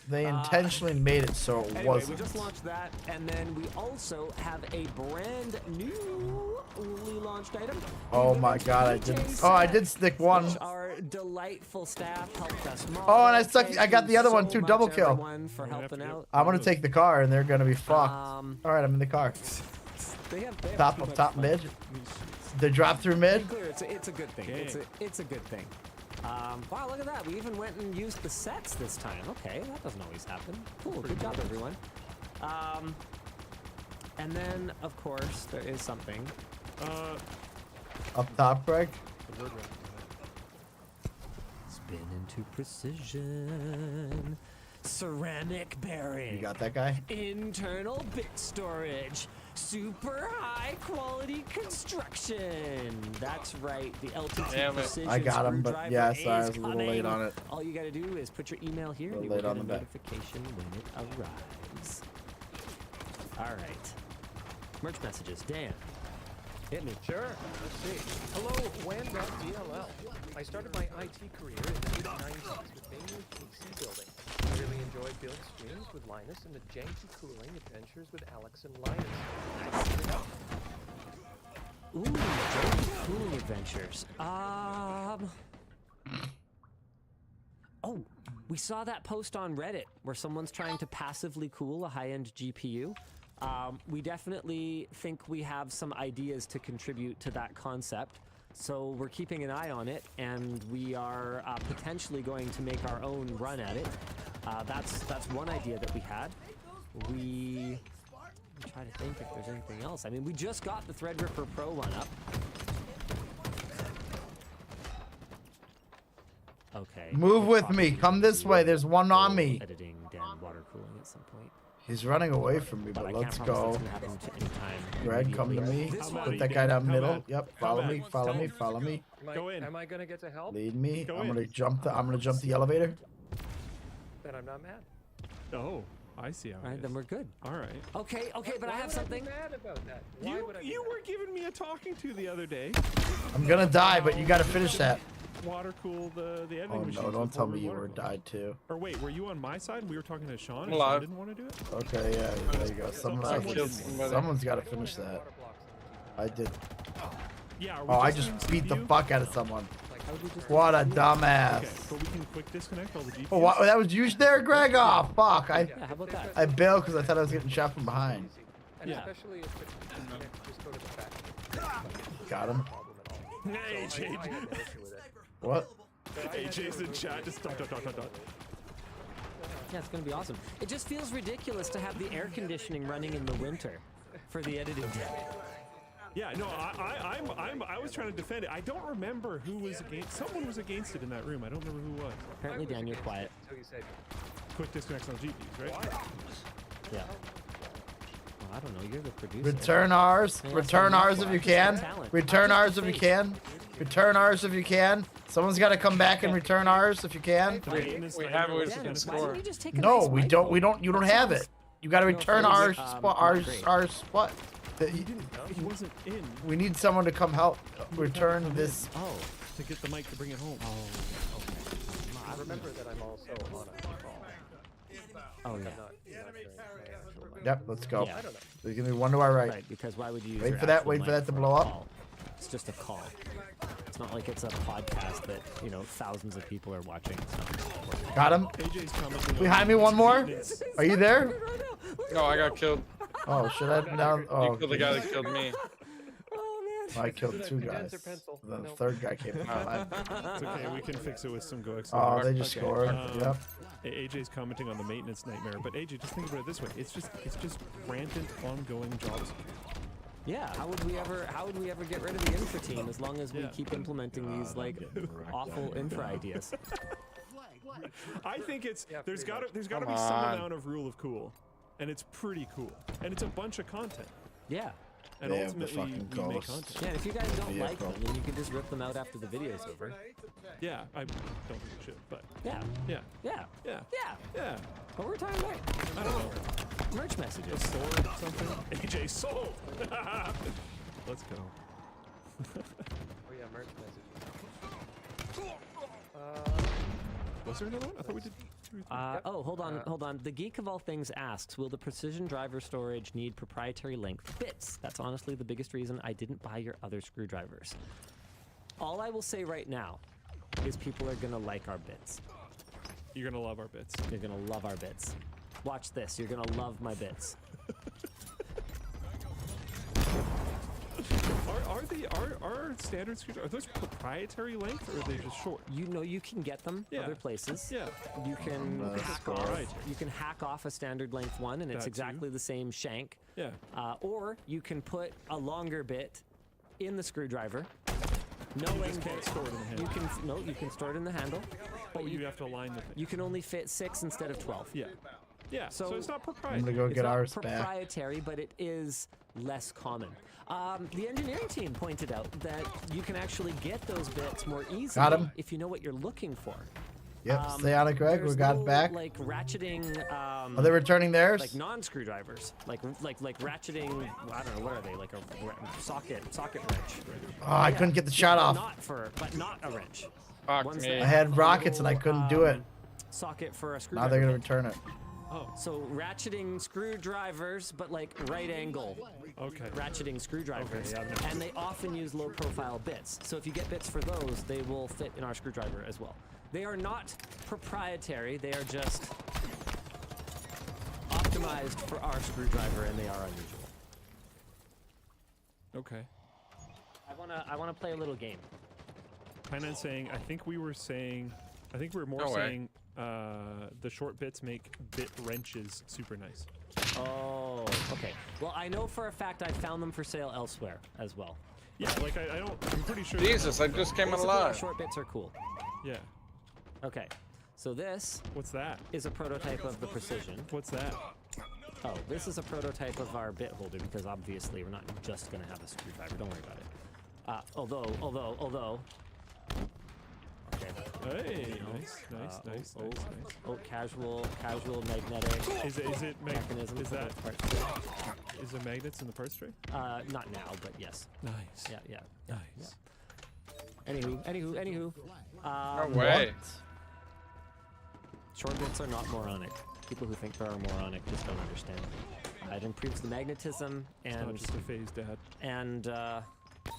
They intentionally made it so it Anyway, wasn't. we just launched that, and then we also have a brand newly launched item. Oh my god, I didn't. Oh, I did stick one. Which our delightful staff helped us model. Oh, and I stuck. Thank I got you the other one so too. much, Double kill. everyone, for helping out. I'm gonna take the car, and they're gonna be fucked. All right, I'm in the car. They have too Top much fun. mid. They drop through mid. Clear, it's a good thing. It's a good thing. Wow, look at that. We even went and used the sets this time. Okay, that doesn't always happen. Cool, good job, everyone. And then, of course, there is something. Up top, Greg. Spin into precision. ceramic bearing. You got that guy? Internal bit storage. Super high quality construction. That's right. The LTT Precision I got him, but screwdriver yeah, sorry, I is was a little late coming. on it. All you gotta do is put your email here and you will Late get on a the bet. notification when it arrives. All right. Merch messages. Dan. Hit me. Sure. Let's see. Hello, WAN.dll. I started my IT career in the mid-90s with mainly PC building. I really enjoyed building streams with Linus and the janky cooling adventures with Alex and Linus. Ooh, janky cooling adventures. Oh, we saw that post on Reddit where someone's trying to passively cool a high-end GPU. We definitely think we have some ideas to contribute to that concept. So we're keeping an eye on it, and we are potentially going to make our own run at it. That's one idea that we had. We try to think if there's anything else. I mean, we just got the Threadripper Pro one up. Okay. Move with me. Come this way. There's one on me. Editing down water cooling at some point. He's running away from me, but let's go. Greg, come to me. Put that guy down middle. Yep. Follow me. Follow me. Follow me. Am I gonna get to help? Lead me. I'm gonna jump the elevator. Then I'm not mad. Oh, I see how All right, then we're good. All right. Okay, but I have something. Mad about that. Why would I be You mad? were giving me a talking to the other day. I'm gonna die, but you gotta finish that. Water cool the editing Oh machine. no, don't tell me you were died too. Or wait, were you on my side? We were talking to Sean and Alive. Sean didn't want to do it? Okay, yeah, there you go. Someone's gotta finish that. I did. Yeah. Oh, I just beat the fuck out of someone. What a dumbass. Okay, but we can quick disconnect all the GPUs. Oh, what? That was you there, Greg? Oh, fuck. How about that? I bailed because I thought I was getting shot from behind. And especially if it's just go to the back. Got him. AJ. What? AJ's in chat. Just dot. Yeah, it's gonna be awesome. It just feels ridiculous to have the air conditioning running in the winter for the editing day. Yeah, no, I was trying to defend it. I don't remember who was against. Someone was against it in that room. I don't remember who was. Apparently, Dan, you're quiet. So you said. Quick disconnects on GPUs, right? Yeah. Well, I don't know. You're the producer. Return ours. Yeah, Return that's ours if you can. talent. Return ours if you can. Return ours if you can. Someone's got to come back and return ours if you can. We have it. We just didn't score. No, we don't. We don't. You don't have it. You got to return our spot. Our spot. He wasn't in. We need someone to come help return this. Oh, to get the mic to bring it home. I remember that I'm also on a call. Oh yeah. Yep, let's go. Yeah. There's gonna be one to our right. Right, because why would you use Wait your for that. actual Wait for mic that to a blow up. call? It's just a call. It's not like it's a podcast that, thousands of people are watching. So. Got him. AJ's commenting. Behind me, one more. Are you there? No, I got killed. Oh, should I down? Oh, You killed the guy that killed me. I killed two guys. The third guy came behind. It's okay. We can fix it with some Go X. Oh, they just scored. Yep. AJ's commenting on the maintenance nightmare, but AJ, just think about it this way: it's just rampant, ongoing jobs. Yeah, how would we ever get rid of the infra team as long as we keep implementing these awful infra ideas? I think there's got to be some amount of rule of cool, and it's pretty cool, and it's a bunch of content. Yeah. And ultimately, we make content. Yeah, and if you guys don't like them, then you can just rip them out after the video's over. Yeah, I don't think we should, but Yeah. yeah. What were we talking about? I don't know. Merch messages. A sword, something. AJ sold. Let's go. Oh yeah, merch messages. Was there another one? I thought we did. Oh, hold on. The Geek of All Things asks, will the precision driver storage need proprietary length bits? That's honestly the biggest reason I didn't buy your other screwdrivers. All I will say right now is people are going to like our bits. You're going to love our bits. You're going to love our bits. Watch this. You're going to love my bits. Are standard screwdrivers, are those proprietary length or are they just short? You can get them other places. Yeah. You can hack off a standard length one and it's exactly the same shank. Yeah. Or you can put a longer bit in the screwdriver. No length bit. Store it in the handle. You can store it in the handle. But you have to align the thing. You can only fit 6 instead of 12. Yeah. Yeah, so it's not I'm proprietary. gonna go get not ours back. proprietary, but it is less common. The engineering team pointed out that you can actually get those bits more easily Got 'em. if you know what you're looking for. Yep, stay on it, Greg. We There's got it no, back. Like ratcheting. Are they returning theirs? Like non-screwdrivers, like ratcheting. I don't know, what are they? Like a socket wrench. Oh, I couldn't get the shot off. But not a wrench. Fuck me. I had rockets and I couldn't do it. Socket for a Now screwdriver. they're gonna return it. Oh. So ratcheting screwdrivers, but like right angle. Okay. Ratcheting screwdrivers, Okay, yeah, and they often use low-profile bits. So if you get bits for those, they will fit in our screwdriver as well. They are not proprietary. They are just optimized for our screwdriver, and they are unusual. Okay. I wanna play a little game. Painan saying, I think we were more No way. saying the short bits make bit wrenches super nice. Oh, okay. Well, I know for a fact I found them for sale elsewhere as well. Yeah, like I'm pretty sure. Jesus, I just came Basically, alive. Short bits are cool. Yeah. Okay, so this. What's that? Is a prototype of the Precision. What's that? Oh, this is a prototype of our bit holder because obviously we're not just gonna have a screwdriver. Don't worry about it. Although. Okay. Hey, nice. Oh, casual magnetic. Is it mechanism? Is for that the parts tray. is there magnets in the parts tray? Not now, but yes. Nice. Yeah. Nice. Yeah. Anywho. No way. Short bits are not moronic. People who think they are moronic just don't understand. It improves the magnetism It's and not just a phase, Dad. and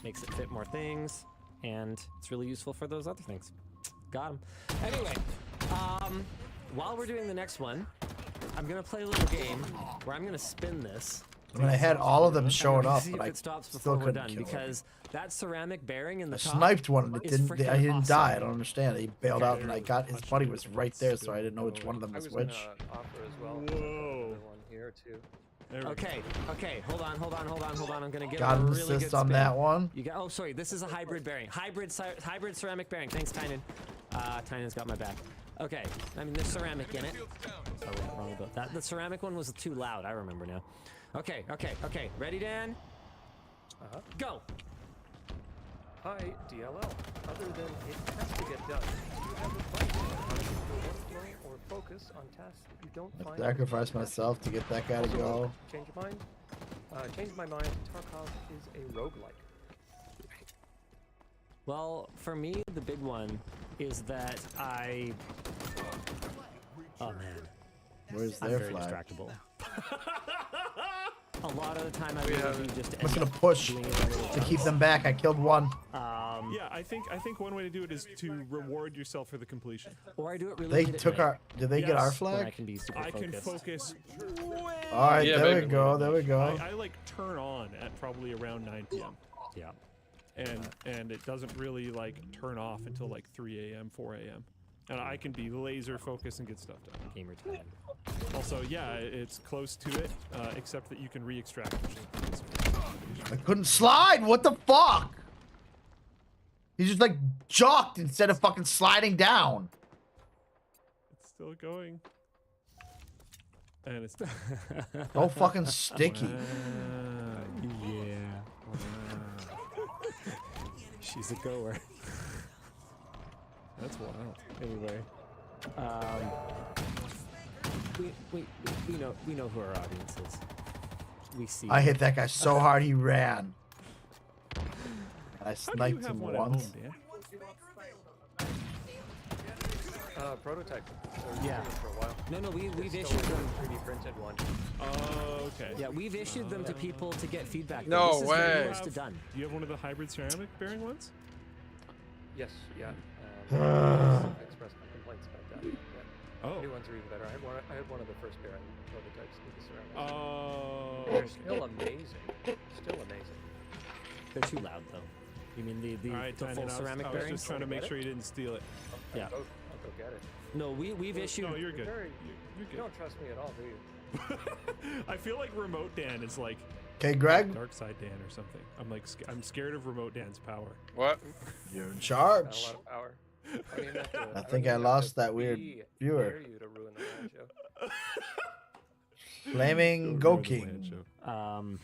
makes it fit more things, and it's really useful for those other things. Got 'em. Anyway, while we're doing the next one, I'm gonna play a little game where I'm gonna spin this. I mean, I had all of them showing up, See but if I it stops before still we're couldn't done kill because that ceramic bearing in the I top sniped one and it is didn't. freaking I didn't awesome. die. I don't understand. He bailed out, and I got his buddy was right there, so I didn't know which one of them was which. Offer as well. Whoa. One here too. Okay. Hold on. I'm gonna get Got a an really good assist on spin. that one. You got. Oh, sorry. This is a hybrid bearing. Hybrid ceramic bearing. Thanks, Tynan. Tynan's got my back. Okay. I mean, there's ceramic in it. So we're not wrong about that. The ceramic one was too loud. I remember now. Okay. Ready, Dan? Go. Hi, DLL. Other than it has to get done, do you have advice on how to control workflow or focus on tasks that you don't find? Sacrifice myself to get that guy to go. Change your mind? Change my mind. Tarkov is a roguelike. Well, for me, the big one is that I. Oh man. Where's I'm their very flag? distractible. A lot of the time, I really do just. I'm just gonna push to keep them back. I killed one. Yeah, I think one way to do it is to reward yourself for the completion. Or I do it really They late at took night. our. Did they get our Yes. flag? I can be super I can focused. focus. Way All right, Yeah, there we baby. go. There we go. I like turn on at probably around 9 p.m. Yeah. and it doesn't really like turn off until like 3 a.m., 4 a.m. And I can be laser focused and get stuff done. Gamer time. Also, yeah, it's close to it, except that you can re-extract. I couldn't slide. What the fuck? He just like jocked instead of fucking sliding down. It's still going. And it's So fucking sticky. Yeah. She's a goer. That's wild. Anyway, we know who our audience is. We see. I hit that guy so hard he ran. And I How do you sniped have him one at once. home, Dan? Prototype. Yeah. For a while. No, we've Still issued a them. 3D printed one. Oh, okay. Yeah, we've issued them to people to get feedback. No this way. Is very close to done. Do you have one of the hybrid ceramic bearing ones? Yes. Yeah. Expressed my complaints about that. Yeah. Oh. New ones are even better. I had one of the first bearing prototypes with the ceramic. Oh. They're still amazing. Still amazing. They're too loud though. You mean the All right, full Tynan, ceramic I was bearings? just trying to make sure you didn't steal it. Yeah. I'll go get it. No, we've issued. No, you're good. You don't trust me at all, do you? I feel like Remote Dan is like Okay, Greg. Dark Side Dan or something. I'm like I'm scared of Remote Dan's power. What? You're in Not a charge. lot of power. I think I lost that weird viewer. You to ruin the WAN show. Flaming Goking. Anywho,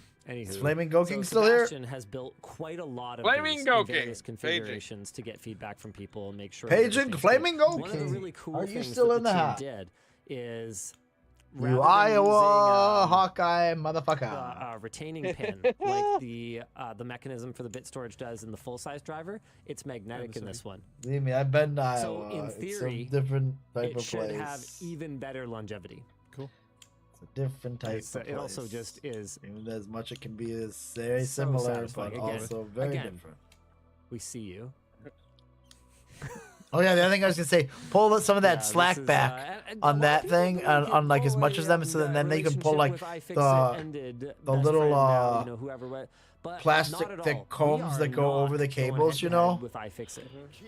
Is Flaming Goking still here? Sebastian has built quite a lot of Flaming these Goking. various configurations to get feedback from people and make sure. Paging Flaming Goking. One of the really cool Are you things still that in the the team hat? did is You rather than Iowa using, Hawkeye motherfucker. retaining pin like the mechanism for the bit storage does in the full size driver. It's magnetic in this one. Believe me, I've been to Iowa. So in It's a theory, different type it of should place. have even better longevity. Cool. It's a different type of place. It also just is. Even as much it can be is very so similar, satisfying. but Again, also very different. We see you. Oh yeah, the other thing I was gonna say, pull some of that slack back on that thing, on like as much as them, so then they can pull like the little plastic thick combs that go over the cables, you know.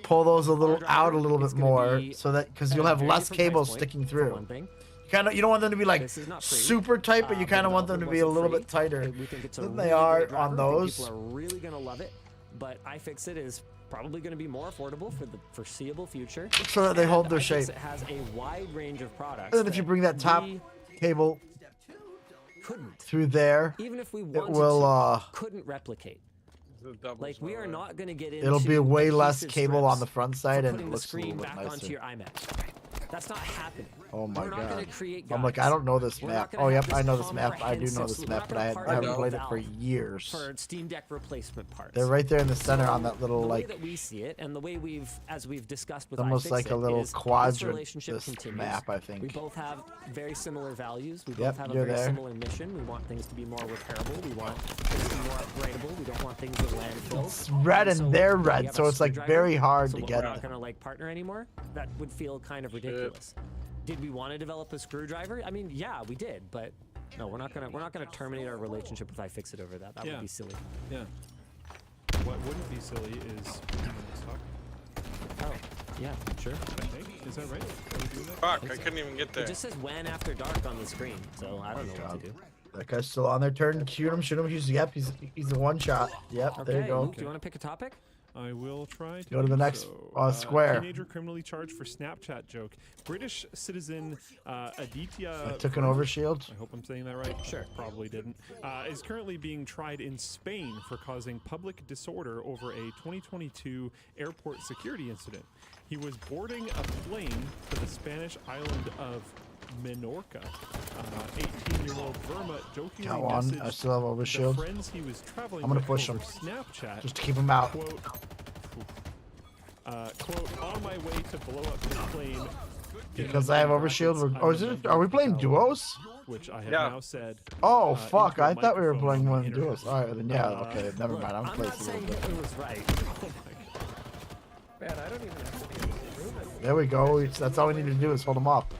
Pull those a little out a little bit more, so that because you'll have less cables sticking through. You don't want them to be like super tight, but you kind of want them to be a little bit tighter than they are on those. People are really gonna love it, but iFixit is probably going to be more affordable for the foreseeable future. So that they hold their shape. It has a wide range of products. And then if you bring that top cable through there, even if we it wanted will to, couldn't replicate. Like we are not going to get into. It'll be way less adhesive cable on strips the front side, for and it putting the looks a little screen bit back onto nicer. your iMac. That's not happening. Oh my We're not god! gonna create I'm like, guides. I don't know this We're map. not gonna Oh have yep, I know this this map. I do know comprehensive this map, but I partner haven't with played it for Valve years. For Steam Deck replacement parts. They're right there in the center on that little the way like. that we see it, and the way as we've discussed with Almost iFixit, like a little is quadrant, this relationship this continues. map, I think. We both have very similar values. We Yep, both have a you're very there. similar mission. We want things to be more repairable. We want things to be more upgradable. We don't want things in landfill. It's red and they're we red, have so a it's like screwdriver, very hard so to what, get we're not it. gonna like partner anymore. That would feel kind of ridiculous. Did we want to develop a screwdriver? I mean, yeah, we did, but no, we're not gonna terminate our relationship with iFixit over that. That would be silly. Yeah. What wouldn't be silly is Oh, yeah, sure. I think. Is that right? Can we do that? Fuck, I couldn't even get there. It just says WAN after dark on the screen, so I don't know what to do. That guy's still on their turn. Shoot him, shoot him. Yep, he's a one shot. Yep, there you go. Do you want to pick a topic? I will try to Go to the do next so. square. Teenager criminally charged for Snapchat joke. British citizen Aditya. I took an overshield. I hope I'm saying that right. Sure. Probably didn't. Is currently being tried in Spain for causing public disorder over a 2022 airport security incident. He was boarding a plane to the Spanish island of Menorca. 18-year-old Verma jokingly Got one. messaged I still have overshield. the friends he was traveling I'm gonna with push over him Snapchat, just to keep him out. Quote, quote, on my way to blow up this plane. Because I have overshield. Are we playing duos? Which I have now said. Oh fuck! I thought we were playing one duos. All right, then yeah. Okay, never mind. I'm not playing a saying little bit. it was right. Man, I don't even have to be in the room anymore. There we go. That's all we need to do is hold them up.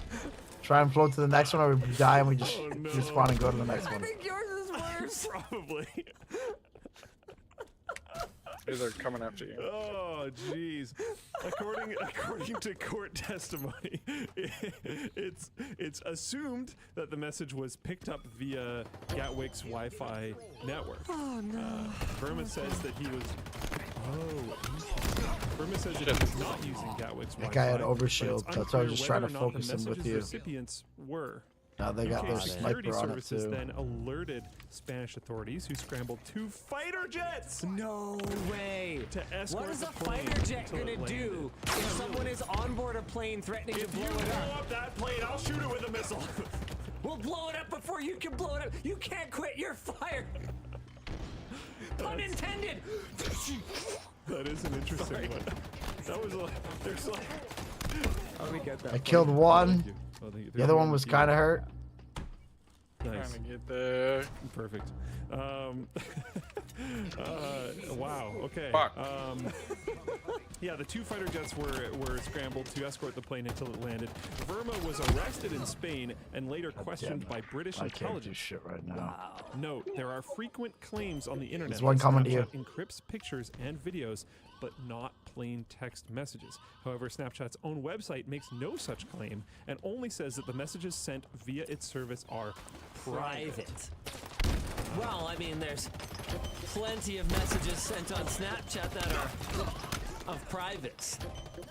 Try and float to the next one, or we die and we just respawn and go to the next one. I think yours is worse. Probably. They're coming after you. Oh, jeez. According to court testimony, it's assumed that the message was picked up via Gatwick's Wi-Fi network. Oh no. Verma says that he was. Verma says that he was not using Gatwick's Wi-Fi. That guy had overshield. but it's That's why I was unclear just trying to whether or not the focus him with message's you. Recipients were. Now they got their UK security sniper on it services too. then alerted Spanish authorities, who scrambled 2 fighter jets. No way. To escort What is the a plane fighter jet till it gonna do landed. if someone is on board a plane threatening to If blow you it blow up? up that plane, I'll shoot it with a missile. We'll blow it up before you can blow it up. You can't quit. You're fired. Pun intended. That is an interesting one. That was like, there's like. How do we get that? I killed one. Oh, thank you. The other one was kind of hurt. Nice. Trying to get there. Perfect. Wow. Okay. Fuck. Yeah, the 2 fighter jets were scrambled to escort the plane until it landed. Verma was arrested in Spain and later questioned by British I can't do intelligence. shit right now. Note, there are frequent claims on the internet. There's one that coming to you. Snapchat encrypts pictures and videos, but not plain text messages. However, Snapchat's own website makes no such claim and only says that the messages sent via its service are private. Well, I mean, there's plenty of messages sent on Snapchat that are of privates.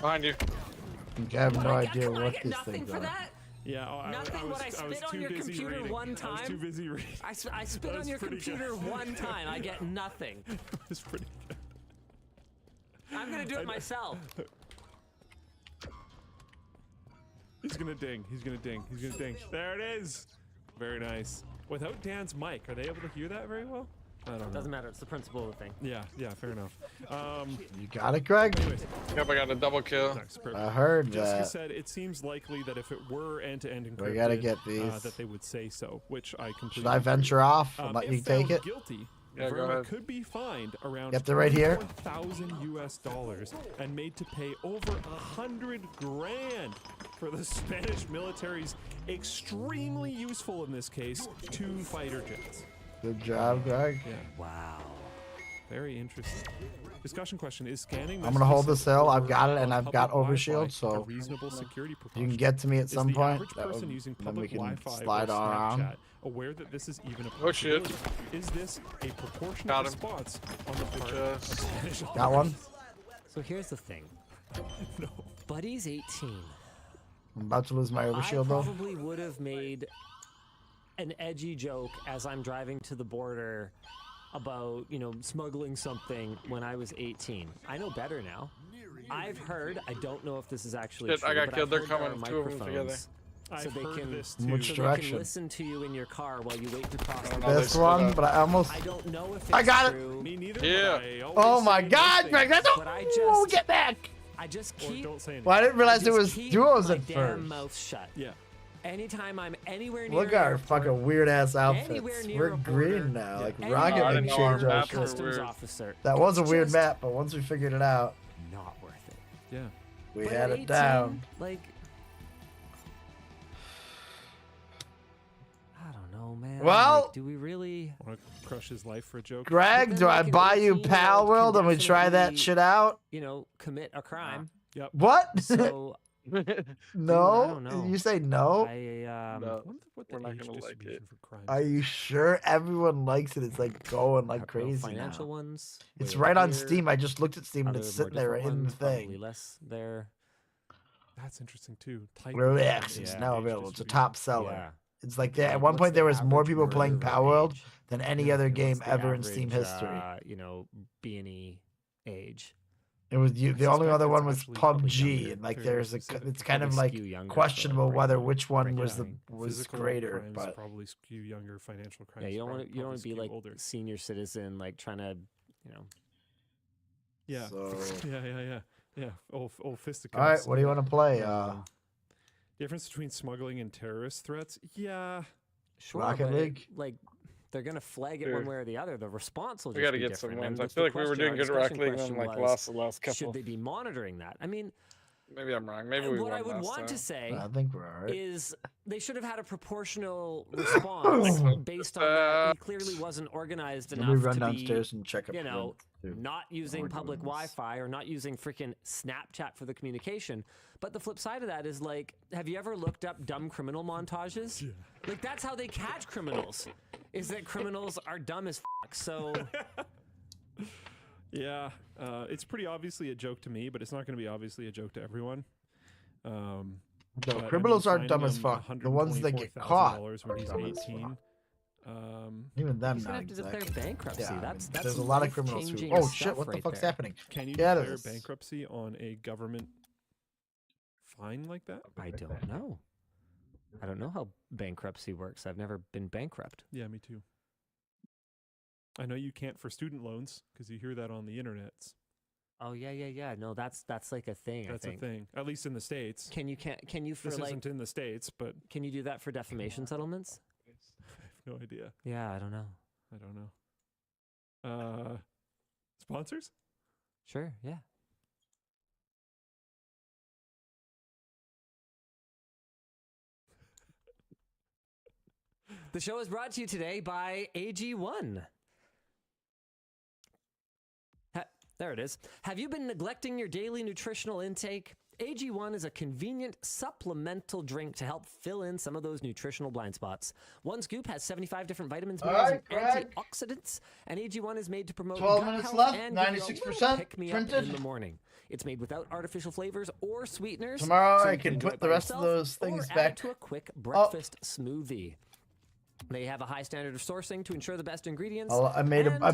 Behind you. I have no idea Can I what get these nothing things for are. that? Yeah, Nothing when I spit on your computer one time. I was too busy reading. I spit on your computer one time. I get nothing. It's pretty good. I'm gonna do it myself. He's gonna ding. He's gonna ding. He's gonna ding. There it is. Very nice. Without Dan's mic, are they able to hear that very well? I don't know. Doesn't matter. It's the principle of the thing. Yeah, fair enough. You got it, Greg? Anyways. Yep, I got a double kill. I heard Jessica that. said it seems likely that if it were end-to-end encrypted, We gotta get these. that they would say so, which I completely Should I venture off and let if you take found it? Guilty, Yeah, go Verma ahead. could be fined around Get the right here. $1,000 and made to pay over $100 grand for the Spanish military's extremely useful in this case 2 fighter jets. Good job, Greg. Yeah. Wow. Very interesting. Discussion question: is scanning? I'm gonna hold this hill. I've got it, and on I've got public overshield, Wi-Fi a so reasonable security you precaution? can get to me at Is some the point. average person using Then we public can Wi-Fi slide or around. Snapchat aware that this is even a Oh, shit. possibility? Is this a proportionate Got him. response on the part of Spanish Got one. So here's the thing. No. Buddy's 18. I'm about to lose my I overshield though. probably would have made an edgy joke as I'm driving to the border about, smuggling something when I was 18. I know better now. I've heard, I don't know if this is actually Shit, true, I got but killed. I've They're heard there coming, are 2 of them together. microphones So I've they heard can, this In too. which so they direction? can listen to you in your car while you wait to cross the know, border. they This split one, up. but I almost. I don't know if it's I got it. true, Me neither. Yeah. But I always Oh my say God, those Greg! things. That's But I oh, just- get back! I just Or keep, don't say anything. Well, I didn't realize it just was keep duos my at damn first. mouth shut. Yeah. Anytime I'm anywhere near Look at our airport, fucking weird ass outfits. anywhere near We're a green border, now, like anywhere Rocket I League didn't know our changed our maps shit. were customs weird. officer. That was a It's weird just map, but once we figured it out, Not worth it. Yeah. we But had at it 18, down. Like, I don't know, man. Well- Like, do we really? Want to crush his life for a joke? Greg, then, do I like, an buy you 18-year-old Pal can World and we try that definitely- shit out? Commit a crime. Yep. What? So No? I don't know. You say no? No, What we're the not age gonna like distribution it. for crime? Are you sure everyone likes it? It's like going like no crazy financial now. ones. It's way right on here. Steam. I just looked at Steam and Other, it's more sitting there different in the ones, probably thing. less there. That's interesting too. Type Early of access age now available. It's a top seller. Yeah. It's like Like, at one what's point the there was more average people playing murder Power World age? than any other And game what's the ever in Steam average, history. B&E age. It was I the only suspect other it's one was actually probably PUBG, younger, and like very there's a specific. it's kind of Probably like skew younger for, questionable like, whether which one breaking was the gang. was Physical greater, crimes but probably skew younger. Financial crimes. Yeah, you don't probably want to be skew like older. senior citizen, like trying to, Yeah. So- Yeah. Old fisticuffs. all right. What do you want to play? Difference between smuggling and terrorist threats? Yeah. Sure, Rocket but League? like they're gonna flag it Sure. one way or the other. The response will just We got to be get some different. wins. And I the feel like we were question- doing our good Rocket discussion League, and then question like was, lost the last couple. Should they be monitoring that? I mean, Maybe I'm wrong. Maybe we what won I would last want time. to say I think we're all right. is they should have had a proportional response based on that. He clearly wasn't organized Let me enough run to downstairs be, and check up. not using we're public doing this. Wi-Fi or not using freaking Snapchat for the communication. But the flip side of that is like, have you ever looked up dumb criminal montages? Yeah. Like that's how they catch criminals, is that criminals are dumb as fuck. So Yeah. It's pretty obviously a joke to me, but it's not going to be obviously a joke to everyone. No, But, I mean, criminals are finding dumb as him fuck. The ones that get caught $124,000 when are he's dumb as 18. Even them he's gonna not have to declare exactly. bankruptcy. Yeah, I that's mere's a lot of criminals who. life-changing Oh shit! stuff What the right fuck's there. happening? Can you Get out of declare this. bankruptcy on a government fine like that? I don't know. I don't know how bankruptcy works. I've never been bankrupt. Yeah, me too. I know you can't for student loans because you hear that on the internet. Oh yeah. No, that's like a thing. That's I a think. thing, at least in the States. Can you for This like? isn't in the States, but Can you do that for defamation settlements? I have no idea. Yeah, I don't know. I don't know. Sponsors? Sure, yeah. The show is brought to you today by AG1. There it is. Have you been neglecting your daily nutritional intake? AG1 is a convenient supplemental drink to help fill in some of those nutritional blind spots. One scoop has 75 different vitamins, minerals, and antioxidants, and AG1 is made to promote 12 gut minutes health left, and give you a 96% little pick-me-up printed. in the morning. It's made without artificial flavors or sweeteners. Tomorrow so I you can enjoy put it by the rest of yourself those things or add back it to a quick breakfast smoothie. They have a high standard of sourcing to ensure the best ingredients. I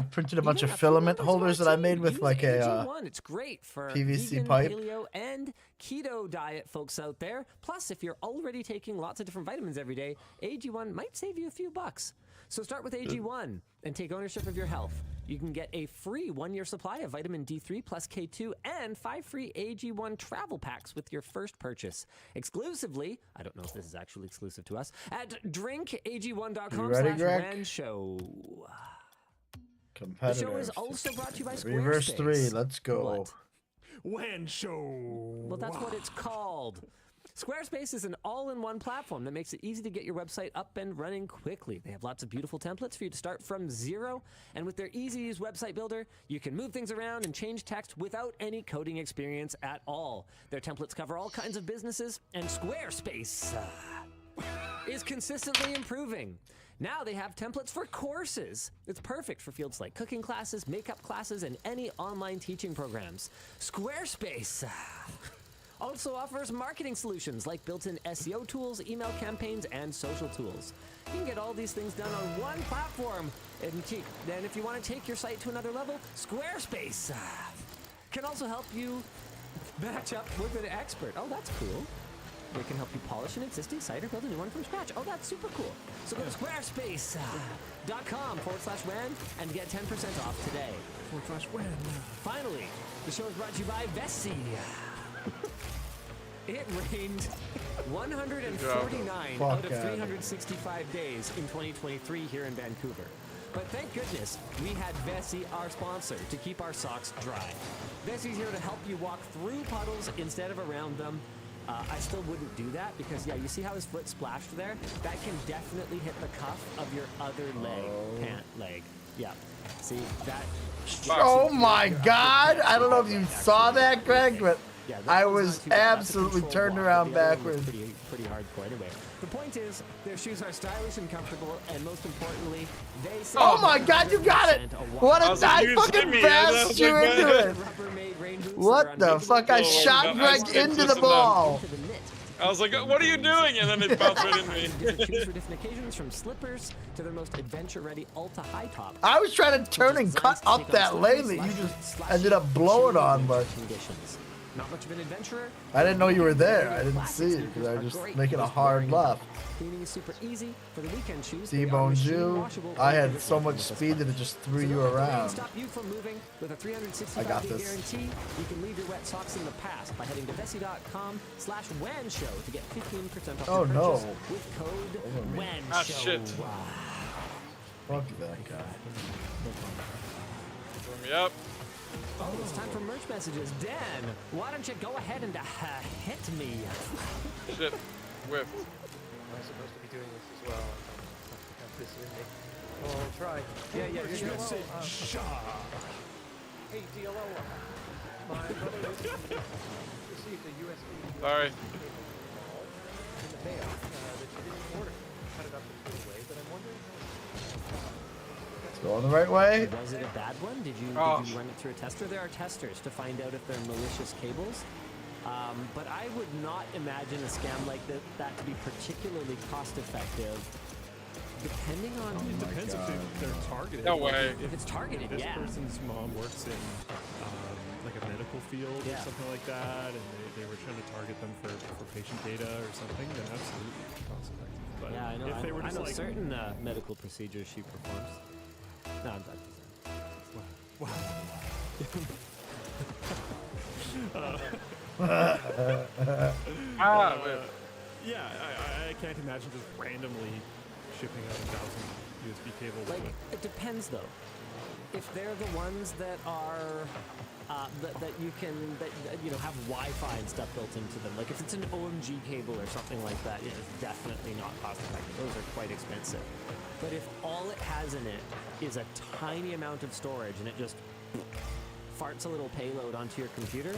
printed a bunch of filament holders that I made with like a AG1. It's great for PVC vegan, pipe. paleo, and keto diet folks out there. Plus, if you're already taking lots of different vitamins every day, AG1 might save you a few bucks. So start with AG1 and take ownership of your health. You can get a free 1-year supply of vitamin D3 plus K2 and 5 free AG1 travel packs with your first purchase. Exclusively, I don't know if this is actually exclusive to us, at drinkag1.com/WANshow. competitive. The show is also brought to you by Squarespace. Reverse 3, let's go. What? WAN show. Well, that's what it's called. Squarespace is an all-in-one platform that makes it easy to get your website up and running quickly. They have lots of beautiful templates for you to start from zero, and with their easy-to-use website builder, you can move things around and change text without any coding experience at all. Their templates cover all kinds of businesses, and Squarespace is consistently improving. Now they have templates for courses. It's perfect for fields like cooking classes, makeup classes, and any online teaching programs. Squarespace also offers marketing solutions like built-in SEO tools, email campaigns, and social tools. You can get all these things done on one platform. And if you want to take your site to another level, Squarespace can also help you match up with an expert. Oh, that's cool. They can help you polish an existing site or build a new one from scratch. Oh, that's super cool. So go to squarespace.com/WAN and get 10% off today. /WAN. Finally, the show is brought to you by Vessi. It rained 149 out of 365 days in 2023 here in Vancouver. But thank goodness we had Vessi, our sponsor, to keep our socks dry. Vessi's here to help you walk through puddles instead of around them. I still wouldn't do that because, yeah, you see how his foot splashed there? That can definitely hit the cuff of your other leg, pant leg. Yeah. See, that... Oh my god! I don't know if you saw that, Greg, but yeah, I was absolutely turned around backwards. Pretty hardcore anyway. The point is, their shoes are stylish and comfortable, and most importantly, they say... Oh my god, you got it! What a I fucking bashed you into it! What the fuck? I shot Greg into the ball! I was like, what are you doing? And then it bounced right into me. Shoes for different occasions, from slippers to their most adventure-ready Ultra high top. I was trying to turn and cut up that lane that you just ended up blowing on, but... Not much of an adventurer. I didn't know you were there. I didn't see you because I was just making a hard left. Cleaning is super easy for the weekend shoes. T-bone Jew. I had so much speed that it just threw you around. Stop you from moving with a 365-day guarantee. You can leave your wet socks in the past by heading to Vessi.com/WANshow to get 15% off your purchase with code WANshow. Ah, shit. Fuck that guy. Throw me up. Oh, it's time for merch messages. Dan, why don't you go ahead and hit me? Shit. Whiffed. Am I supposed to be doing this as well? I have this in me. Oh, I'll try. Yeah, Hey, DLO. My brother received a USB. Sorry. In the mail that you didn't order. Cut it up and threw it away, but I'm wondering how... It's going the right way. Was it a bad one? Did you run it through a tester? There are testers to find out if they're malicious cables. But I would not imagine a scam like that to be particularly cost effective. Depending on... it depends if they're targeted. No way. If it's targeted, this person's mom works in like a medical field or something like that, and they were trying to target them for patient data or something, then absolutely cost effective. But yeah, I know. If they were just like certain medical procedures she performs. No, I'm not. Wow. Yeah, I can't imagine just randomly shipping out 1,000 USB cables. Like, it depends though. If they're the ones that are that you know have Wi-Fi and stuff built into them, like if it's an OMG cable or something like that, it's definitely not cost effective. Those are quite expensive. But if all it has in it is a tiny amount of storage and it just farts a little payload onto your computer,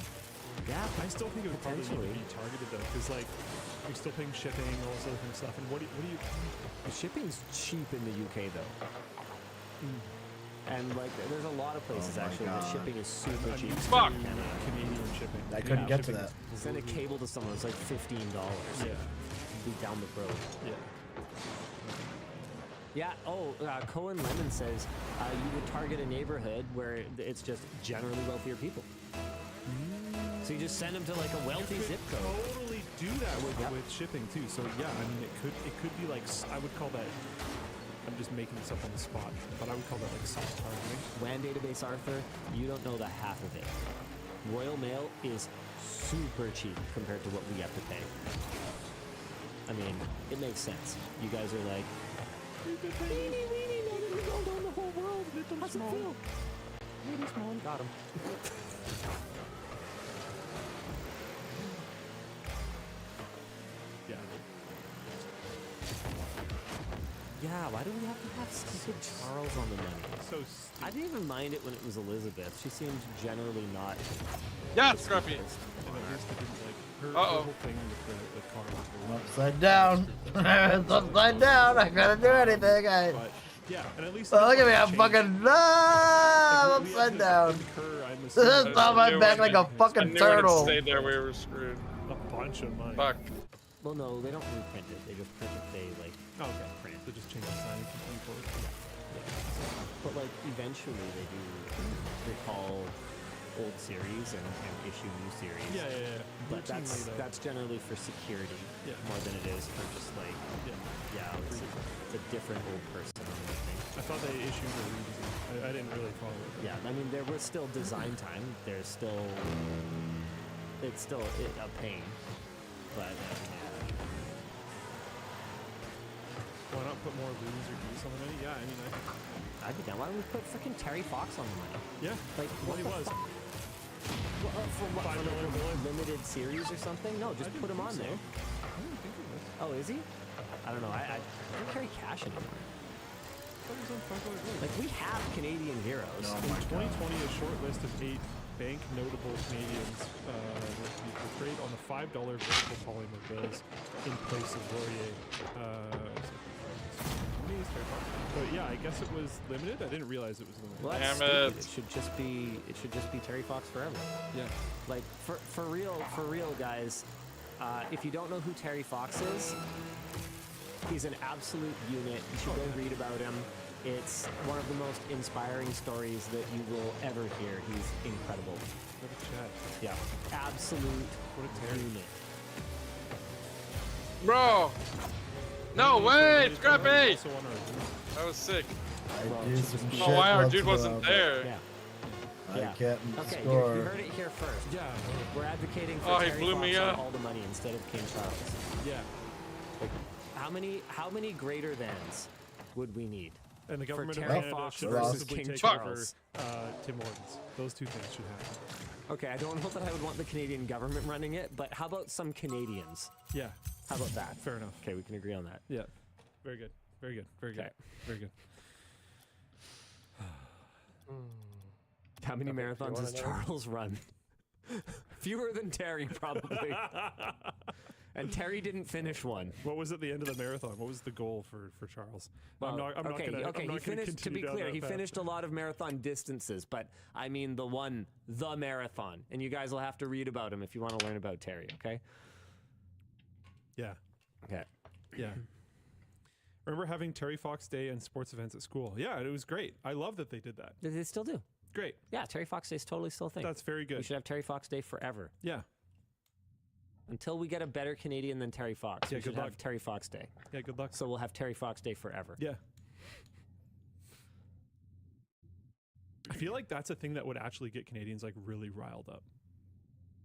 Yeah, I still think it would probably need potentially. to be targeted though, because like you're still paying shipping, all this other kind of stuff. And what do you? The shipping's cheap in the UK though. And like, there's a lot of places actually that shipping is super cheap. Fuck! Canadian shipping. I couldn't get to that. Send a cable to someone, it's like $15. Yeah. Be down the road. Yeah. Yeah. Oh, Cohen Lemon says you would target a neighborhood where it's just generally wealthier people. So you just send them to like a wealthy zip code. Totally do that with shipping too. So yeah, I mean it could be like, I would call that. I'm just making this up on the spot, but I would call that like soft targeting. WAN database, Arthur, you don't know the half of it. Royal Mail is super cheap compared to what we have to pay. I mean, it makes sense. You guys are like, on the whole world. How's it feel? Maybe small. Got him. Yeah. Yeah, why do we have to have stupid Charles on the money? So I didn't even mind it when it was Elizabeth. She seemed generally not. Yeah, Scruffy. Her Uh-oh. whole thing with the car was I'm upside down. It's upside down. I couldn't do anything. But, yeah, and at least. Oh, look at me. I'm fucking. I'm upside down. This is on my back like a fucking turtle. Stayed there, we were screwed. A bunch of money. Fuck. Well, no, they don't reprint it. They just print it. They like. Oh, okay. Print. They just change the sign and continue forward. Yeah. But like, eventually they do recall old series and issue new series. Yeah, yeah, yeah. But Routinely, that's generally for security more than it is for just like, it's a different old person. I thought they issued a redesign. I didn't really follow it. Yeah, I mean, there was still design time. There's still, it's still a pain. But, why not put more loons or geese on the money? Yeah, I mean, I'd be down. Why don't we put freaking Terry Fox on the money? Yeah, like what he was. For what? For like a limited series or something? No, just put him on there. I didn't think he was. Oh, is he? I don't know. I don't carry cash anymore. Like, we have Canadian heroes. In 2020, a short list of 8 bank notable Canadians will be portrayed on the $5 vertical polymer bills in place of Laurier. But yeah, I guess it was limited. I didn't realize it was limited. Well, that's stupid. It should just be Terry Fox forever. Yeah. Like, for real, guys. If you don't know who Terry Fox is, he's an absolute unit. You should go read about him. It's one of the most inspiring stories that you will ever hear. He's incredible. What a chat. Yeah. Absolute unit. Bro! No way! Scrappy! That was sick. I do some shit. Oh, why our once dude in a wasn't while, there? Yeah. I Yeah. can't Okay, score. you heard it here first. Yeah. We're advocating for Oh, he Terry blew Fox me on up. all the money instead of King Charles. Yeah. Like, how many greater thans would we need? And the government for of Terry Canada Fox should versus possibly King take Charles. over Tim Hortons. Those two things should happen. Okay, I don't know that I would want the Canadian government running it, but how about some Canadians? Yeah. How about that? Fair enough. Okay, we can agree on that. Yeah. Very good. Very good. Very good. Okay. Very good. How many Okay, marathons you has wanna know? Charles run? Fewer than Terry, probably. And Terry didn't finish one. What was at the end of the marathon? What was the goal for Charles? Well, I'm not he gonna finished. To be continue down clear, that he path. finished a lot of marathon distances, but I mean the marathon. And you guys will have to read about him if you want to learn about Terry. Okay. Yeah. Okay. Yeah. Remember having Terry Fox Day and sports events at school? Yeah, it was great. I love that they did that. They still do. Great. Yeah, Terry Fox Day is totally still a thing. That's very good. We should have Terry Fox Day forever. Yeah. Until we get a better Canadian than Terry Fox. Yeah, We should good have luck. Terry Fox Day. Yeah, good luck. So we'll have Terry Fox Day forever. Yeah. I feel like that's a thing that would actually get Canadians like really riled up.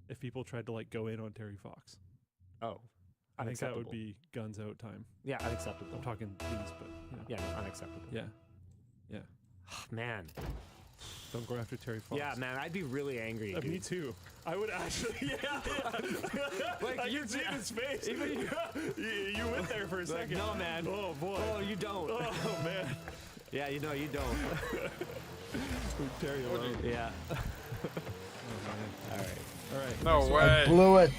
If people tried to like go in on Terry Fox. Oh. I think that would Unacceptable. be guns out time. Yeah, unacceptable. I'm talking please, but you know. Yeah, no, unacceptable. Yeah. Yeah. Man. Don't go after Terry Fox. Yeah, man, I'd be really angry. Me too. I would actually. Yeah. Like, I you- can see it in his face. Even you went there for a Like, second. no, man. Oh boy. Oh, you don't. Oh man. Yeah, you know, you don't. Leave Terry alone. Yeah. Oh, man. All right. All right. No I way. blew it.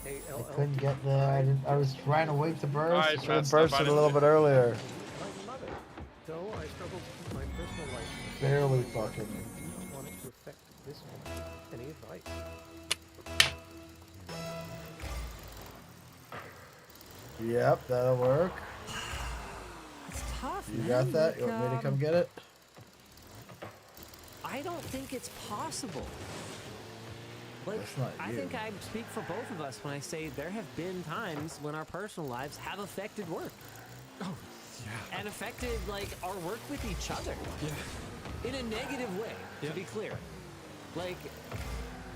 I ALL. couldn't get there. I was trying to wait to burst. I I should have messed up. bursted I a didn't little do- bit earlier. I love it. Though I struggle to keep my personal life. Barely fucking. I do not want it to affect this one. Any advice? Yep, that'll work. It's tough, You man. got that? Like, You want me to come get it? I don't think it's possible. Like, That's not I you. think I speak for both of us when I say there have been times when our personal lives have affected work. Oh, yeah. And affected, like, our work with each other. Yeah. In a negative way, Yeah. to be clear. Like...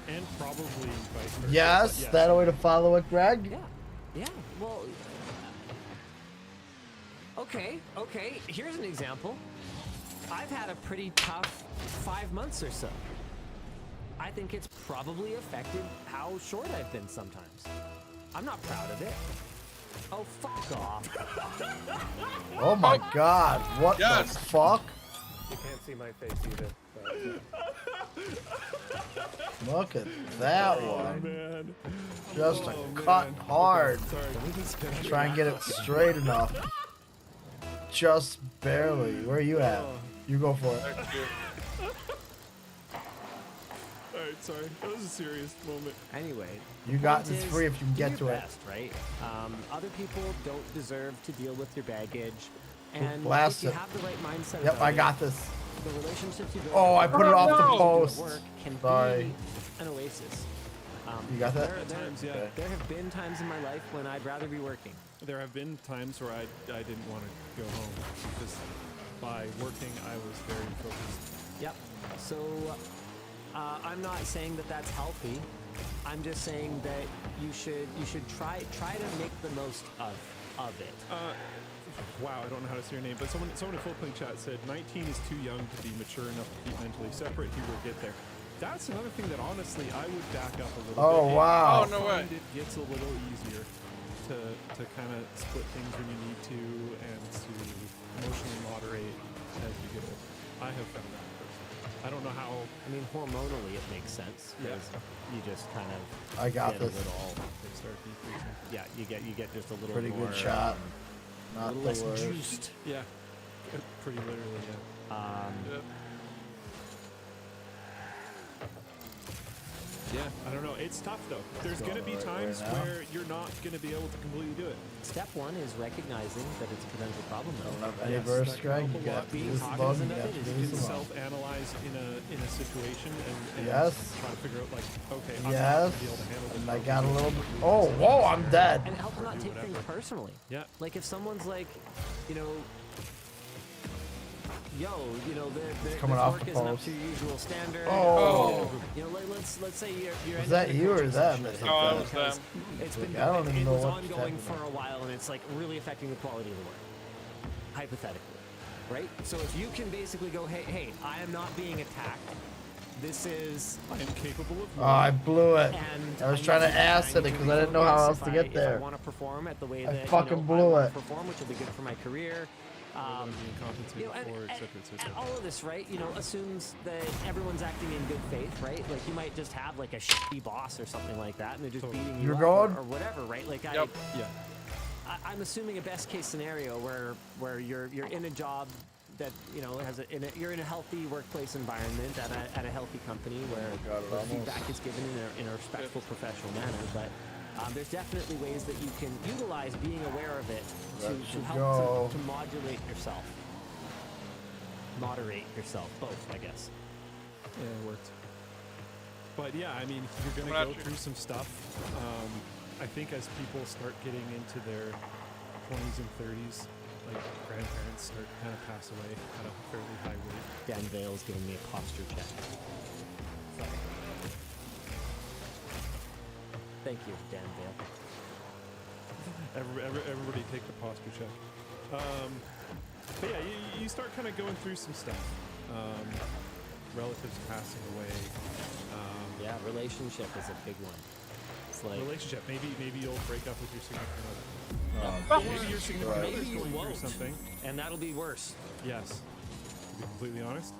And probably vice versa. Yes, but that a way to follow it, Greg? Yeah. Yeah, well... Okay, here's an example. I've had a pretty tough 5 months or so. I think it's probably affected how short I've been sometimes. I'm not proud of it. Oh, fuck off. Oh my god, what Yes. the fuck? You can't see my face either. But, Look at that Oh, one. man. Just a Oh, cut man. hard. Okay, sorry. Can we just get Try and get it straight enough. Just barely. Where are you at? You go for it. Thank you. Alright, sorry. That was a serious moment. Anyway, You got point this is, free if you can do get your to it. best, right? Other people don't deserve to deal with your baggage. And Blast if you it. have the right mindset Yep, about I it, got this. the relationships you build Oh, I put it off the at post. work can Sorry. be an oasis. You got that? Times, yeah. Okay. There have been times in my life when I'd rather be working. There have been times where I didn't want to go home because by working I was very focused. Yep. So I'm not saying that that's healthy. I'm just saying that you should try to make the most of it. Wow, I don't know how to say your name, but someone in Full Plane Chat said 19 is too young to be mature enough to keep mentally separate. He will get there. That's another thing that honestly I would back up a little bit. Oh, wow. Oh, no way. It gets a little easier to kind of split things when you need to and to emotionally moderate as you get older. I have found that personally. I don't know how. I mean, hormonally it makes sense. Yeah. You just kind of I got get this. a little. They start decreasing. Yeah, you get just a little Pretty more, good shot. a Not little the less worst. juiced. Yeah, pretty literally, yeah. Yep. Yeah, I don't know. It's tough though. There's going gonna be the right way times now. where you're not gonna be able to completely do it. Step one is recognizing that it's a potential problem. Don't Though. have any Yes, burst that can Greg. help You a got lot. to Being use the bug. cognizant You of have it to is use You the can bug. self-analyze in a situation and Yes. try to figure out like, okay, I'm not Yes. gonna be able to handle this. And I got a little. Oh, whoa! I'm dead. And help them not take whatever. things personally. Yeah. Like if someone's like, you know, yo, you know, their coming off work the isn't up post. to your usual standard. Oh. You know, let's say you're. Was that entering a you or coaching them? session I think No, I that- was them. It's been I don't even it know was what just ongoing happened for there. a while, and it's like really affecting the quality of the work. Hypothetically, right? So if you can basically go, hey, I am not being attacked. This is. I am capable of. Oh, I blew it. And I was need trying to to- acid it need because be I didn't know how focused else to get If there. I want to perform at the way I that fucking I blew wanna it. perform, which will be good for my career. being compensated You know, for, et cetera, et and cetera. all of this, right? You know, assumes that everyone's acting in good faith, right? Like you might just have like a shitty boss or something like that, and they're just Totally. beating You're you up going? or whatever, right? Like Yep. Yeah. I'm assuming a best case scenario where you're in a job that you know you're in a healthy workplace environment at a healthy company where the feedback is given in a respectful, professional manner. But there's definitely ways that you can utilize being aware of it to help to modulate yourself, moderate yourself, both, I guess. Yeah, it worked. But yeah, I mean, you're We're gonna not go sure. through some stuff. I think as people start getting into their 20s and 30s, like grandparents start to kind of pass away at a fairly high rate. Dan Vale's giving me a posture check. Sorry. Thank you, Dan Vale. Everybody take the posture check. But yeah, you start kind of going through some stuff. Relatives passing away. Yeah, relationship is a big one. It's like Relationship. Maybe you'll break up with your significant other. Maybe your significant maybe other's you going won't, through something. and that'll be worse. Yes. be completely honest.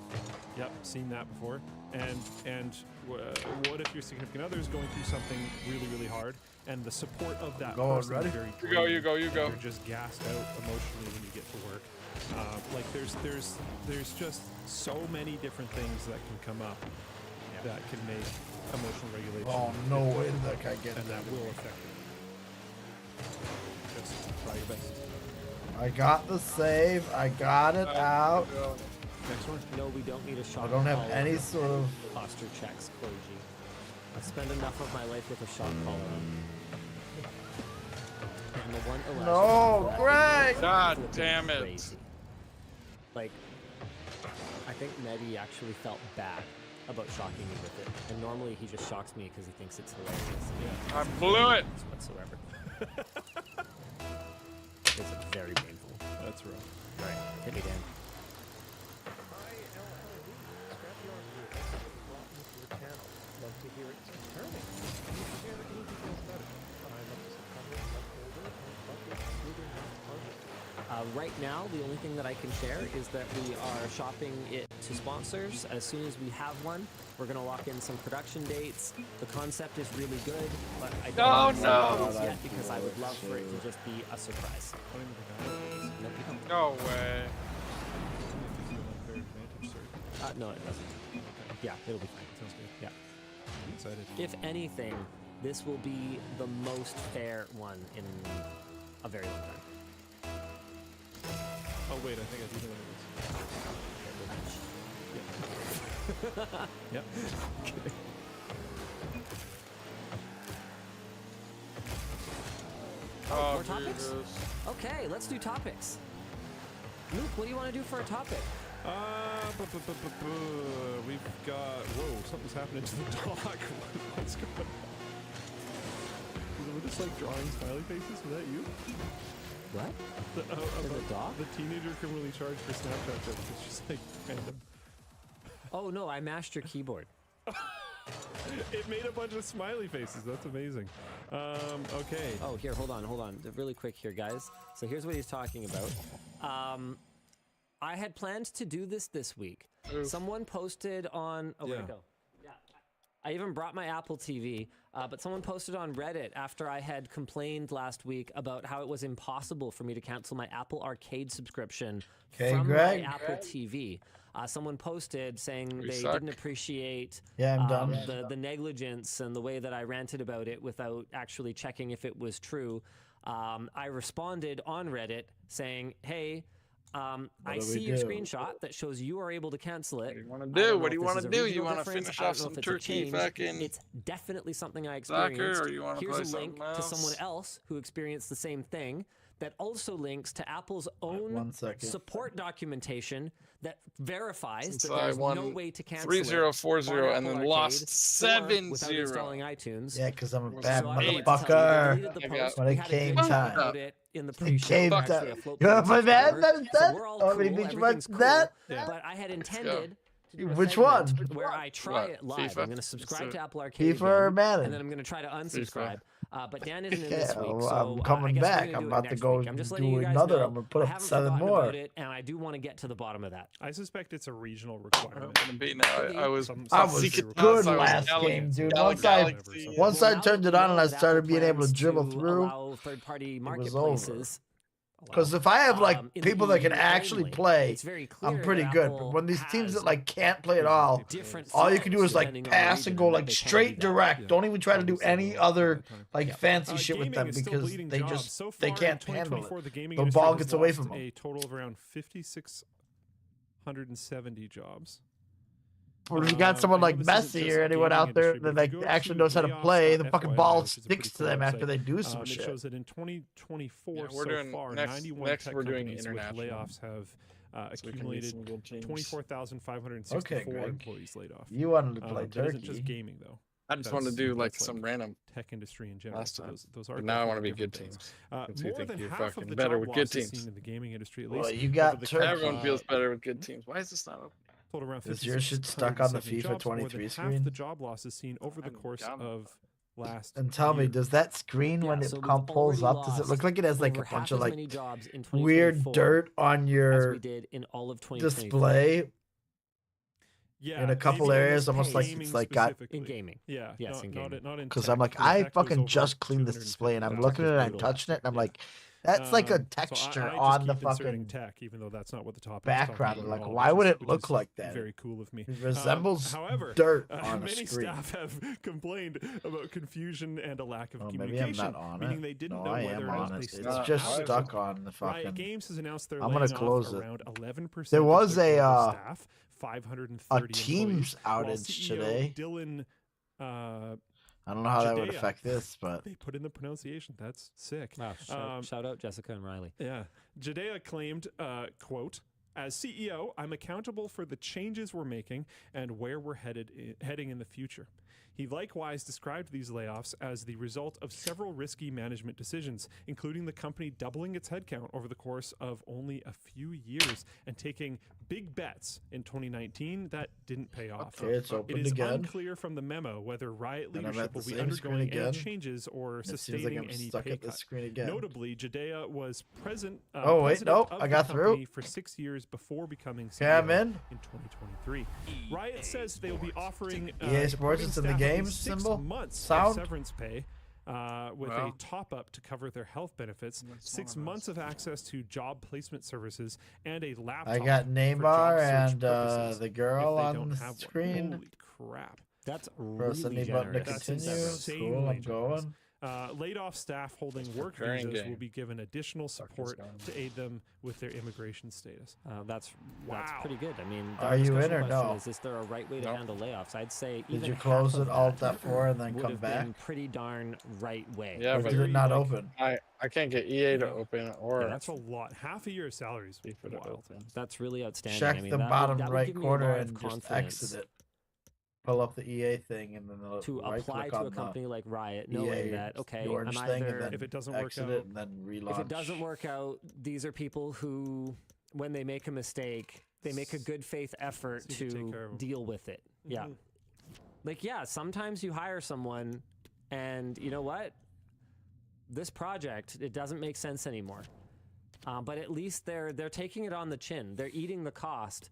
Yep, seen that before. And what if your significant other is going through something really, really hard, and the support of that person is very draining, You go. You're just gassed out emotionally when you get to work. Like there's just so many different things that can come up that can make emotional regulation. Oh no way did that guy get it? And that will affect it. Just try your best. I got the save. I got it out. Next one. No, we don't need a shock. I don't have collar. any sort of posture checks, Koji. I spend enough of my life with a shock collar on. And the one No, Greg! God damn it. Crazy. Like, I think Medi actually felt bad about shocking me with it. And normally he just shocks me because he thinks it's hilarious. I blew it! Whatsoever. It's very painful. That's rough. Alright, hit me, Dan. Love to hear it returning. Can you share any details about it? I love to cover it up older and bucket moving target. Right now, the only thing that I can share is that we are shopping it to sponsors. As soon as we have one, we're going to lock in some production dates. The concept is really good, but I don't know yet because I would love for it to just be a surprise. No way. No, it doesn't. Yeah, it'll be fine. Sounds good. Yeah. I'm excited. If anything, this will be the most fair one in a very long time. Oh wait, I think I do know what it is. Yep. Okay. Oh, more topics? Jesus. Okay, let's do topics. Luke, what do you want to do for a topic? We've got... Whoa, something's happening to the dog. What's going on? We're just like drawing smiley faces? Was that you? What? The dog? The teenager criminally charged for Snapchat jokes. It's just like random. Oh no, I mashed your keyboard. It made a bunch of smiley faces. That's amazing. Okay. Oh, here, hold on. Really quick here, guys. So here's what he's talking about. I had planned to do this week. Oof. Someone posted on... Oh, where'd it go? Yeah. I even brought my Apple TV, but someone posted on Reddit after I had complained last week about how it was impossible for me to cancel my Apple Arcade subscription from Greg. my Apple TV. Someone posted saying We they suck. didn't appreciate Yeah, I'm done. the negligence and the way that I ranted about it without actually checking if it was true. I responded on Reddit saying, hey, I see your screenshot that shows you are able to cancel it. What do you want to do? What do you want to do? You want to finish off some turkey fucking It's definitely something I experienced. soccer, or you want to play Here's a link something to else? someone else who experienced the same thing that also links to Apple's own 1 second. support documentation that verifies Since that I there's won no way to cancel 3-0-4-0 it on and then Apple lost Arcade or without 7-0. installing iTunes. Yeah, because I'm a So bad I hate to I motherfucker. deleted the I post. got- When We it had a came good time. about it in the It pre-show. came Actually, time. a float You have pool my man? subscriber. That? So we're all Oh, did cool, you everything's mention that? cool, Yeah. but I had intended to do a Which segment one? where I try What? it live. FIFA? I'm going to subscribe to Apple Arcade FIFA or again, Madden? and then I'm going to try to unsubscribe. But Dan isn't in Yeah, this week, well, so I'm coming I guess back. we're gonna I'm do it about to next go week. I'm just do letting you guys another. know I'm gonna put I up haven't 7 forgotten more. about it, and I do want to get to the bottom of that. I suspect it's a regional requirement. I was I was secret good sauce. last game, dude. Once Well, I turned it on and I Apple started being able to plans dribble to through, allow third-party was marketplaces. because if I have like in people the that can EU actually only, play, it's very clear I'm pretty that good. Apple But when these teams has that like can't play at all, different all you can do flows is like depending on the pass region and go that like they can straight do that. direct. Don't even try to do any other like fancy Uh, shit with gaming them is still because bleeding they jobs. just So they far in can't handle 2024, it. The gaming The industry ball has gets away lost from them. a total of around 5,670 jobs. Or if you got someone like Messi or anyone out there that like actually knows how to play, the fucking ball sticks to them after they do some It shit. shows that in 2024 Yeah, we're so doing- far, next- 91 next tech we're doing companies with international. layoffs have So we can meet accumulated some good teams. 24,564 Okay, Greg. employees laid off. You wanted to play That isn't turkey. just gaming though. I just want to do like That's some random tech industry in general. last So time. those are But now I want to be definitely good different teams. things. Since you More think than you're half of fucking the better job with good losses teams. seen in the gaming industry, at Well, least you got over the Turkey. past, Everyone feels better with good teams. Why is this not open? total around Is your shit stuck on the 5,670 FIFA jobs, more than 23 half screen? the job losses seen over the haven't course gotten of last. And tell me, year. does that screen when it so we've pulls already up, does it look lost like it has like a over half bunch of as like many jobs in weird 2024 dirt on as your we did in all of 2023. display? Yeah, In a couple maybe in areas, this almost like gaming it's like got. specifically. In gaming. Yeah, Yes, not, in not, gaming. not in Because tech. I'm like, In I tech, there's fucking over just cleaned this display, and I'm 250,000 looking at it, I'm total. touching it, and I'm Yeah. like, that's like a So texture I just on the keep inserting fucking tech, even though that's not what the topic background. is talking Like, about at all, why would it which look is like that? Very cool of me. It resembles however, dirt on a many screen. staff have complained about confusion and a lack of Oh, maybe I'm communication, not on meaning it. they didn't No, know I whether am or on not it. they It's still just have stuck them. on the fucking. Riot Games has announced they're I'm gonna laying close off it. around 11% There was of their a global staff, 530 Teams employees, while outage CEO today. Dylan I don't know how that would Judea, affect this, but they put in the pronunciation. That's sick. Wow, shout out Jessica and Riley. Yeah. Judea claimed, quote, as CEO, I'm accountable for the changes we're making and where we're heading in the future. He likewise described these layoffs as the result of several risky management decisions, including the company doubling its headcount over the course of only a few years and taking big bets in 2019 that didn't pay off. Okay, it's opened It is again. unclear from the memo whether Riot And I'm leadership at the will be same screen undergoing any again. changes or It seems sustaining like I'm any stuck pay at this cut. screen again. Notably, Judea was president Oh, wait, president no, of I the got company through. for 6 years before becoming CEO Okay, I'm in. 2023. Riot says they will be offering EA Sports, giving it's in the staff at game least 6 symbol? months Sound? of severance pay with Wow. a top up to cover their health benefits, 6 months of access to job placement services, and a laptop. I got for job Neymar search and purposes the girl if they on don't the have one. screen. Holy crap. That's Press really any button to generous. That's continue. insanely Cool, I'm generous. going. Laid off staff holding work preparing visas game. will be given additional support to aid them with their immigration status. That's Wow. pretty good. I mean, the Are you in discussion or question no? Is there a right way to handle layoffs? I'd say Did even you close half of it Alt that F4 and then would come have back? been pretty darn right way. Yeah, Or but did it not open? I can't get EA to open or Yeah, that's a lot. Half a year's salary is wild. That's really outstanding. Check I mean, the that bottom would right give me a corner lot of and just confidence exit it. Pull up the EA thing and then the to right apply click to on a company like Riot, the knowing EA, that okay, the orange I'm thing, either and then if it doesn't work exit out, it and then relaunch. if it doesn't work out, these are people who, when they make a mistake, they make a good faith effort See if you take care to of 'em. deal with it. Yeah. Mhm. Like, yeah, sometimes you hire someone and you know what? This project, it doesn't make sense anymore. But at least they're taking it on the chin. They're eating the cost.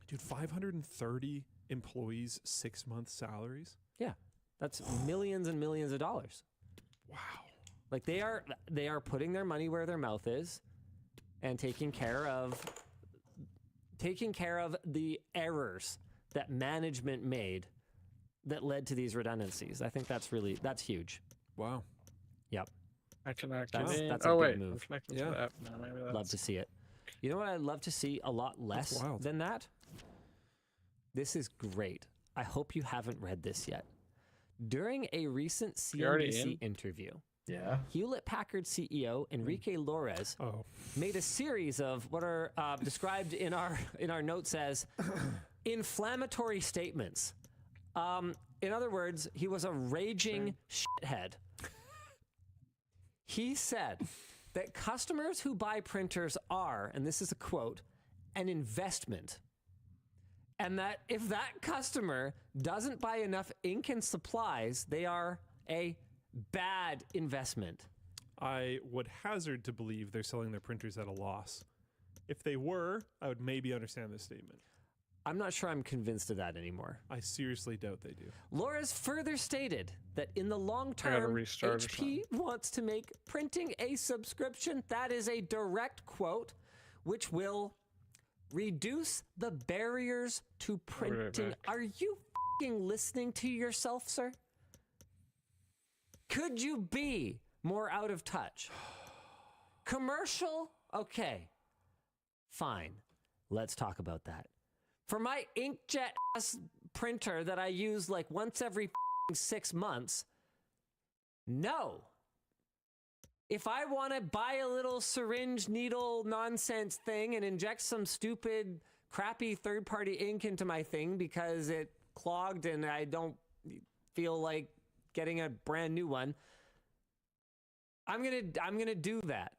Dude, 530 employees, 6-month salaries. Yeah. That's millions and millions of dollars. Wow. Like they are putting their money where their mouth is and taking care of the errors that management made that led to these redundancies. I think that's huge. Wow. Yep. I cannot That's get in. a Oh big wait, I'm move. connected to the app now. Maybe that's... Love to see it. You know what I'd love to see a lot less wild. than that? This is great. I hope you haven't read this yet. During a recent You already CNBC in? interview, Yeah. Hewlett-Packard CEO Enrique Lores made a series of what are described in our notes as inflammatory statements. In other words, he was a raging shithead. He said that customers who buy printers are, and this is a quote, an investment. And that if that customer doesn't buy enough ink and supplies, they are a bad investment. I would hazard to believe they're selling their printers at a loss. If they were, I would maybe understand this statement. I'm not sure I'm convinced of that anymore. I seriously doubt they do. Lores further stated that in the long I gotta term, restart or HP wants to make printing a subscription. That is a direct quote, which will reduce the barriers to printing. back. Are you fucking listening to yourself, sir? Could you be more out of touch? Commercial? Okay. Fine. Let's talk about that. For my inkjet ass printer that I use like once every 6 months, no. If I want to buy a little syringe needle nonsense thing and inject some stupid crappy third-party ink into my thing because it clogged and I don't feel like getting a brand new one, I'm gonna do that.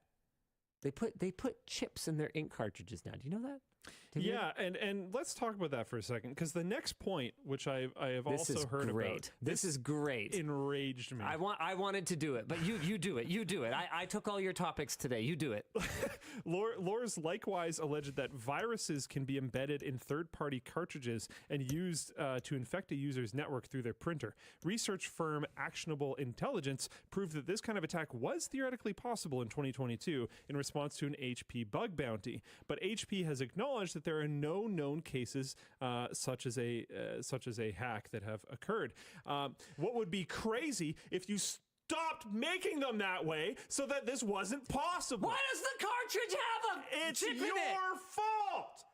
They put chips in their ink cartridges now. Do you know that? Yeah, and let's talk about that for a second, because the next point, which I have also heard about, this is great, enraged me. I wanted to do it, but you do it. You do it. I took all your topics today. You do it. Lors likewise alleged that viruses can be embedded in third-party cartridges and used to infect a user's network through their printer. Research firm Actionable Intelligence proved that this kind of attack was theoretically possible in 2022 in response to an HP bug bounty, but HP has acknowledged that there are no known cases such as a hack that have occurred. What would be crazy if you stopped making them that way so that this wasn't possible? Why does the cartridge have a It's chip in your it? fault.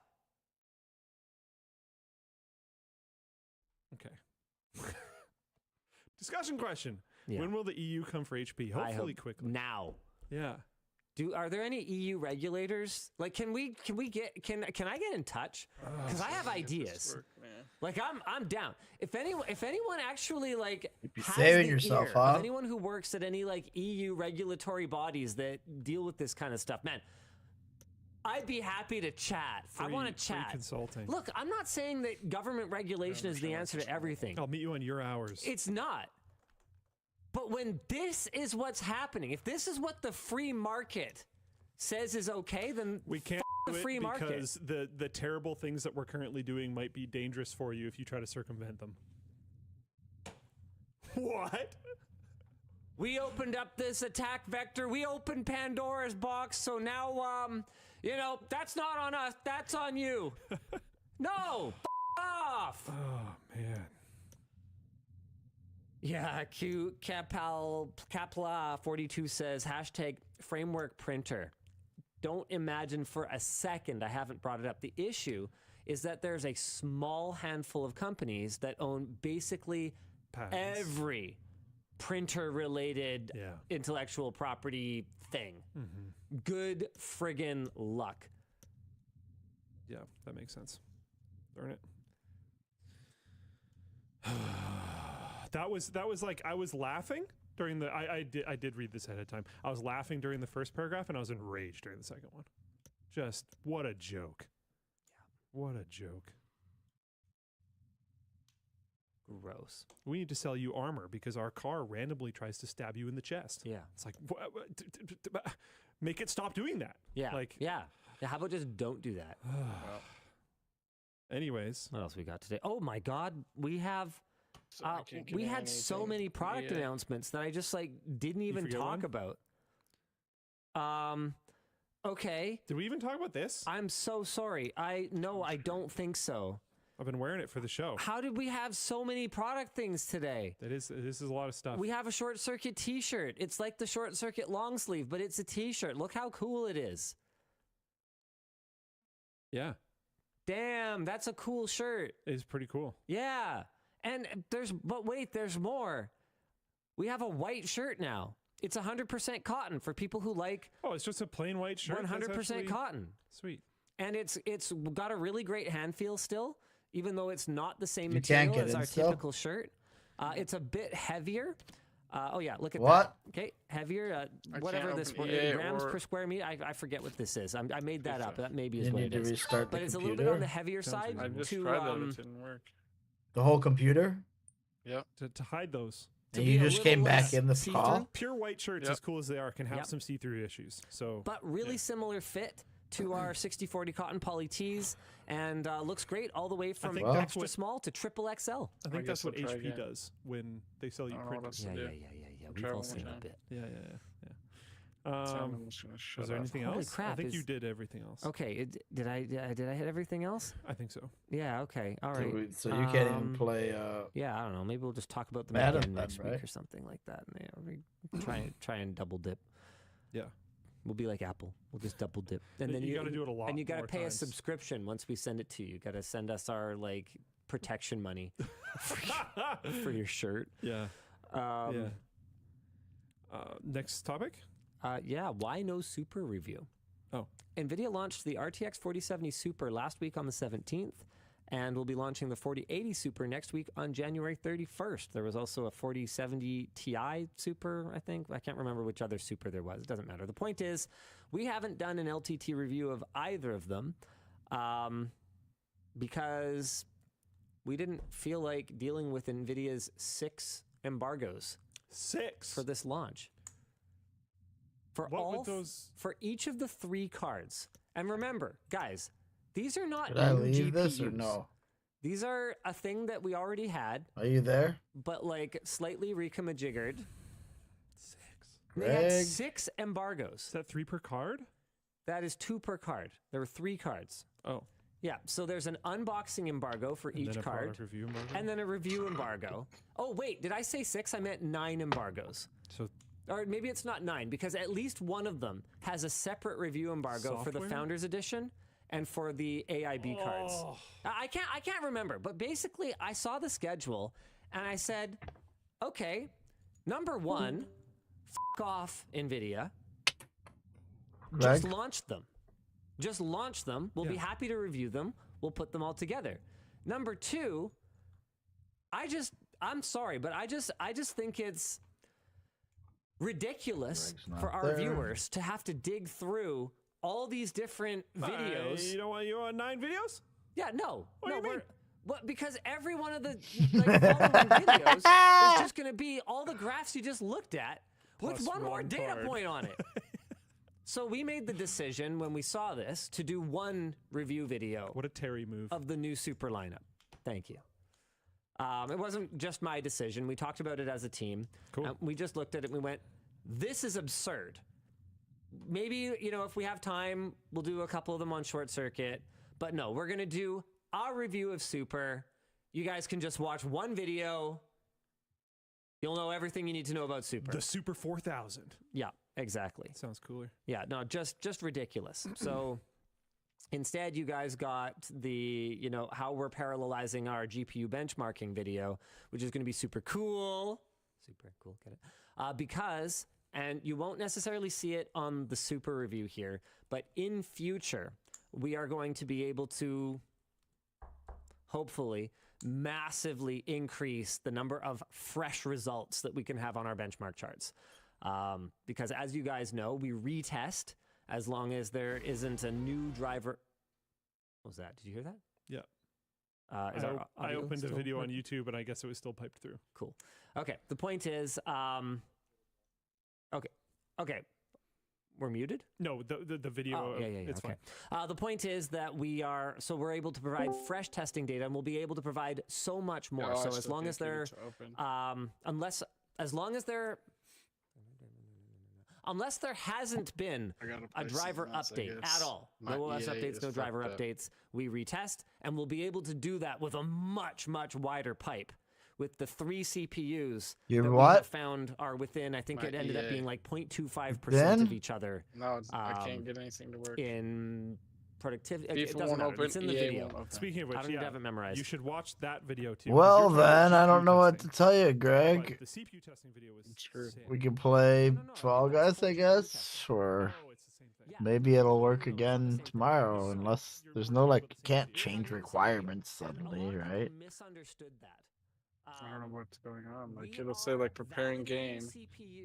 Okay. Discussion question. Yeah. When will the EU come for HP? Hopefully quickly. Now. Yeah. Are there any EU regulators? Like, can I get in touch? Because I have ideas. Like, I'm down. If anyone actually like has saving the yourself, ear huh? of anyone who works at any like EU regulatory bodies that deal with this kind of stuff, man, I'd be happy to chat. I want to chat. Free consulting. Look, I'm not saying that government regulation is the answer to everything. I'll meet you on your hours. It's not. But when this is what's happening, if this is what the free market says is okay, then we can't the do it free market. because the terrible things that we're currently doing might be dangerous for you if you try to circumvent them. What? We opened up this attack vector. We opened Pandora's box. So now, that's not on us. That's on you. No, off. Oh man. Yeah, Capla42 says, #framework printer. Don't imagine for a second I haven't brought it up. The issue is that there's a small handful of companies that own basically every printer-related intellectual property thing. Mm-hmm. Good friggin' luck. Yeah, that makes sense. Darn it. That was like, I was laughing during the I did read this ahead of time. I was laughing during the first paragraph and I was enraged during the second one. Just what a joke. Yeah. What a joke. Gross. We need to sell you armor because our car randomly tries to stab you in the chest. Yeah. It's like make it stop doing that. Yeah. Like yeah. How about just don't do that? Anyways, what else we got today? Oh my God, we have. We had so many product announcements that I just didn't even talk about. Okay. Did we even talk about this? I'm so sorry. No, I don't think so. I've been wearing it for the show. How did we have so many product things today? This is a lot of stuff. We have a short circuit t-shirt. It's like the short circuit long sleeve, but it's a t-shirt. Look how cool it is. Yeah. Damn, that's a cool shirt. It's pretty cool. Yeah. And but wait, there's more. We have a white shirt now. It's 100% cotton for people who like. Oh, it's just a plain white shirt. 100% cotton. Sweet. And it's got a really great hand feel still, even though it's not the same material as our typical shirt. It's a bit heavier. Oh yeah, look at that. Okay, heavier. Whatever this grams per square meter. I forget what this is. I made that up. That maybe is what it is. But it's a little bit on the heavier side. I just tried that. It didn't work. The whole computer? Yeah. To hide those. And you just came back in the call? Pure white shirts, as cool as they are, can have some see-through issues. So, but really similar fit to our 60/40 cotton poly tees, and looks great all the way from extra small to triple XL. I think that's what HP does when they sell you printers. Yeah. We've all seen a bit. Yeah. Was there anything else? Holy crap, I think you did everything else. Okay, did I hit everything else? I think so. Yeah. Okay. All right. So you can't even play. Yeah, I don't know. Maybe we'll just talk about them Madden again next then, right? week or something like that. And try and double dip. Yeah. We'll be like Apple. We'll just double dip, and then you got to do it a lot. And you got to more pay times. a subscription once we send it to you. You got to send us our protection money for your shirt. Yeah. Next topic. Why no Super review? Oh. NVIDIA launched the RTX 4070 Super last week on the 17th, and we'll be launching the 4080 Super next week on January 31st. There was also a 4070 Ti Super, I think. I can't remember which other Super there was. It doesn't matter. The point is, we haven't done an LTT review of either of them. because we didn't feel like dealing with NVIDIA's 6 embargoes. 6 for this launch. For for each of the 3 cards. And remember, guys, these are not Did new I leave GPUs. this or no? These are a thing that we already had. Are you there? But like slightly recomajiggered. 6. They had 6 embargoes. Is that 3 per card? That is 2 per card. There were 3 cards. Oh. Yeah, so there's an unboxing embargo for each then a card. product review embargo? And then a review embargo. Oh, wait, did I say 6? I meant 9 embargoes. So, or maybe it's not 9, because at least one of them has a separate review embargo for the Software? Founders Edition and for the AIB cards. I can't remember, but basically I saw the schedule and I said, okay, number 1, f off NVIDIA. Just launch them. Just launch them. We'll be happy to review them. We'll put them all together. Number 2, I'm sorry, but I just think it's ridiculous for our viewers to have to dig through all these different videos. You don't want 9 videos? Yeah, no. What do you mean? What, because every one of the following videos is just going to be all the graphs you just looked at with Plus one more one data card. point on it. So we made the decision when we saw this to do one review video. What a Terry move. Of the new super lineup. Thank you. It wasn't just my decision. We talked about it as a team. Cool. We just looked at it and we went, this is absurd. Maybe, if we have time, we'll do a couple of them on Short Circuit. But no, we're going to do our review of Super. You guys can just watch one video. You'll know everything you need to know about Super. The Super 4000. Yeah, exactly. Sounds cooler. Yeah, no, just ridiculous. So instead, you guys got the, how we're parallelizing our GPU benchmarking video, which is going to be super cool. Super cool, get it? Because, and you won't necessarily see it on the Super review here, but in future, we are going to be able to, hopefully, massively increase the number of fresh results that we can have on our benchmark charts. Because as you guys know, we retest as long as there isn't a new driver. What was that? Did you hear that? Yeah. I opened a video on YouTube and I guess it was still piped through. Cool. Okay. The point is, okay. We're muted? No, the video. It's okay. fine. The point is that we're able to provide fresh testing data, and we'll be able to provide so much more. So as long as they're, unless there hasn't been a driver update at all, no OS updates, no driver updates, we retest, and we'll be able to do that with a much, much wider pipe. With the 3 CPUs that we have found are within, I think it ended up being like 0.25% of each other. No, I can't get anything to work. In productivity, it FIFA doesn't won't matter. open, It's in the EA video. won't open. Speaking of which, I don't need to have it memorized. You should watch that video too. Well, then, I don't know what to tell you, Greg. The CPU testing video was sick. We can play Fall Guys, I guess, or maybe it'll work again tomorrow, unless there's no, can't change requirements suddenly, right? Misunderstood that. I don't know what's going on. It'll say preparing game,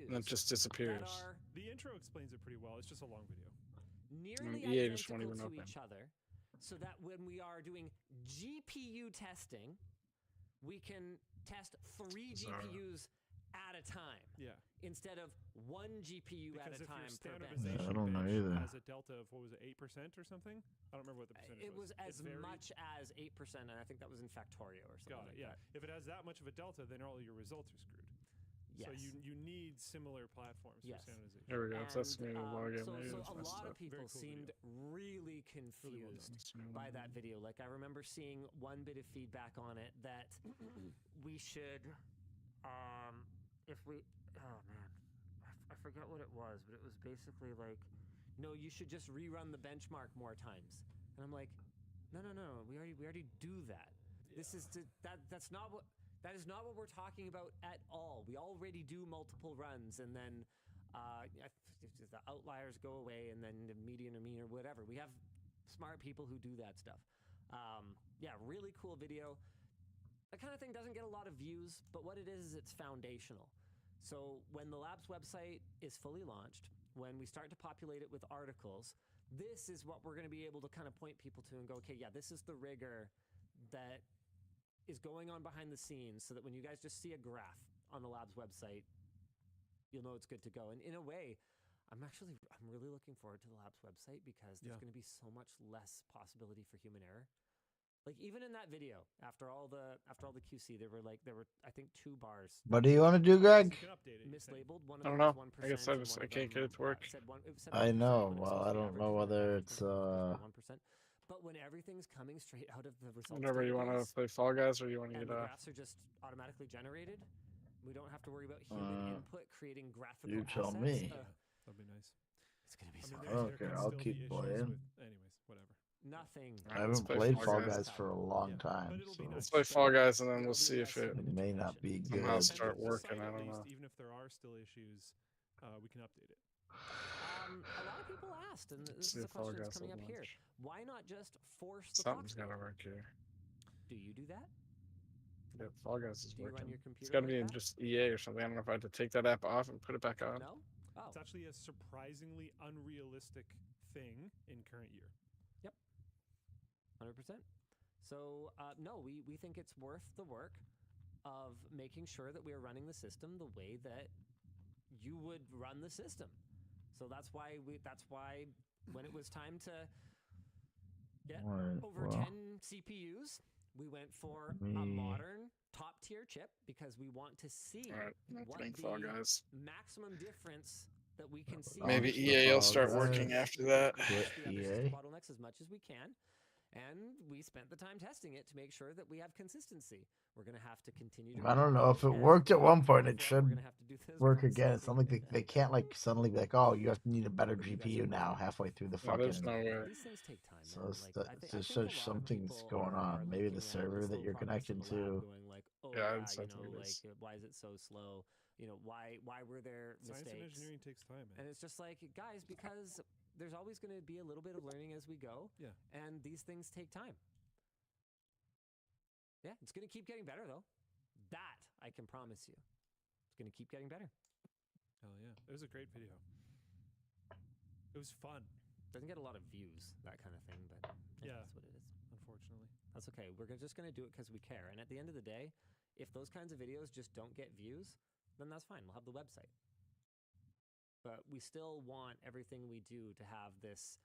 and it just disappears. The intro explains it pretty well. It's just a long video. Nearly EA just won't even identical to open. each other, so that when we are doing GPU testing, we can test 3 GPUs at a time. Yeah. Instead of 1 GPU at a time per bench. Standardization I don't know bench either. has a delta of 8% or something. I don't remember what the percentage It was as It's much as 8%, and I think that was in Factorio or something. Got it. like Yeah. that. If it has that much of a delta, then all your results are screwed. Yes. So you need similar platforms for standardization. There we go. That's me with login. So Maybe a it's messed lot of up. people Very cool seemed really confused by that video. Like I remember seeing one bit of feedback on it that we should, I forget what it was, but it was basically like, no, you should just rerun the benchmark more times. And I'm like, no, we already do that. Yeah. This is that's not what. That is not what we're talking about at all. We already do multiple runs, and then the outliers go away, and then the median or mean or whatever. We have smart people who do that stuff. Yeah, really cool video. That kind of thing doesn't get a lot of views, but what it is it's foundational. So when the Labs website is fully launched, when we start to populate it with articles, this is what we're going to be able to kind of point people to and go, okay, yeah, this is the rigor that is going on behind the scenes, so that when you guys just see a graph on the lab's website, you'll know it's good to go. And in a way, I'm really looking forward to the lab's website, because there's going to be so much less possibility for human error. Like, even in that video, after all the QC, there were I think 2 bars. What do you want to do, Greg? Mislabeled. One of I don't them know. was 1%. I guess I can't get it to work. Said 1%, I know. but it's Well, supposed I to be don't know averaged whether at it's 1%. But when everything's coming straight out of the results, Whatever you want to play Fall Guys, or you want to and get the graphs are just automatically generated, we don't have to worry about human input creating graphical you tell assets. me. That'd be nice. It's gonna be I so mean, good. I don't care. I'll keep playing. Anyways, whatever. Nothing. I haven't played Fall Guys for a long time, so let's play Fall Guys, and then we'll see if it it may not be somehow good. start working. I don't know. Even if there are still issues, we can update it. A lot of people asked, and this See is a if Fall question that's Guys coming will up here. launch. Why not just force the Something's box? gotta work here. Do you do that? Yeah, Fall Guys is Do you run working. your It's computer gotta like be that? just EA or something. I don't know if I had to take that app off and put it back on. No? Oh. It's actually a surprisingly unrealistic thing in current year. Yep. 100%. So, no, we think it's worth the work of making sure that we are running the system the way that you would run the system. So that's why when it was time to get over 10 CPUs, we went for a modern top tier chip, because we want to see what the Fall Guys. maximum difference that we can see. Maybe EA will start working after that. EA. Bottlenecks as much as we can. And we spent the time testing it to make sure that we have consistency. We're going to have to continue to... I don't know if it worked at one point. It should work again. It's not like they can't suddenly be like, oh, you have to need a better GPU now halfway through the fucking. There's no way. These things take time. So it's just something's going on. Maybe the server that you're connected to. Yeah, why is it so slow? You know, why were there mistakes? Science and engineering takes time, man. And it's just like, guys, because there's always going to be a little bit of learning as we go. Yeah. And these things take time. Yeah, it's going to keep getting better, though. That I can promise you. It's going to keep getting better. Hell yeah. It was a great video. It was fun. Doesn't get a lot of views, that kind of thing, but yeah, that's what it is. Unfortunately. That's okay. We're just going to do it because we care. And at the end of the day, if those kinds of videos just don't get views, then that's fine. We'll have the website. But we still want everything we do to have this.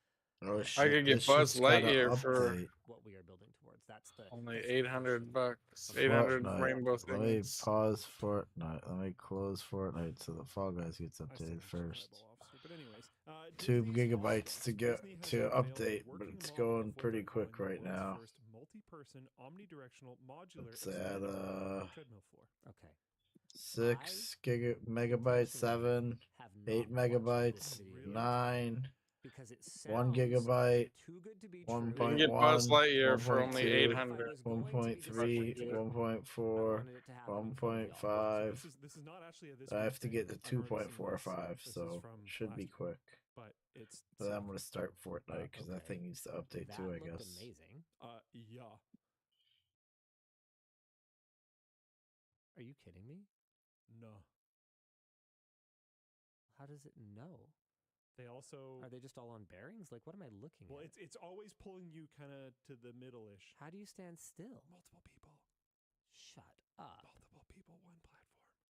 Oh, shit. I could get Buzz Lightyear for what we are building towards. That's the only $800. 800 rainbow things. Let me pause Fortnite. Let me close Fortnite so the Fall Guys gets updated first. But anyways, 2 gigabytes to get to update, but it's going pretty quick right now. Multi-person omnidirectional modular Let's add treadmill floor. Okay. 6 megabytes, 7, 8 megabytes, 9, 1 gigabyte, 1.1, You can get Buzz Lightyear for only 1.2, 800. 1.3, 1.4, 1.5. This is not actually a I have to get to 2.45, so should be quick. But it's But I'm gonna start Fortnite because that thing needs to update too, I guess. Amazing. Yeah. Are you kidding me? No. How does it know? They also Are they just all on bearings? Like, what am I looking well, at? it's always pulling you kind of to the middle-ish. How do you stand still? Multiple people. Shut up. Multiple people, one platform.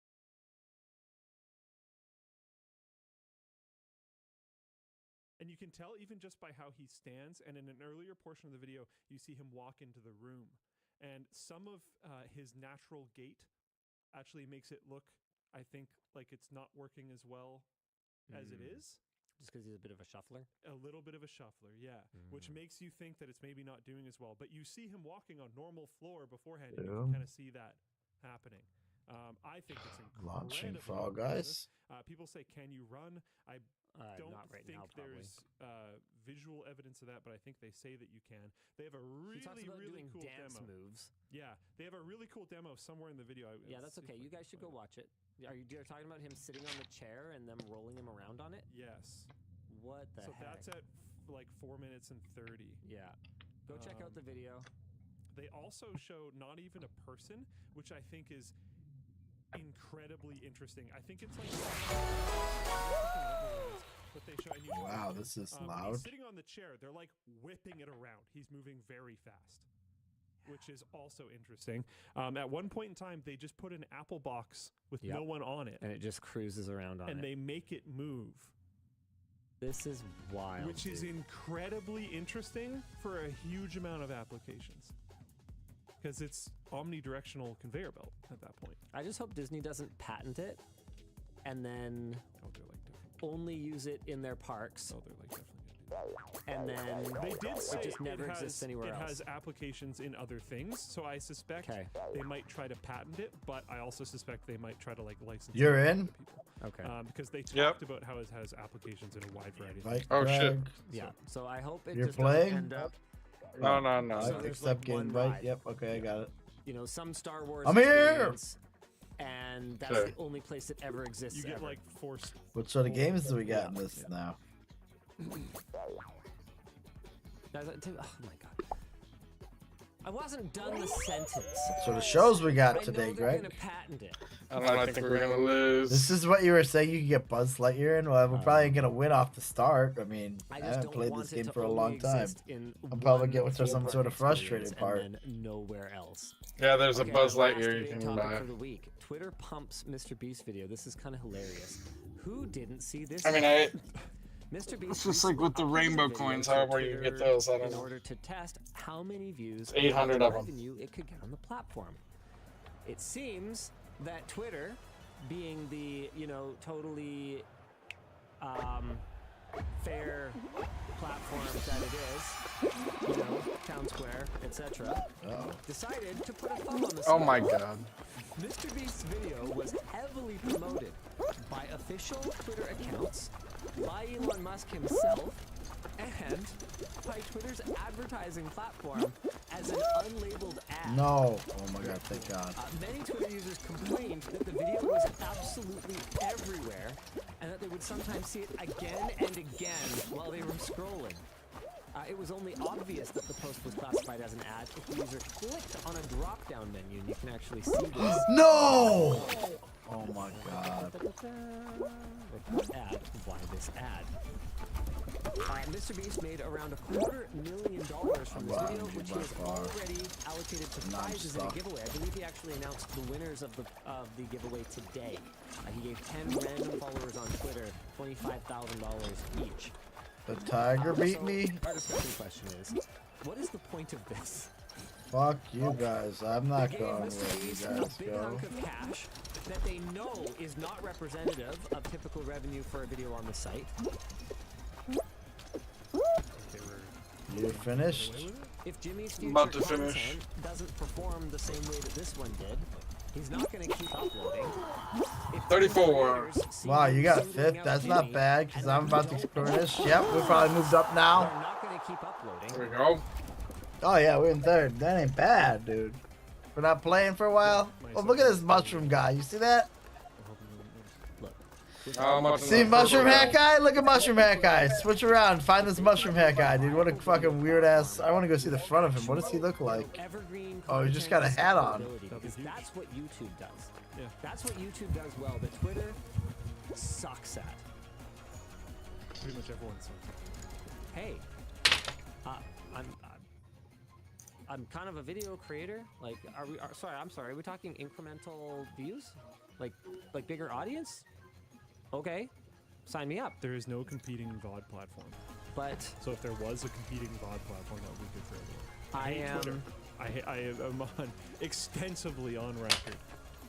And you can tell even just by how he stands, and in an earlier portion of the video, you see him walk into the room. And some of his natural gait actually makes it look, I think, like it's not working as well as it is. Just because he's a bit of a shuffler? A little bit of a shuffler, yeah. Which makes you think that it's maybe not doing as well. But you see him walking on normal floor beforehand, and you can kind of see that happening. I think it's incredible. Launching Fall Guys. People say, can you run? I don't not right think now, there's visual evidence of that, but I think they say that you can. They have a really, really cool dance demo. moves. Yeah, they have a really cool demo somewhere in the video. Yeah, that's okay. You guys should go watch it. Are you talking about him sitting on the chair and them rolling him around on it? Yes. What the heck? So that's at like 4 minutes and 30. Yeah. Go check out the video. They also show not even a person, which I think is incredibly interesting. I think it's like But they show. And you Wow, this is loud. He's sitting on the chair. They're like whipping it around. He's moving very fast, which is also interesting. At one point in time, they just put an Apple box with no one on it, and it just cruises around on it. And they make it move. This is wild. Which is incredibly interesting for a huge amount of applications. Because it's omnidirectional conveyor belt at that point. I just hope Disney doesn't patent it and then only use it in their parks. Oh, they're like definitely. And then they did say it just never exists anywhere else. It has applications in other things, so I suspect they might try to patent it, but I also suspect they might try to like license You're it in? to people. Okay. Because they talked about how it has applications in a wide variety of things. Oh shit. Yeah. So I hope it You're just playing? doesn't end up. No. So there's Accept like one game invite. ride. Yep. Okay, I got it. You know, some Star Wars. I'm here! experience, and that's the only place it ever exists. You get ever. like forced. What sort of games do we got in this now? Oh my god. I wasn't done the sentence. So the shows we got I today, know they're Greg. gonna patent it. I think we're gonna lose. This is what you were saying. You could get Buzz Lightyear in. Well, we're probably gonna win off the start. I mean, I haven't played this game for a long time. I'll probably get with some sort of frustrating part. And then nowhere else. Yeah, there's a Buzz last Lightyear you video can topic buy. for the week. Twitter pumps Mr. Beast video. This is kind of hilarious. Who didn't see this? I mean, Mr. Beast. It's just like with the rainbow coins, however you get those. I don't in know. order to test how many views, 800 and of 'em. revenue it could get on the platform. It seems that Twitter, being the totally fair platform that it is, town square, etc., decided to put a thumb on the Oh scale. my god. Mr. Beast's video was heavily promoted by official Twitter accounts, by Elon Musk himself, and by Twitter's advertising platform as an unlabeled ad. No. Oh my god, thank God. Many Twitter users complained that the video was absolutely everywhere, and that they would sometimes see it again and again while they were scrolling. It was only obvious that the post was classified as an ad if the user clicked on a drop-down menu, and you can actually see this. No! Oh my god. Ad. Why this ad? Mr. Beast made around $250,000 from this video, which he has already allocated to prizes in a giveaway. I believe he actually announced the winners of the giveaway today. He gave 10 random followers on Twitter $25,000 each. The tiger beat me? Our discussion question is, what is the point of this? Fuck you guys. I'm not They gave going Mr. where you Beast guys a big go. hunk of cash that they know is not representative of typical revenue for a video on the site. You finished? If Jimmy's future About to content finish. doesn't perform the same way that this one did, he's not going to keep uploading. If 34. Wow, you got fifth. That's not bad, because I'm about to finish. Yep, we probably moved up now. they're not going to keep uploading. There we go. Oh yeah, we're in third. That ain't bad, dude. We're not playing for a while. Oh, look at this mushroom guy. You see that? See mushroom hat guy? Look at mushroom hat guy. Switch around. Find this mushroom hat guy, dude. What a fucking weird ass. I want to go see the front of him. What does he look like? Oh, he just got a hat on. Because that's what YouTube does. Yeah. That's what YouTube does well, that Twitter sucks at. Pretty much everyone sucks. Hey, I'm kind of a video creator. Like, I'm sorry. Are we talking incremental views? Like bigger audience? Okay, sign me up. There is no competing VOD platform. But so if there was a competing VOD platform, that would be good for everyone. I hate am. Twitter. I am on extensively on record,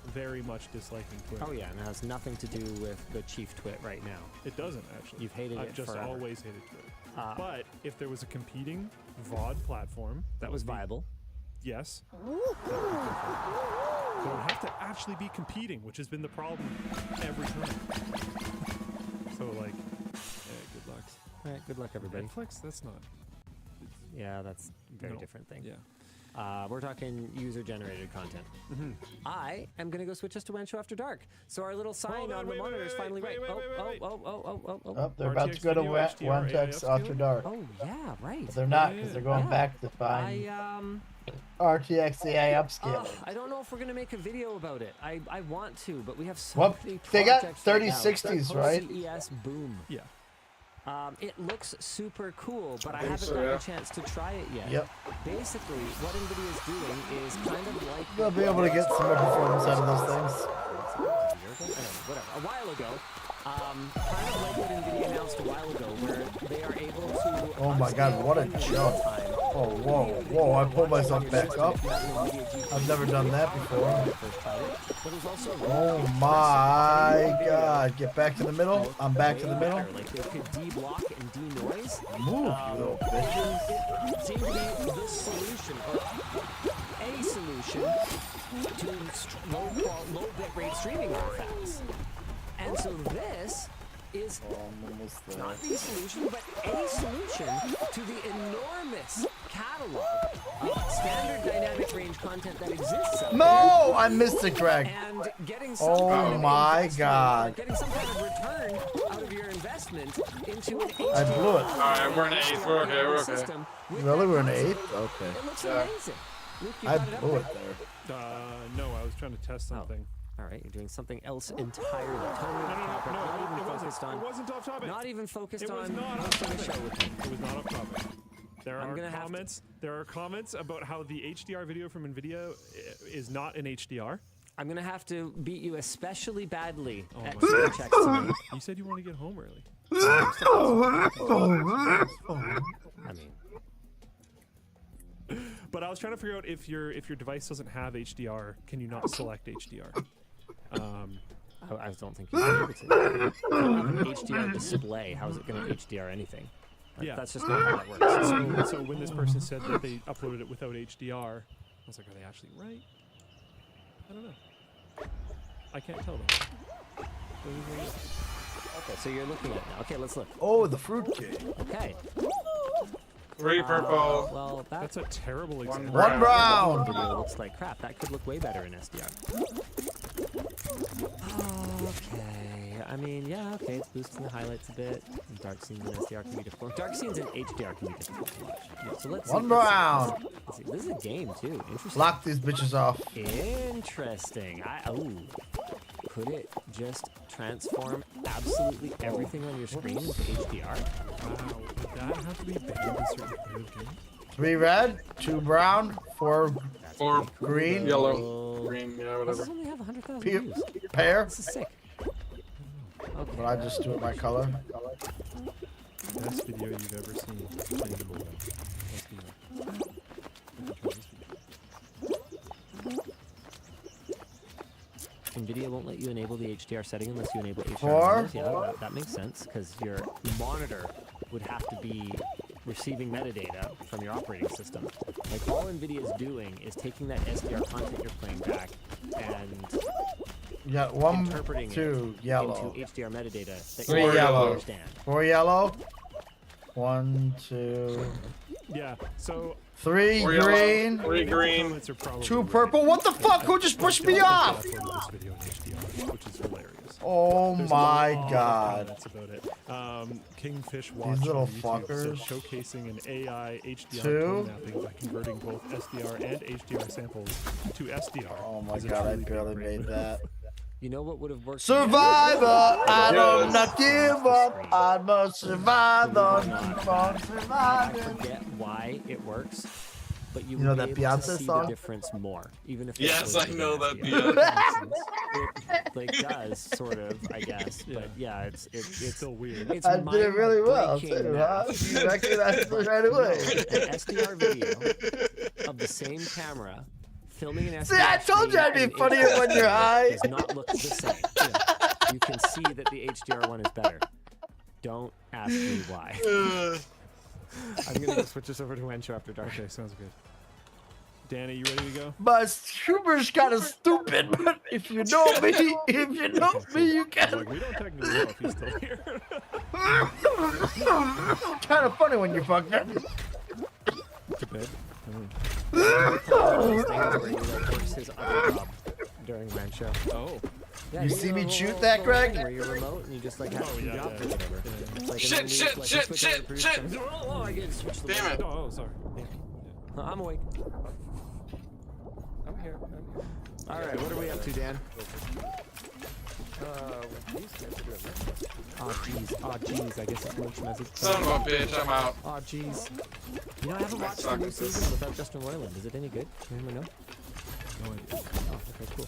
very much disliking Twitter. Oh yeah, and it has nothing to do with the chief twit right now. It doesn't actually. You've hated I've it just forever. always hated Twitter. But if there was a competing VOD platform that was viable, yes, that would be good for it. But it would have to actually be competing, which has been the problem every time. So like, yeah, good luck. All right, good luck everybody. Netflix? That's not. Yeah, that's a very No. different thing. Yeah. We're talking user-generated content. Mm-hmm. I am going to go switch us to WAN Show After Dark. So our little sign Hold on, on the wait, monitor wait, is finally wait, right. wait, wait. Oh, they're about to go to One Text After Dark. Oh, yeah, right. But they're not, because they're going back to find RTX AI upscaling. I don't know if we're going to make a video about it. I want to, but we have so What? many They got projects right now. 3060s, right? CES boom. Yeah. It looks super cool, but I haven't gotten a chance to try it yet. Yep. Basically, what NVIDIA is doing is kind of like... They'll be able to get some more performance out of those things. Whatever. A while ago, kind of like what NVIDIA announced a while ago, where they are able to... Oh my god, what a jump. Oh, whoa, whoa, I pulled myself back up. I've never done that before. Oh my god, get back to the middle. I'm back to the middle. Like they could de-block and de-noise. Move, you little bitches. It seemed to be the solution, or a solution, to low bitrate streaming artifacts. And so this is not the solution, but a solution to the enormous catalog of standard dynamic range content that exists out No, I missed it, Greg. And getting some Oh my god. getting some kind of return out of your investment into an I blew it. Alright, we're in 8th. We're okay, we're okay. Really, we're in 8th? Okay. It looks amazing. Luke, you I got it up blew it there. there. No, I was trying to test something. All right, you're doing something else entirely, totally off topic. Not even focused on. It wasn't off topic. Not even focused It was on not off hosting a topic. show with me. It was not off topic. There I'm are gonna have comments. There are comments about how the HDR video from NVIDIA is not in HDR. I'm gonna have to beat you especially badly at my super God. checks tonight. You said you want to get home early. I mean, but I was trying to figure out if your device doesn't have HDR, can you not select HDR? I don't think you can able to. If you don't have an HDR display, how is it going to HDR anything? Yeah, That's just not how that works. So when this person said that they uploaded it without HDR, I was like, are they actually right? I don't know. I can't tell them. Okay, so you're looking at it now. Okay, let's look. Oh, the fruitcake. Okay. 3 purple. Well, That's a terrible example. One brown. Video looks like crap. That could look way better in SDR. Okay. I mean, yeah, okay. It's boosting the highlights a bit. And dark scenes in SDR can be difficult. Dark scenes in HDR can be difficult to watch. Yeah, so let's One see. brown. Let's see. This is a game too. Interesting. Lock these bitches off. Interesting. Could it just transform absolutely everything on your screen into HDR? Wow, would that have to be banned in certain video games? 3 red, 2 brown, 4 green, yellow, green, yeah, This whatever. only have 100,000 views. pear. This is sick. Okay. But I just do it by color. Best video you've ever seen. NVIDIA won't let you enable the HDR setting unless you enable HDR. 4. modes. Yeah, that makes sense because your monitor would have to be receiving metadata from your operating system. Like all NVIDIA is doing is taking that SDR content you're playing back and You got 1, interpreting 2 it yellow, into HDR metadata that 3 you yellow, understand. 4 yellow, 1, 2, Yeah, so 3 green, 3 green, 2 purple. What the fuck? Who just pushed me off? This video in HDR, which is hilarious. Oh There's a my lot of god. comments about it. Kingfish Watch These little on YouTube fuckers. said showcasing an AI HDR 2. tone mapping by converting both SDR and HDR samples to SDR. Oh my is a god, I truly barely big made breakthrough. that. You know what would have worked? Survivor, I don't not give up. I must survive on, keep on I surviving. forget why it works, but you You know would that be able to Beyonce see song? the difference more, even if Yes, I know that It like does sort of, I guess, but yeah, it's still weird. It's I did it really well mind-breaking too, huh? math. You recognized it right away. An SDR video of the same camera filming an SDR. See, I told you I'd be stream funnier in when you're high. Does not look the same. You can see that the HDR one is better. Don't ask me why. I'm gonna go switch this over to WAN show after dark. Okay, sounds good. Danny, you ready to go? My humor's kind of stupid, but if you know me, you can. Like, we don't technically know if he's still here. Kind of funny when you fuck up. To bed. During WAN show. Oh. Yeah, You see me shoot that, Greg? Where you're remote and you just like have two jobs or whatever. It's like, Shit, and then you, shit, like, shit, switch shit, over to produce shit. something. Oh, I get switch the Damn it. Oh, sorry. I'm awake. I'm here. All right, what are we up to, Dan? Oh jeez, oh jeez, I guess it's merch message. Son of a bitch, I'm out. Oh jeez. You know, I haven't watched the new season without Justin Roiland. Is it any good? Can anyone know? No idea. Oh, okay, cool.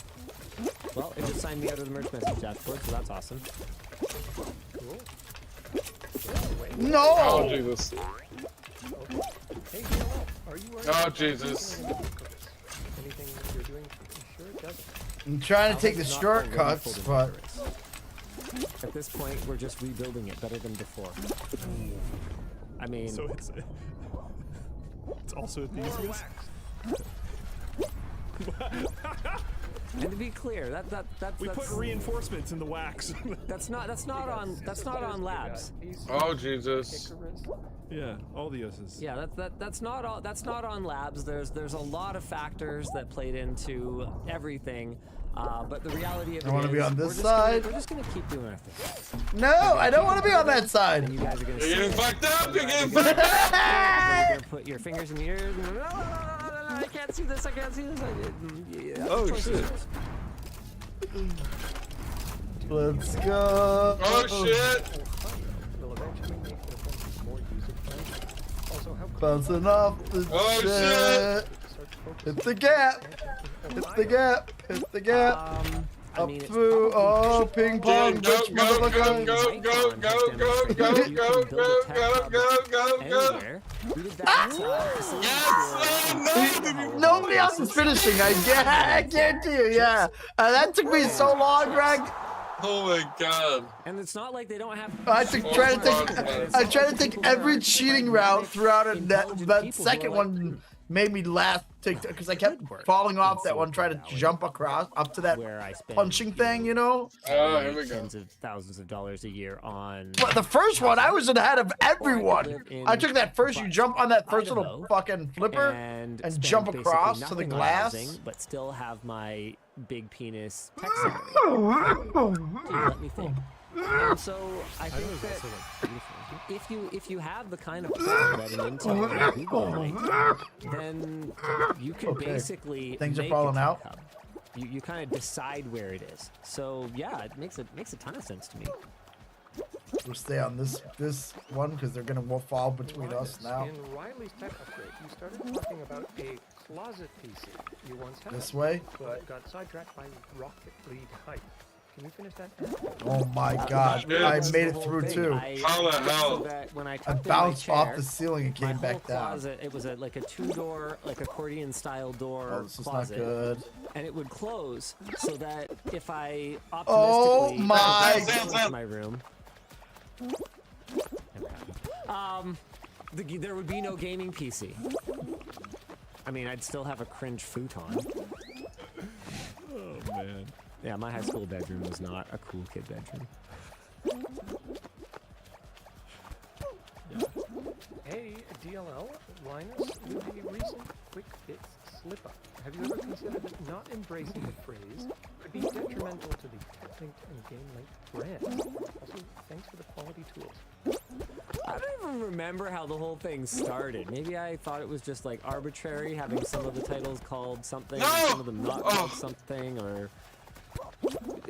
Well, it just signed me out of the merch message afterwards, so that's awesome. Cool. No! Oh, Jesus. Hey, DLL, are you Oh, Jesus. Anything you're doing to ensure it doesn't? I'm trying to take the shortcuts, but at this point, we're just rebuilding it better than before. I mean, So it's also the easiest. and to be clear, that's We put reinforcements in the wax. that's not on labs. Oh, Jesus. Yeah, all the uses. Yeah, that's not on labs. There's a lot of factors that played into everything. But the reality of it I want to is, be on this side. we're just gonna keep doing our thing. No, I don't want to be on that side. And you guys are gonna You're getting fucked up. You're getting You're fucked up. gonna put your fingers in your ears. I can't see this. I can't see this. Yeah, Oh, choice is shit. yours. Let's go. Oh, shit. Will eventually make the offenses more user-friendly. Also, how Bouncing off the Oh, shit. Hit the gap. Hit the gap. Hit the gap. I Up mean, it's through. Oh, ping pong. Go, Bitch, go, go, motherfucker. go, go, go, go, go, go, go, go. Anywhere. We did that Nobody else is finishing. I guarantee you. Yeah. That took me so long, Greg. Oh my God. And it's not like they don't have. I tried to take every cheating route throughout it. That second one made me laugh because I kept falling off that one trying to jump across up to that punching thing, you know. Oh, here we go. Tens of thousands of dollars a year on. But the first one, I was ahead of everyone. I took that first. You jump on that first little fucking flipper and jump across to the glass. But still have my big penis tech center. Let me think. And so I think that if you have the kind of power that an Intel or a Google might, then you can basically things are make falling a tech out. hub. You kind of decide where it is. So yeah, it makes a ton of sense to me. We'll stay on this one because they're gonna fall between us now. In Riley's tech upgrade, you started talking about a closet PC you once had. This way? But got sidetracked by Rocket League hype. Can you finish that? Oh my God! I made it through too. How the hell? When I bounced off the ceiling and came back down. Closet, it was like a two-door, like accordion style door Oh, this is not closet. good. And it would close so that if I Oh optimistically my into my room, there would be no gaming PC. I mean, I'd still have a cringe futon. Oh man. Yeah, my high school bedroom was not a cool kid bedroom. Hey, DLL, Linus, with the recent Quick Bits slip-up, have you ever considered that not embracing the phrase could be detrimental to the TechLink and GameLink brand? Also, thanks for the quality tools. I don't even remember how the whole thing started. Maybe I thought it was just like arbitrary, having some of the titles called something, and some of them not called something, or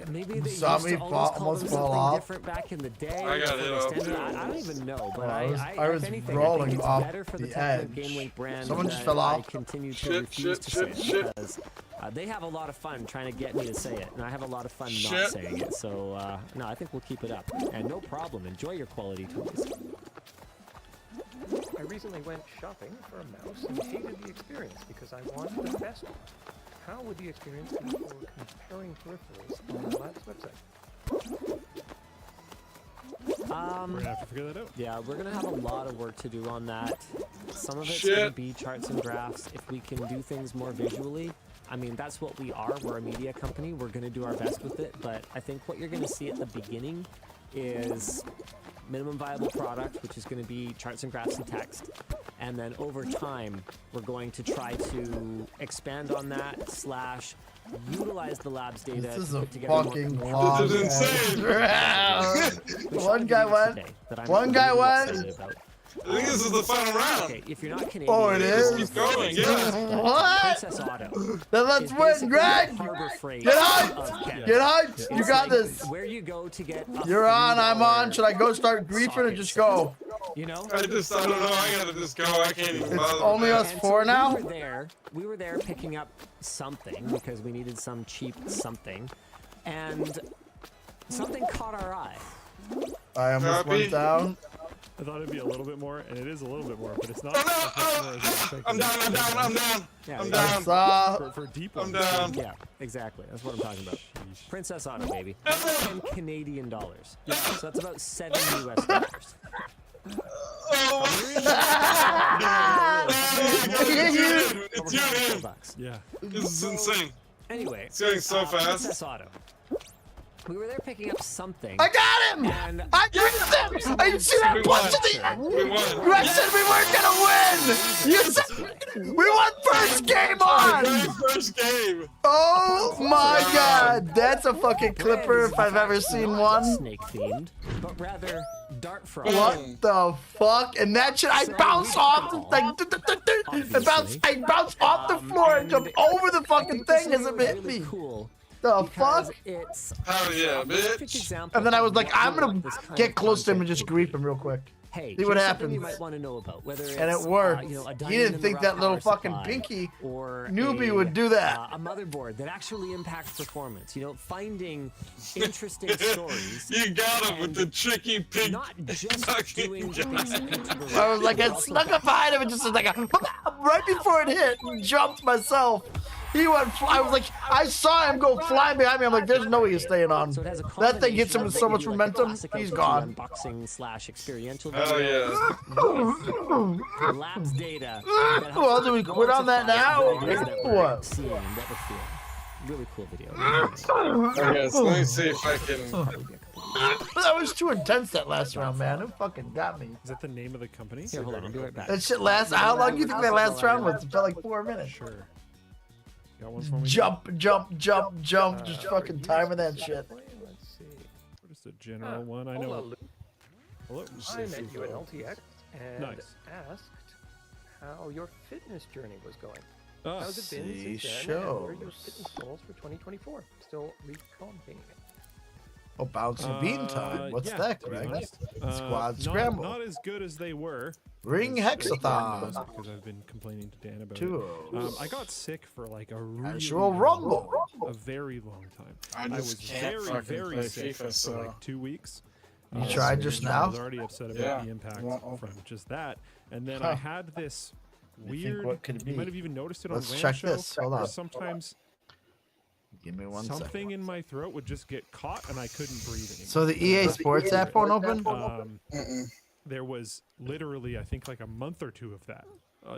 maybe they used to always call them something different back in the day. I got it off too. I don't even know, but I was if anything, rolling I think it's off better for the the edge. GameLink brand. Someone just that fell off. I continue to refuse to say it because they have a lot of fun trying to get me to say it, and I have a lot of fun not saying it. So no, I think we'll keep it up, and no problem. Enjoy your quality tools. I recently went shopping for a mouse and hated the experience because I wanted the best one. How would the experience be for comparing peripherals on the lab's website? We're gonna have to figure that out. Yeah, we're gonna have a lot of work to do on that. Some of it's gonna be charts and graphs. If we can do things more visually, I mean, that's what we are. We're a media company. We're gonna do our best with it. But I think what you're gonna see at the beginning is minimum viable product, which is going to be charts and graphs and text. And then over time, we're going to try to expand on that / utilize the lab's data. This is to a put together fucking more long This is insane. One guy won. One guy won. I think this is the final round. Okay, if you're not Canadian, Oh, it is? Keep going, yeah. What? Princess Auto. Then let's is win, basically Greg. the Harbor Freight Get of hyped. Canada. Get hyped. You It's got like this. Where you go to get a You're on. I'm on. $3 Should I go start griefing or just go? You know? I don't know. I gotta just go. I can't even It's bother. only us And four so now. We were there picking up something because we needed some cheap something, and something caught our eye. I almost went down. I thought it'd be a little bit more, and it is a little bit more, but it's not. I'm down. Yeah, I'm yeah. down. For deep I'm ones. down. Yeah, exactly. That's what I'm talking about. Princess Auto, baby. 10 Canadian dollars. Yeah, so that's about $7 US. It's you, man. Yeah. This is insane. Anyway, It's going so fast. Princess Auto. We were there picking up something. I got him! And I griefed him! I didn't see that We punch won. at the end! We won. You guys said we weren't gonna win! You said we won first game on! First game. Oh my god! That's a fucking clipper if I've ever seen one. Snake themed, but rather dart frog. What the fuck? And that shit, I bounced off the I bounced off the floor and jumped over the fucking thing as it hit me. Cool. The fuck? It's Hell yeah, bitch. And then I was like, I'm gonna get close to him and just grief him real quick. Hey, See what here's something happens. You might want to know about whether it's, And it worked. you know, a You diamond didn't in think the that rough little power fucking supply, pinky or newbie would do that. A motherboard that actually impacts performance. You know, finding interesting stories. You got him with the tricky pink. Not just doing the basic YouTuber. I was like, I but also snuck up behind him and just like right before it hit, jumped myself. He went. I was like, I saw him go flying behind me. I'm like, there's no way he's staying on. So it has a That thing hits him combination with of so much maybe like momentum. classic He's OTT gone. Unboxing / experiential Hell video yeah. labs data. Well, do we quit on that now? What? Seeing and what we're feeling. Really cool video. Okay, so let me see if I can. That was too intense that last round, man. Who fucking got me? Is that the name of the company? Here, hold on, I'll be right back. That shit last. How long do you think that last round was? It felt like 4 minutes. Sure. Got one for me? Jump, just fucking timing that shit. Let's see. Just a general one. I know. Hello. I met you at LTX and Nice. asked how your fitness journey was going. Ah. How's it been See since then? And what are your shows. fitness goals for 2024? Still recomping. Oh, bouncing bean time. What's yeah, that, to be Greg? honest. Squad scramble. Not as good as they were. Ring hexathon. Because I've been complaining to Dan about Two it. O's. I got sick for like a really Casual rumble. a very long time. I I was just can't very, fucking very play sick FIFA, for so. like 2 weeks. You tried just I was now? already upset about Yeah. the impact Well, from just that. And then Huh. I had this You think weird, what could it you be? might have even noticed it Let's on WAN check show, this. Hold on. where sometimes Give me one something second. in my throat would just get caught and I couldn't breathe anymore. So the EA Sports app won't open? There was literally, I think, like a month or two of that.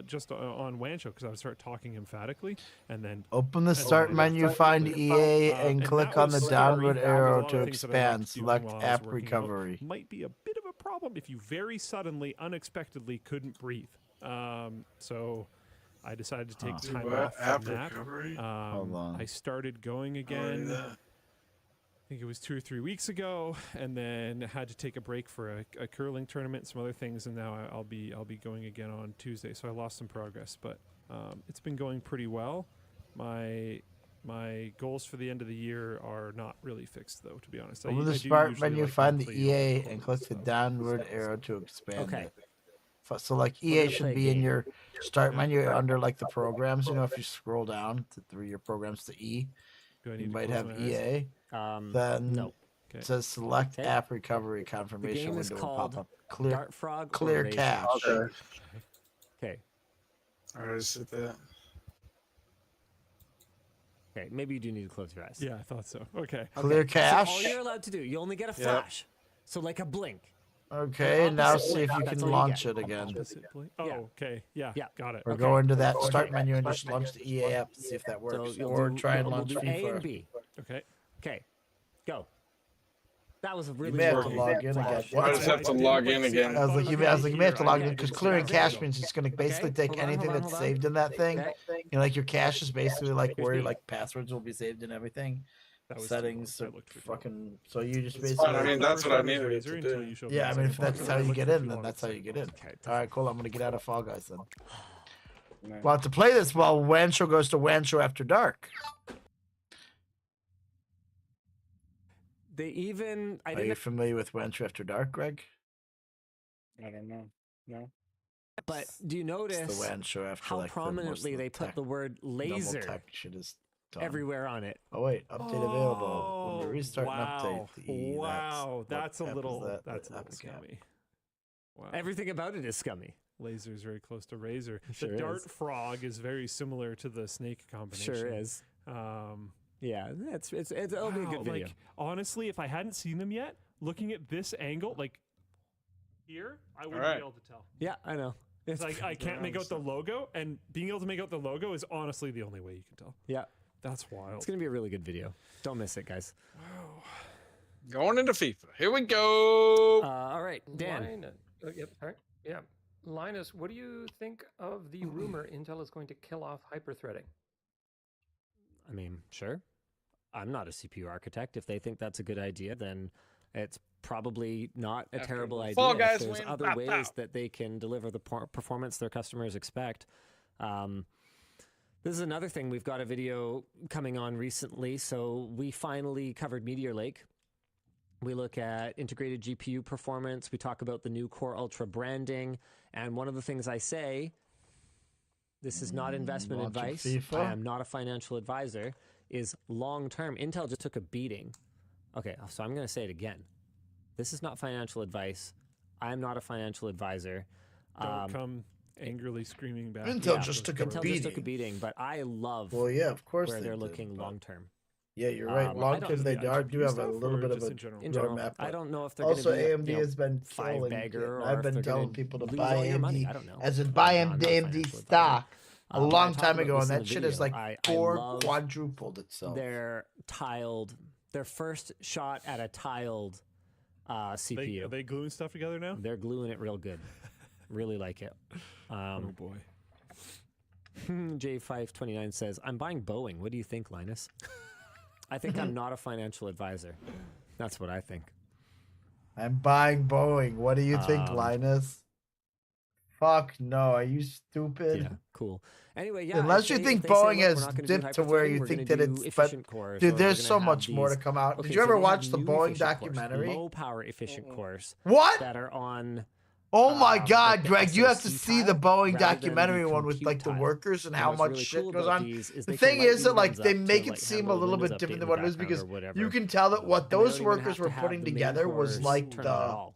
Just on WAN show, because I would start talking emphatically, and then Open the start menu, find EA, and click that on the was downward scary. arrow A lot to of things that I liked expand. doing Select while I was app working out recovery. might be a bit of a problem if you very suddenly, unexpectedly couldn't breathe. So I decided to take time What? off App from that. recovery? Hold on. I started going again. I think it was 2 or 3 weeks ago, and then had to take a break for a curling tournament, some other things, and now I'll be going again on Tuesday. So I lost some progress, but it's been going pretty well. My goals for the end of the year are not really fixed, though, to be honest. Open the do start usually menu, like find the monthly EA, goals and click the stuff. downward arrow to expand Okay. it. So like EA should be in your start menu under like the programs. You know, if you scroll down through your programs to E, Do I need you to might close have my eyes? EA. Then no. it says select Okay. app recovery The confirmation game is window will pop called up. Clear, Dart Frog. clear Race. cache. Okay. Alright, sit there. Okay. Maybe you do need to close your eyes. Yeah, I thought so. Okay. Clear So cache. all you're allowed to do, you only get a flash. So like a blink. Okay, now Opposite see if you blink, can that's all you launch get. it again. Oh, Yeah. okay. Yeah, Yeah. got it. Or go into that start menu and just launch the EA app to see if that So works. you'll Or do- try and we'll launch do A and FIFA. B. Okay. Okay. Go. That was a You really may have to working log in again. flash. I just have to log in again. I was like, you may have to log in because clearing cache means it's going to basically take hold on, anything hold on, that's hold on. saved in that thing. Okay. You know, like your cache is basically like where like passwords will be saved and everything. That was settings. That looked fucking. So you just It's basically. fine. I mean, that's what I needed it to do. Yeah, I mean, if that's how you get in, then that's how you get in. All right, cool. I'm gonna get out of Fall Guys then. Well, to play this, while WAN Show goes to WAN Show After Dark. They even. Are you familiar with WAN Show After Dark, Greg? I don't know. No. But do you notice It's the WAN Show after how like prominently they put the word laser tech shit is done. everywhere on it? Oh wait, update available. When we restart and update, Wow, that's a little that's scummy. Wow. Everything about it is scummy. Laser is very close to razor. Sure The dart is. frog is very similar to the snake combination. Sure is. Yeah, it'll be a good video. Like, honestly, if I hadn't seen them yet, looking at this angle, like here, I wouldn't be able to tell. Yeah, I know. It's like I can't make out the logo, and being able to make out the logo is honestly the only way you can tell. Yeah. That's wild. It's going to be a really good video. Don't miss it, guys. Wow. Going into FIFA. Here we go. All right, Dan. Yep. All right. Yeah. Linus, what do you think of the rumor Intel is going to kill off hyperthreading? I mean, sure. I'm not a CPU architect. If they think that's a good idea, then it's probably not a terrible idea. Fall Guys If there's win. other Pow, ways pow. that they can deliver the performance their customers expect. This is another thing. We've got a video coming on recently. So we finally covered Meteor Lake. We look at integrated GPU performance. We talk about the new Core Ultra branding. And one of the things I say, this is not investment advice. FIFA? I am not a financial advisor. Is long-term. Intel just took a beating. Okay, so I'm going to say it again. This is not financial advice. I'm not a financial advisor. Don't come angrily screaming back. Intel just took a Intel beating. just took a beating, but I love Well, yeah, of course where they they're did, looking but- long-term. Yeah, you're right. Long term, they do have a little bit of a roadmap. I don't know if they're also going to be AMD has been killing bagger, it. or I've if been they're telling gonna people to lose buy all your money. AMD, I don't know. as in buy I'm not a AMD financial stock But a I long talked time about ago, this and in that the shit is video. like I love quadrupled itself. Their first shot at a tiled CPU. Are they gluing stuff together now? They're gluing it real good. Really like it. Oh boy. J529 says, I'm buying Boeing. What do you think, Linus? I think I'm not a financial advisor. That's what I think. I'm buying Boeing. What do you think, Linus? Fuck no. Are you stupid? Yeah, cool. Anyway, yeah. Unless you think Boeing has dipped to where you think that it's, but dude, there's so much more to come out. Did you ever watch the Boeing documentary? Low power efficient cores. What? That are on. Oh my God, the Greg! You have to SoC see the tile Boeing rather than documentary the one with like the compute workers and tile. how What's much really shit cool goes about on. these is The they can thing light is that these like ones they up make to, it like, seem a handle little Windows bit Update different in than the what it is background because or whatever. you can tell that what And they those don't even workers have to were have putting the main together was cores like turned on at all.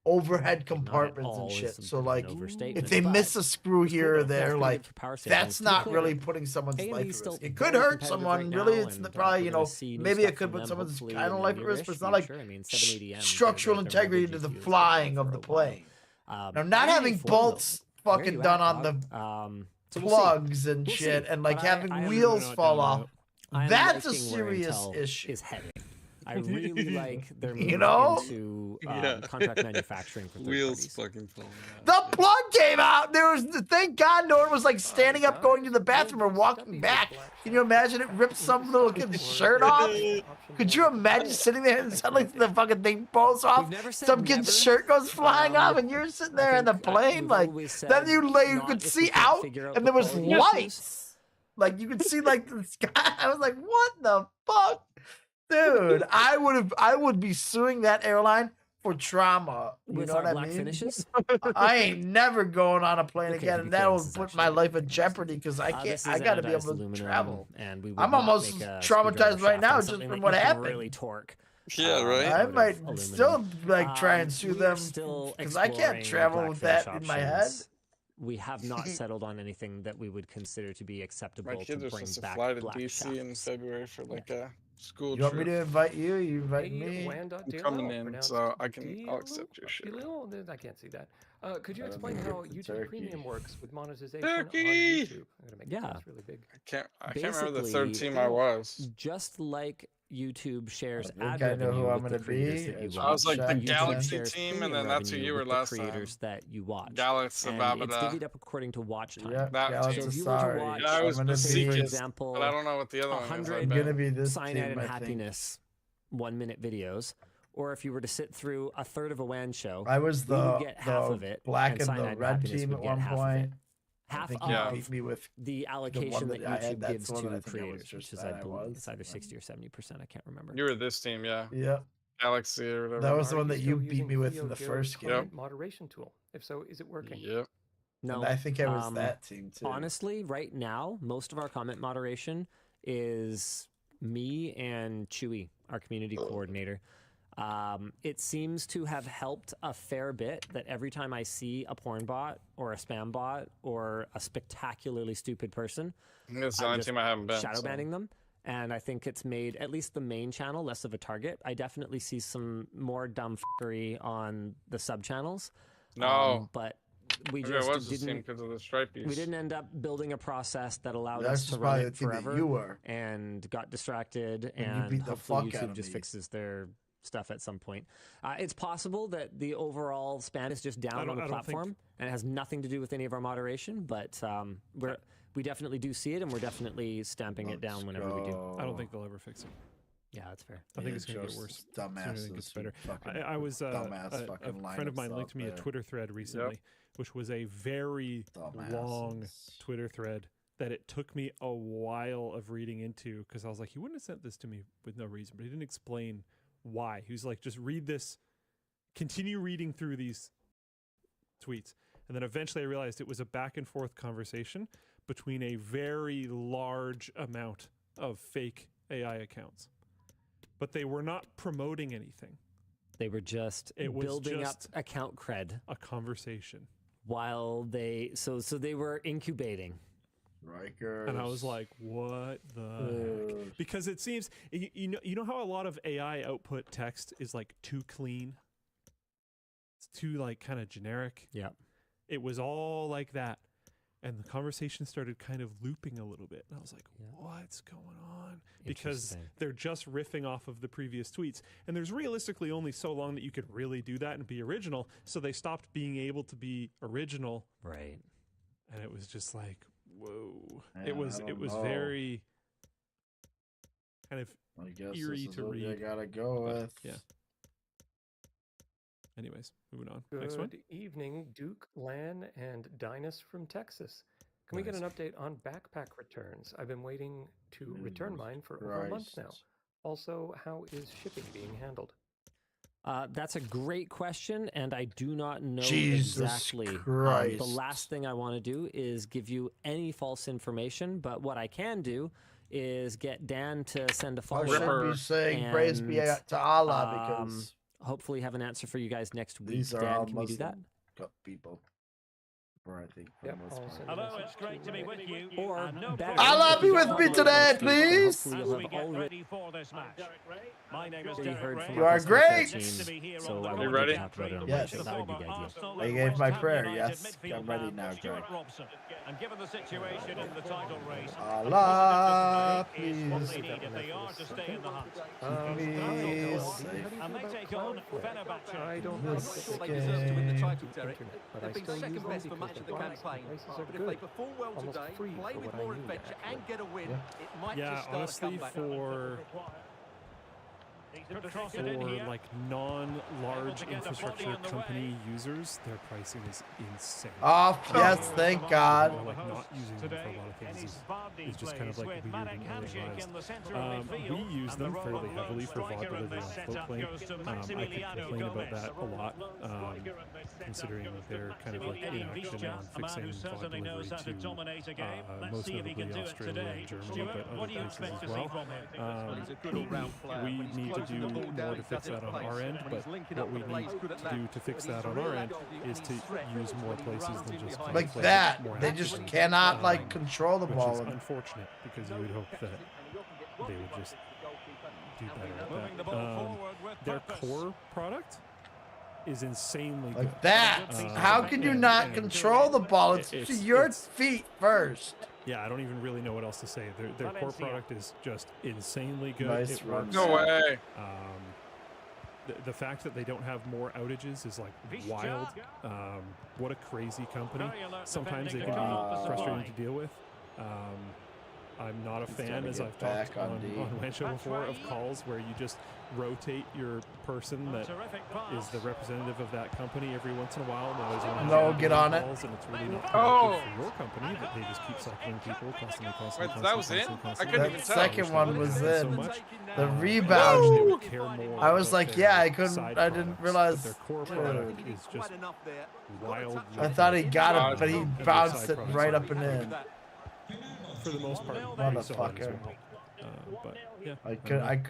overhead compartments and all shit. is So an like, overstatement, if they but miss a screw here or there, pretty like good for power savings. that's To be not clear, really putting someone's AMD life is at still risk. It could very hurt competitive someone. right Really, now, it's and, probably we're gonna see new maybe it stuff could from put them, someone's hopefully kind of in the life at risk, but it's not like nearish future. I mean, 780M, structural they're integrity mega to the GPUs flying of for the a while. plane. Now, not I'm having really for bolts them. Where fucking you done at, on the dog? So we'll see. plugs and We'll shit, see. and like But having I am wheels not fall down off. I'm That's a liking where serious Intel issue. is heading. I really like their move You know? into Yeah. contract manufacturing for third Wheels parties. fucking falling out. The plug came out. There was, thank God, no one was like standing up, going to the bathroom, or walking back. Can you imagine it ripped some little kid's shirt off? Could you imagine sitting there and suddenly the fucking thing falls off? Some kid's shirt goes flying off, and you're sitting there in the plane, like. Then you could see out, and there was lights. Like you could see like the sky. I was like, what the fuck? Dude, I would be suing that airline for trauma. You With know our what I black mean? finishes? I ain't never going on a plane Okay, again, to be and that fair, will this is put actually my a life in jeopardy because I This can't. is I got to be anodized able to aluminum, travel. and we would I'm not almost make a traumatized screwdriver right shaft now on just something from that what you can happened. Really torque. Yeah, right. I out of might aluminum. still like try and sue we are them still because I can't exploring travel black with finish that in my head. options. We have not settled on anything that we would consider to be acceptable My kids to are bring supposed to back fly to black DC in shafts. February for like a school You want me trip. to invite you? You invite me? I'm coming in, so I'll accept your shit. I can't see that. Could you explain how YouTube Turkey. Premium works with monetization Turkey! on YouTube? I'm gonna make Yeah. this really big. I can't remember the third Basically, team I was. Just like YouTube shares I ad think I know revenue who I'm with the gonna creators be. that you It's watch. I was like the Shaq Galaxy shares team, and premium then that's who revenue you were with the last creators time. that you watch. Galaxy And it's Babada. divvied up according to watch time. Yep, That Galaxy, So if you were to sorry. watch, Yeah, I was I'm gonna say, for be. example, but I don't know what the other one is. 100 I'm gonna be this Cyanide team, and I think. Happiness 1-minute videos, or if you were to sit through a third of a WAN show, I was we would the get half of it, black and the Cyanide and red Happiness team would at get one half of it. point. I Half think of you beat me with the allocation that that I had. YouTube That's gives the one to that I the think I was creators, just which is that I I believe was. it's either 60 or 70%. I can't remember. You were this team, yeah. Yep. Galaxy or whatever. That was the Are one that still you beat using me with Theo in the Garrett's first game. content moderation tool? If so, is it working? Yep. No, And I think I was that team too. Honestly, right now, most of our comment moderation is me and Chewy, our community coordinator. It seems to have helped a fair bit that every time I see a porn bot or a spam bot or a spectacularly stupid person, That's the I'm only just team I haven't been. shadow so. banning them. And I think it's made at least the main channel less of a target. I definitely see some more dumb fuckery on the sub channels. No. But we Maybe just I was the team didn't. because of the stripies. We didn't end up building a process that allowed That's us to just run probably it the team that forever, you were. and got distracted. And you And beat the hopefully fuck out YouTube of just me. fixes their stuff at some point. It's possible that the overall span is just down on the I don't platform, and it has nothing to do with any of our moderation. But we definitely do see it, and we're definitely stamping it down whenever we do. I don't think they'll ever fix it. Yeah, that's fair. I think it's going to get worse. Dumbasses. It gets better. fucking I was dumbass a fucking friend of mine lineups linked out me a there. Twitter thread recently, which was a very long Twitter thread that it took me a while of reading into, because I was like, he wouldn't have sent this to me with no reason, but he didn't explain why. He was like, just read this, continue reading through these tweets. And then eventually I realized it was a back and forth conversation between a very large amount of fake AI accounts. But they were not promoting anything. They were just building up account cred. A conversation. While they they were incubating. Rikers. And I was like, what the heck? Because it seems, you know how a lot of AI output text is like too clean? It's too like kind of generic. Yeah. It was all like that. And the conversation started kind of looping a little bit. And I was like, what's going on? Because they're just riffing off of the previous tweets. And there's realistically only so long that you could really do that and be original. So they stopped being able to be original. Right. And it was just like, whoa. Yeah, it was know. very kind of I guess eerie this is to what you read. gotta go But, with. yeah. Anyways, moving on. Good Next one. evening, Duke, Lan, and Dinus from Texas. Can we get an update on backpack returns? I've been waiting to return mine for over a month now. Also, how is shipping being handled? That's a great question, and I do not know Jesus exactly. Christ. The last thing I want to do is give you any false information, but what I can do is get Dan to send a I follow-up. should be saying praise be to Allah because hopefully have an answer for you guys next week. these are Dan, all can we do that? Muslim people. Or I think for Yep, the most I'll part. send Hello, it's great to be with you. Or better, Allah if be you with follow me up today, next week, please. hopefully As you'll we have get already ready for this match. My name is heard Derek from Ray. You are our great. team, so I You wanted ready? to talk about it on Yes. the show. That would be the idea. I gave my prayer, yes. I'm ready now, Greg. And given the situation in the title race, Allah, is what please. they need if they are to stay in the hunt. Please. And they take on Fenerbahce. I don't This think sure they they deserve deserve to to win win the the title, Derek. but I They've been still use second them best for because much of the prices campaign. are But if good. they perform well Almost today, free play for with what I more need, adventure actually. and get a win, it might Yeah, just start a honestly, comeback. for like non-large infrastructure company users, their pricing is insane. Oh, yes, thank God. Or, like not using them for a lot of things is just kind of like weird and unrealized. We use them fairly heavily for VOD delivery on Floatplane. I could complain about that a lot, considering they're kind of like inaction on fixing VOD delivery to most notably Australia and Germany, but other places as well. We need to do more to fix that on our end, but what we need to do to fix that on our end is to use more places than just Like that. They just cannot like control the ball. Which is unfortunate because you would hope that they would just do better at that. Their core product is insanely Like good. that. How can you not control the ball? It's to your feet first. Yeah, I don't even really know what else to say. Their core product is just insanely good. Nice it run. works. No way. The fact that they don't have more outages is like wild. What a crazy company. Sometimes they can be frustrating to deal with. I'm not a fan, as I've talked on WAN Show before, of calls where you just rotate your person that is the representative of that company every once in a while. No, get on it. And it's really not productive for your company that they just keep cycling people constantly. Wait, that was in? I couldn't even tell. That second one was in. The I rebound. care more I was about like, their yeah, I couldn't. side I didn't products, realize. but their core product is just wild. I thought he got it, but he bounced it right up and in. For the most part, Motherfucker. But yeah,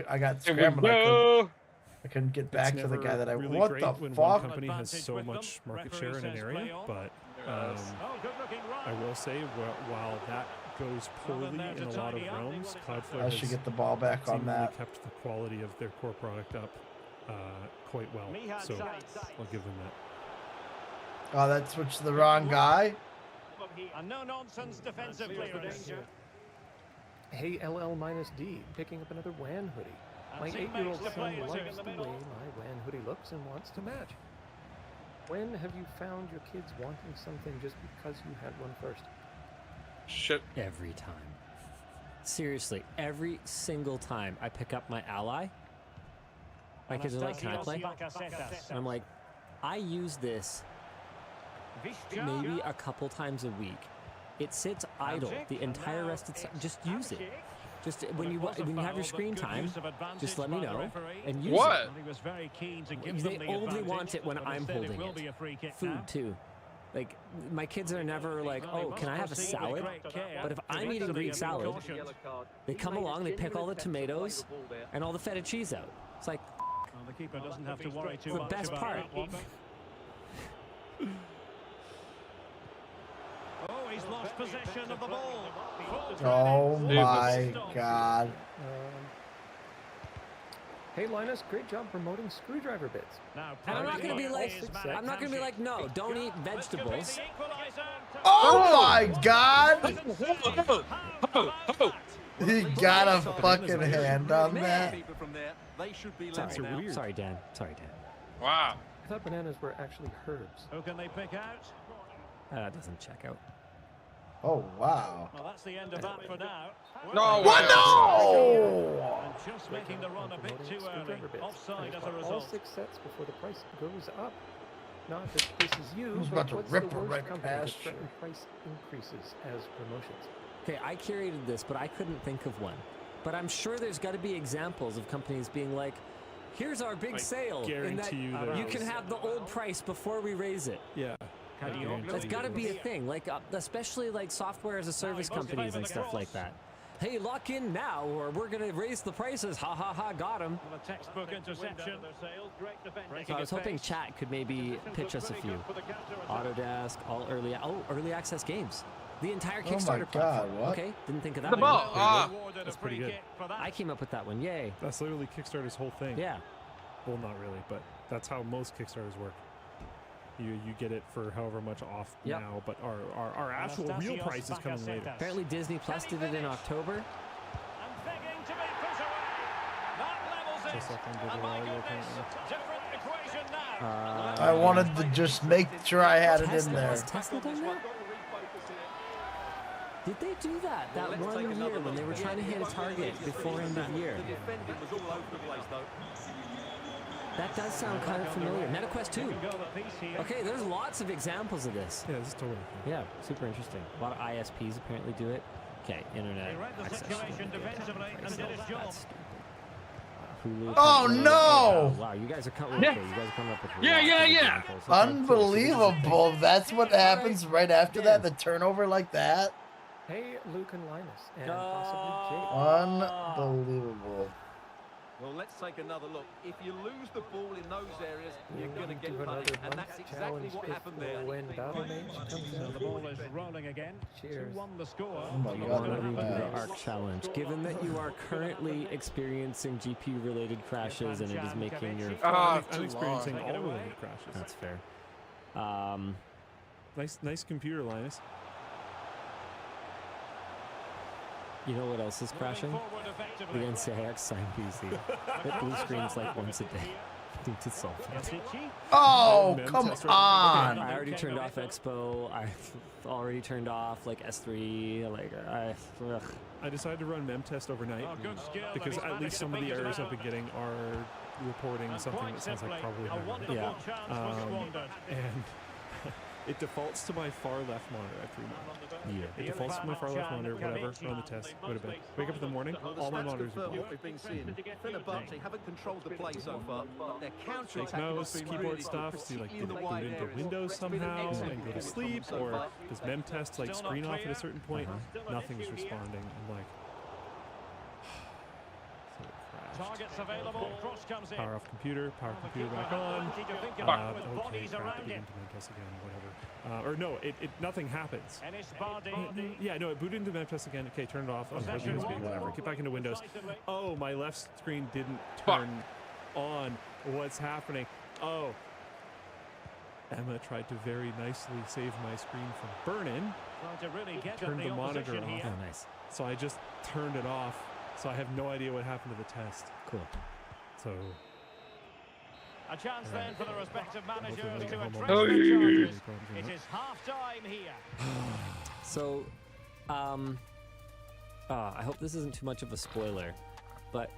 I got scrambled. I couldn't get back to the guy that I. Really What great the when fuck? one company has so much market share in an area, but I will say, while that goes poorly in a lot of realms, Cloudflare I should get the ball back on that. kept the quality of their core product up quite well. So I'll give them that. Oh, that switched to the wrong guy. A no-nonsense defensive clearance. Hey, LL-D, picking up another WAN hoodie. My 8-year-old son likes the way my WAN hoodie looks and wants to match. When have you found your kids wanting something just because you had one first? Shit. Every time. Seriously, every single time I pick up my ally, my kids are like, can I play? And I'm like, I use this maybe a couple times a week. It sits idle the entire rest of the time. Just use it. Just when you have your screen time, just let me know and use it. They only want it when I'm holding it. Food too. Like my kids are never like, oh, can I have a salad? But if I'm eating Greek salad, they come along, they pick all the tomatoes and all the feta cheese out. It's like the keeper doesn't have to worry too the much best about part. that one. Oh, he's lost possession of the ball. Oh my God. Hey Linus, great job promoting screwdriver bits. And I'm not gonna be like, no, don't eat vegetables. Oh my God! He got a fucking hand on that. Sorry, Dan. Wow. I thought bananas were actually herbs. Who can they pick out? That doesn't check out. Oh wow. Well, that's the end of that for now. No. What? No! And just making the run a bit too early. Offside as a All result. 6 sets before the price goes up. Not that this is you, Who's but about to what's rip the a worst red company to pasture? threaten price increases as promotions? Okay, I curated this, but I couldn't think of one. But I'm sure there's got to be examples of companies being like, here's our big sale. Guarantee you can have the old price before we raise it. Yeah. That's got to be a thing, like especially like software as a service companies and stuff like that. Hey, lock in now, or we're gonna raise the prices. Ha ha ha! Got him. A textbook interception. So I was hoping chat could maybe pitch us a few. Autodesk, early access games. The entire Kickstarter platform. What? Okay, didn't think of that The one. ball. That's pretty good. I came up with that one. Yay. That's literally Kickstarter's whole thing. Yeah. Well, not really, but that's how most Kickstarters work. You get it for however much off now, but our actual real price is coming later. Apparently Disney Plus did it in October. Just like on Digital Audio, apparently. I wanted to just make sure I had it in there. Has Tesla done that? Did they do that one year when they were trying to hit a target before end of year? That does sound kind of familiar. MetaQuest 2. Okay, there's lots of examples of this. Yeah, this is totally cool. Yeah, super interesting. A lot of ISPs apparently do it. Okay, internet access. Hulu. Oh no! Wow, you guys are coming. Okay, you guys are coming up with examples. Unbelievable. That's what happens right after that. The turnover like that. Hey, Luke and Linus, and possibly Jake. Unbelievable. Well, let's take another look. If you lose the ball in those areas, you're going to get punished, and that's exactly what happened there. So the ball is rolling again. Cheers. 2-1 the score. Oh my I God, want to not redo bad. the ARC challenge. Given that you are currently experiencing GPU-related crashes and it is making your... I'm experiencing all related crashes. That's fair. Nice computer, Linus. You know what else is crashing? The NCIX sign PC. It blue screens like once a day. Need to solve it. Oh, come on! I already turned off Expo. I've already turned off like S3. Like I decided to run memtest overnight because at least some of the errors I've been getting are reporting something that sounds like probably yeah. And it defaults to my far left monitor. I have 3 monitors. Yeah. It defaults to my far left monitor, whatever, run the test, go to bed. Wake up in the morning, all my monitors are black. What we've been seeing. Fenerbahce haven't controlled the play so far, but their counter Take mouse, keyboard stuff, see like did it boot into Windows somehow and go to sleep, or does memtest like screen off at a certain point? Nothing's responding. I'm like, Targets available. Cross comes in. power off computer, power computer back on. Okay, crap, it booted into memtest again, whatever. Or no, nothing happens. Yeah, no, it booted into memtest again. Okay, turn it off. Whatever. Get back into Windows. Oh, my left screen didn't turn on. What's happening? Oh. Emma tried to very nicely save my screen from burning. Turned the monitor off. Oh, nice. So I just turned it off. So I have no idea what happened to the test. Cool. So a chance then for the respective managers to address the charges. It is half time here. So, I hope this isn't too much of a spoiler, but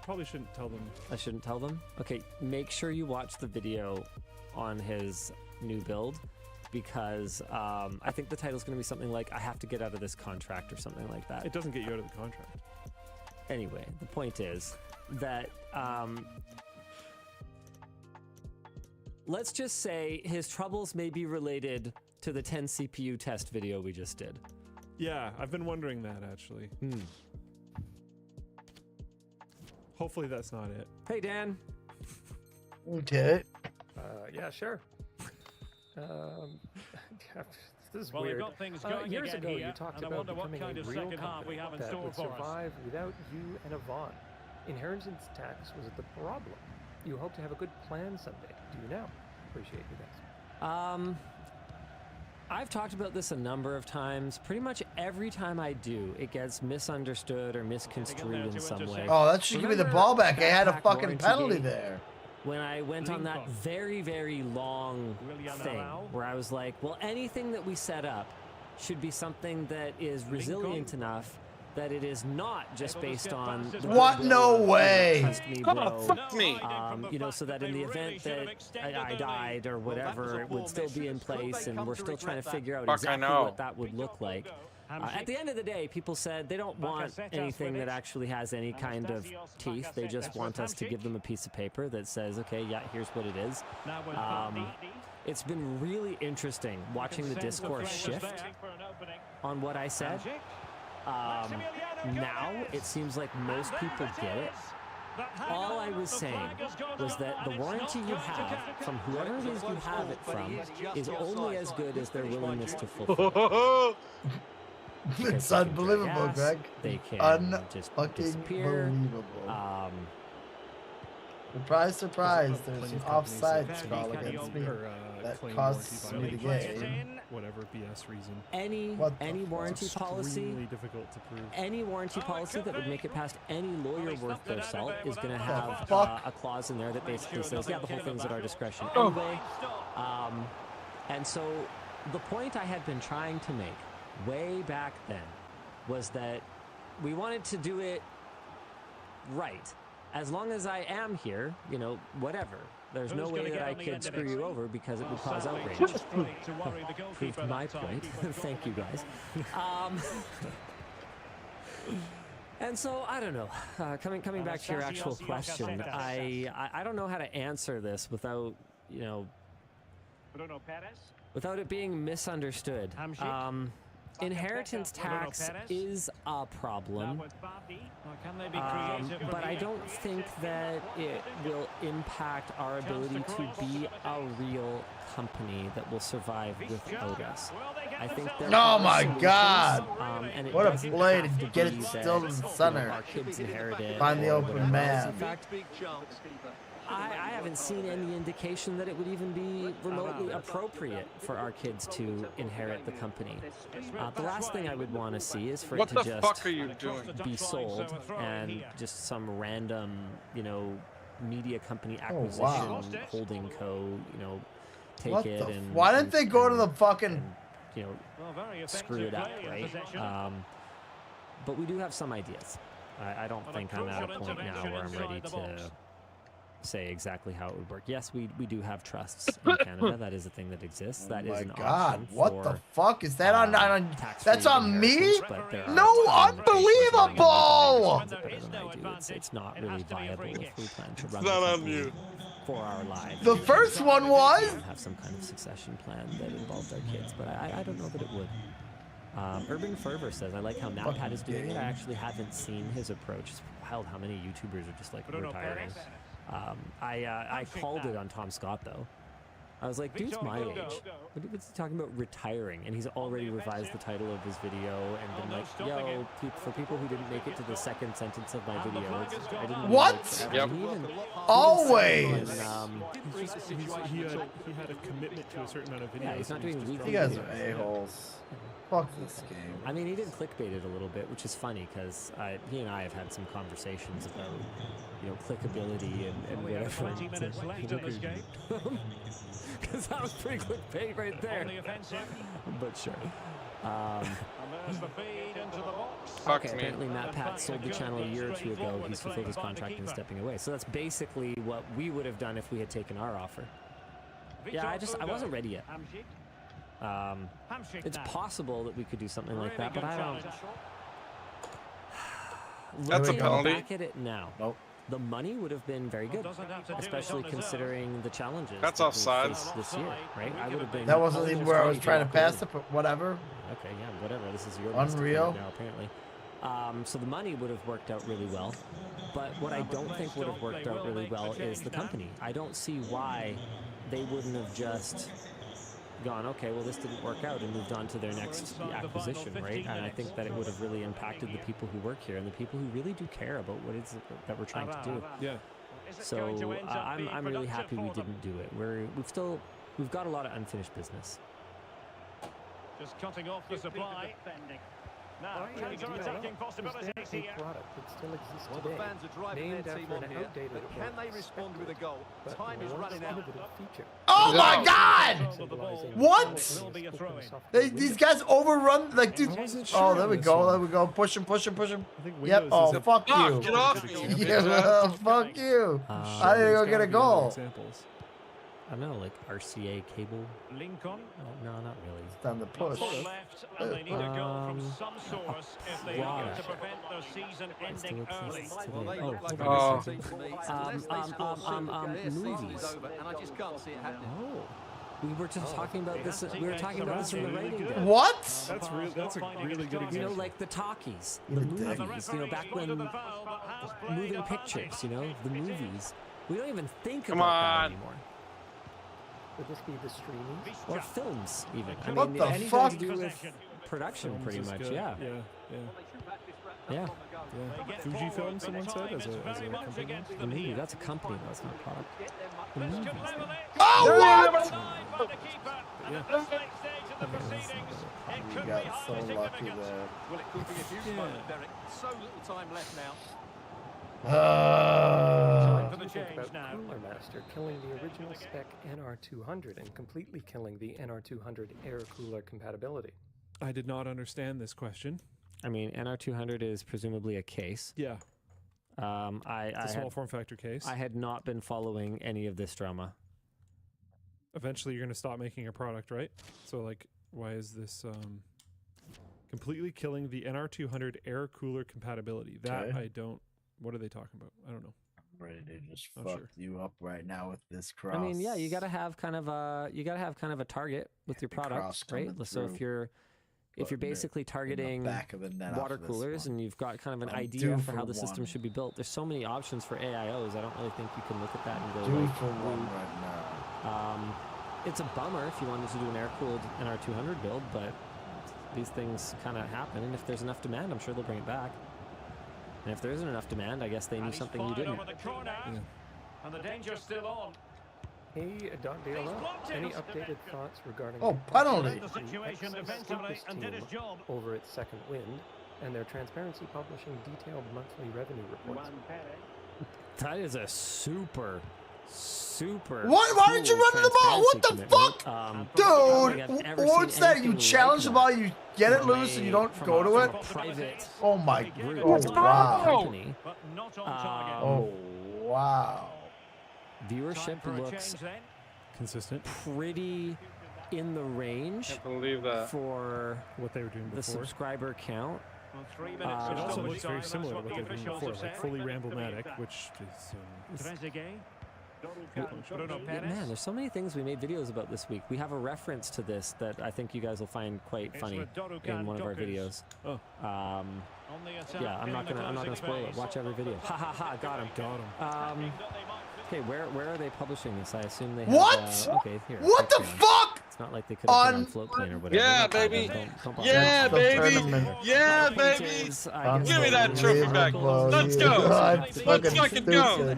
probably shouldn't tell them. I shouldn't tell them? Okay, make sure you watch the video on his new build, because I think the title's going to be something like, I have to get out of this contract or something like that. It doesn't get you out of the contract. Anyway, the point is that let's just say his troubles may be related to the 10 CPU test video we just did. Yeah, I've been wondering that actually. Hopefully that's not it. Hey, Dan. Okay. Yeah, sure. This is Well, weird. we've got things going years again ago, here, you talked and I about wonder what becoming kind a of real second half company we have in that store would for us. survive without you and Yvonne. Inheritance tax was the problem. You hope to have a good plan someday. Do you now? Appreciate you guys. I've talked about this a number of times. Pretty much every time I do, it gets misunderstood or misconstrued in some way. Oh, that should give me the ball back. I had a fucking penalty game there. When I went on that very, very long thing where I was like, well, anything that we set up should be something that is resilient enough that it is not just based on what? No way. Trust me, bro. Fuck me. You know, so that in the event that I died or whatever, it would still be in place, and we're still trying to figure out exactly what that would look like. At the end of the day, people said they don't want anything that actually has any kind of teeth. They just want us to give them a piece of paper that says, okay, yeah, here's what it is. It's been really interesting watching the discourse shift on what I said. Now it seems like most people get it. All I was saying was that the warranty you have from whoever it is you have it from is only as good as their willingness to fulfill. It's unbelievable, Greg. They can just disappear. Unbelievable. Surprise, surprise. There's an offside call against me that costs me the game. Whatever BS reason. Any warranty policy, difficult to prove. Any warranty policy that would make it past any lawyer worth their salt is going to have a clause in there that basically says, yeah, the whole thing's at our discretion anyway. And so the point I had been trying to make way back then was that we wanted to do it right. As long as I am here, you know, whatever. There's no way that I could screw you over because it would cause outrage. Proved my point. Thank you, guys. And so, I don't know. Coming back to your actual question, I don't know how to answer this without, you know, without it being misunderstood. inheritance tax is a problem, but I don't think that it will impact our ability to be a real company that will survive without us. I think that Oh my God! And it What a doesn't play have to to get be it that, still in the center. our kids inherit it. Find the or open whatever else. man. In fact, I haven't seen any indication that it would even be remotely appropriate for our kids to inherit the company. The last thing I would want to see is for What it the to just fuck are you doing? be sold and just some random, media company acquisition holding co, take What it the and why didn't they go to the fucking screw it up, right? But we do have some ideas. I don't think I'm at a point now where I'm ready to say exactly how it would work. Yes, we do have trusts in Canada. That is a thing that exists. That is an option what for, the fuck is that on that's tax-free on me? inheritance, but there are No, time limitations unbelievable! on better than I do. It's not really viable if we plan to run It's not the on company you. for our lives. The first one was have some kind of succession plan that involved our kids, but I don't know that it would. Urban Fervor says, I like how MatPat is doing it. I actually haven't seen his approach. It's wild how many YouTubers are just like retiring. I called it on Tom Scott though. I was like, dude's my age. What's he talking about retiring? And he's already revised the title of his video and been like, yo, for people who didn't make it to the second sentence of my video, I didn't what? Yep. Always. He had a commitment to a certain amount of videos. Yeah, he's not doing weekly. You guys are a-holes. Fuck this game. I mean, he did clickbait it a little bit, which is funny because he and I have had some conversations about, clickability and whatever. 20 minutes left in this game. Because that was pretty clickbait right there. But sure. And there's the feed into the box. Okay, apparently MatPat sold the channel a year or two ago. He's fulfilled his contract and is stepping away. So that's basically what we would have done if we had taken our offer. Yeah, I wasn't ready yet. It's possible that we could do something like that, but I don't. That's a penalty. Back at it now. Nope. The money would have been very good, especially considering the challenges. That's that we offsides. faced this year, right? I would have been. That wasn't even where I was trying to pass it, but whatever. Okay, yeah, whatever. This is your Unreal. now, apparently. So the money would have worked out really well, but what I don't think would have worked out really well is the company. I don't see why they wouldn't have just gone, okay, well, this didn't work out, and moved on to their next acquisition, right? And I think that it would have really impacted the people who work here and the people who really do care about what it is that we're trying to do. Yeah. So I'm really happy we didn't do it. We've got a lot of unfinished business. Just cutting off the supply. Now, counter-attacking possibilities here. Product that still exists Well, today, the fans are driving named their team after on an here, outdated but can they respond with a goal? but Time is once running out. innovative feature. Oh my God! What? Will be a throw-in. These guys overrun like dude. Oh, there we go. There we go. Push him. Push him. Push him. Yep. Oh, fuck you. Get off me, you Yeah, fuck you. I didn't go get a goal. I don't know, like RCA cable. Lincoln. No, not really. It's time to push. Left, and they need a goal from some source if they are to prevent their season ending early. Movies. And I just can't see it happening. Oh. We were just talking about this. We were talking about this in the writing day. What? That's a really good example. You know, like the talkies, the movies. You know, back when moving pictures. You know, the movies. We don't even think about that anymore. Would this be the streaming? Or films, even. I What mean, the anything fuck? to do with production, pretty much. Yeah. Yeah. Fujifilm, someone said, as a company. The movie, that's a company, that's not a product. The movies. Oh, what? You got so lucky there. Well, it could be a huge moment, Derek. So little time left now. Time to talk about Cooler Master killing the original spec NR200 and completely killing the NR200 air cooler compatibility. I did not understand this question. I mean, NR200 is presumably a case. Yeah. It's a small form factor case. I had not been following any of this drama. Eventually, you're going to stop making a product, right? So, like, why is this completely killing the NR200 air cooler compatibility? That I don't. What are they talking about? I don't know. I'm ready to just fuck you up right now with this cross. I mean, yeah, you gotta have kind of a target with your product, right? So if you're if you're basically targeting back of the net water off of this coolers one. and you've got kind of an I'm idea due for how for the system one. should be built, there's so many options for AIOs. I don't really think you can look at that and go, Due like, for one right now. it's a bummer if you wanted to do an air-cooled NR200 build, but these things kind of happen, and if there's enough demand, I'm sure they'll bring it back. And if there isn't enough demand, I guess they knew something you didn't. And the danger's still on. Hey, DLL, any updated thoughts regarding penalty The situation defensively and did his job. over its second wind and their transparency publishing detailed monthly revenue reports? That is a super. What? Why did you run to the ball? What the fuck? Dude, what's that? You challenge the ball, you get it loose, and you don't go to it? Oh my. Oh, wow. Oh, wow. Viewership looks consistent, pretty in the range. Can't believe that. For what they were doing the before. subscriber count. It also looks very similar to what they were doing before, like fully Ramblematic, which is. Yeah, man, there's so many things we made videos about this week. We have a reference to this that I think you guys will find quite funny in one of our videos. Oh. Yeah, I'm not gonna spoil it. Watch every video. Ha ha ha! Got him. Okay, where are they publishing this? I assume they have. What? Okay, here. What the fuck? It's not like they could have been on Floatplane or whatever. Yeah, No problem. baby. Don't bother. Yeah, baby. Yeah, Point baby. is, I guess Give me that they- trophy back. Let's go. That's Let's fucking go.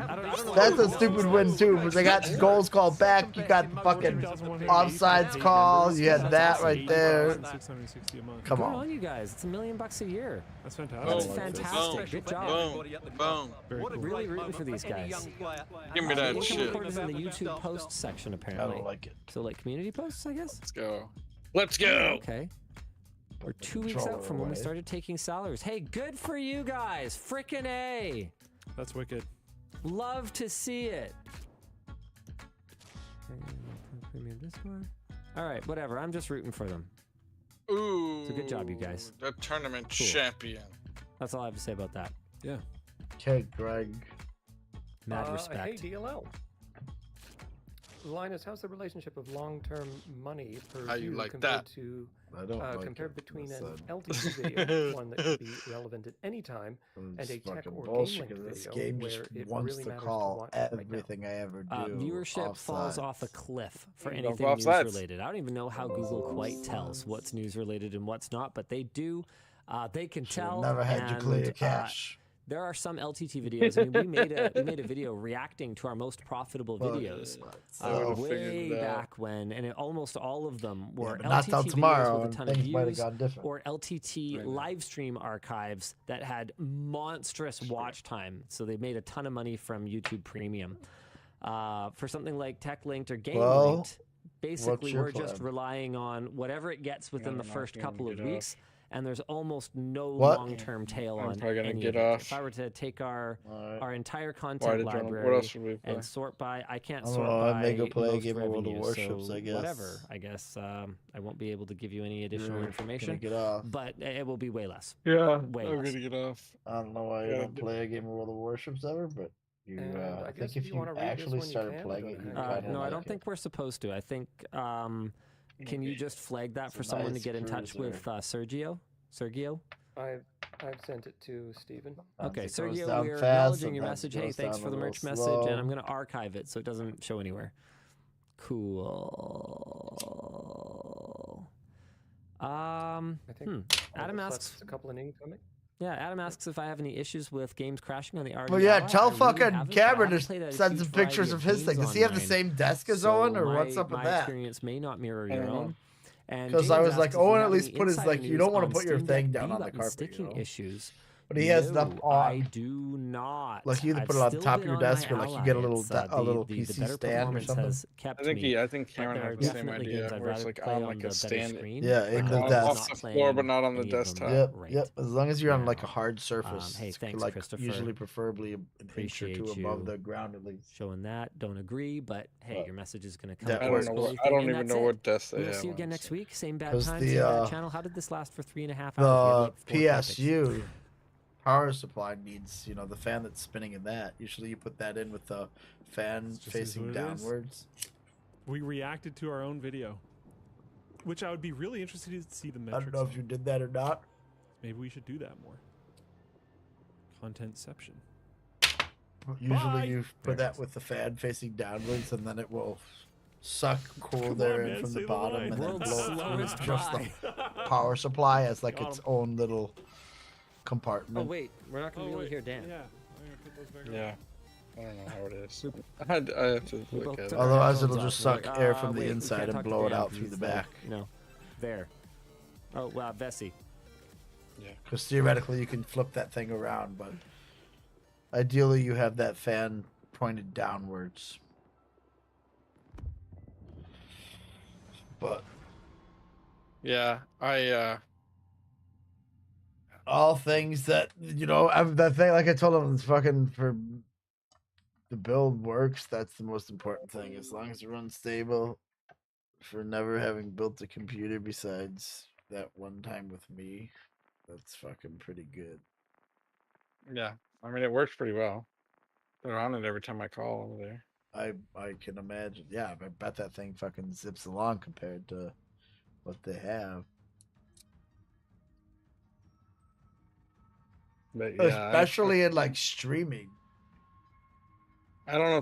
That's a stupid win too, because they got goals called back. You got fucking offsides calls. You had that right there. Come Good on. on you guys. It's $1 million a year. That's fantastic. That's fantastic. Good job. Boom. Boom. Really rooting for these guys. Give me that Income shit. report is in the YouTube post section apparently. I don't like it. So like community posts, I guess. Let's go. Let's go. Okay. We're 2 weeks out from when we started taking salaries. Hey, good for you guys. Frickin' A. That's wicked. Love to see it. This one. All right, whatever. I'm just rooting for them. Ooh. So good job, you guys. The tournament Cool. champion. That's all I have to say about that. Yeah. Okay, Greg. Mad respect. Hey, DLL. Linus, how's the relationship of long-term money per How you view like compared that? to I don't like compared it, between I an said. LTV video, one that could be relevant at any time, and a It's tech fucking or bullshit, game-linked 'cause this video game where just it wants really to matters to call watch right now? everything I ever do. Viewership falls offsides. off a cliff for Don't anything go news offsides. related. I don't even know how Google quite tells what's news related and what's not, but they do. They can tell. Never had you clear your and, cache. There are some LTT videos. I mean, we made a video reacting to our most profitable videos way back when, and almost all of them were but not till LTT tomorrow, videos with a and ton of things might have views gone different. or LTT live stream archives that had monstrous watch time. So they made a ton of money from YouTube Premium. For something like Tech Linked or Game Linked, basically what's your we're just plan? relying on whatever it gets within the first couple of weeks. And there's almost no What? long-term tail I'm on probably gonna any get of it. off. If I were to take our entire Why content did you wanna- library what else should we play? and sort by, I can't I don't sort know, I by may go play a most game of World of revenue, Warships, so I guess. whatever. I guess I won't be able to give you any additional You're information. gonna get off. But it will be way less. Yeah, way I'm less. gonna get off. I don't know why you don't play a game of World of Warships ever, but you, I guess think if if you you wanna read this actually one, you started can, playing but it, you don't kind have of No, I like don't think we're supposed to. I think can you just flag that for someone to nice get in touch with Sergio? I've sent it to Steven. Okay, Sometimes it goes Sergio, down we're fast, acknowledging your sometimes it message. Hey, goes thanks down for a the little merch message, slow. and I'm going to archive it so it doesn't show anywhere. Cool. Adam asks a couple of incoming. Yeah, Adam asks if I have any issues with games crashing on the RDR. Well, yeah, I tell really fucking haven't, but I Cameron have to played a send huge some pictures variety of his thing. games Does he have the online. same desk as So Owen, or what's my- up with my that? experience may not mirror I your don't know. own. And Because I James was like, asks if we Owen have at least any put his, insider like, you don't news want on to put your Steam Deck thing down B on the button carpet, sticking you know? issues. But he has No, stuff I on. do not. Like you either I've put it on still top of been your on desk, my or like you get a Ally. little It's, a little the PC better stand or performance something. has kept I think me, I think but Cameron there are has the same definitely idea, games I'd where it's rather like play on on like the a better stand. screen. Yeah, in but the I'm desk. not Off the floor, playing but not on the any of them desktop. Yep, right yep. As long as you're on like a now. hard surface, Hey, it's thanks, like Christopher. usually preferably an inch or Appreciate two above you the ground at least. showing that. Don't agree, but hey, your message is going to come. that up I with don't a know. story I thing, don't and even that's know it. what desk they We'll have. see you again on, next so. week. Same bad Was time, the, same bad channel. How did this last for 3.5 hours? We had, like, 4 topics. PSU power supply needs, you know, the fan that's spinning in that. Usually you put that in with the fan Just is facing what it is. downwards. We reacted to our own video. Which I would be really interested to see the I metrics. don't know if you did that or not. Maybe we should do that more. Contentception. Usually you put that with the fan facing downwards, and then it will suck cool air in from the bottom and then blow it through just the power supply as like its own little compartment. Oh wait, we're not gonna be able to hear Dan. Yeah, I'm gonna put those back Yeah. I don't know how it is. I have to look at it. Otherwise, it'll just We're suck like, air from the wait, we inside can't and talk to blow it Dan out 'cause through the he's like, back. No. There. Oh wow, Vessi. Yeah. Because theoretically, you can flip that thing around, but ideally, you have that fan pointed downwards. But Yeah, all things that that thing, like I told him, it's fucking for the build works. That's the most important thing. As long as it runs stable, for never having built a computer besides that one time with me, that's fucking pretty good. yeah. I mean, it works pretty well. They're on it every time I call over there. I can imagine. Yeah, I bet that thing fucking zips along compared to what they have. But yeah, Especially in like streaming. I don't know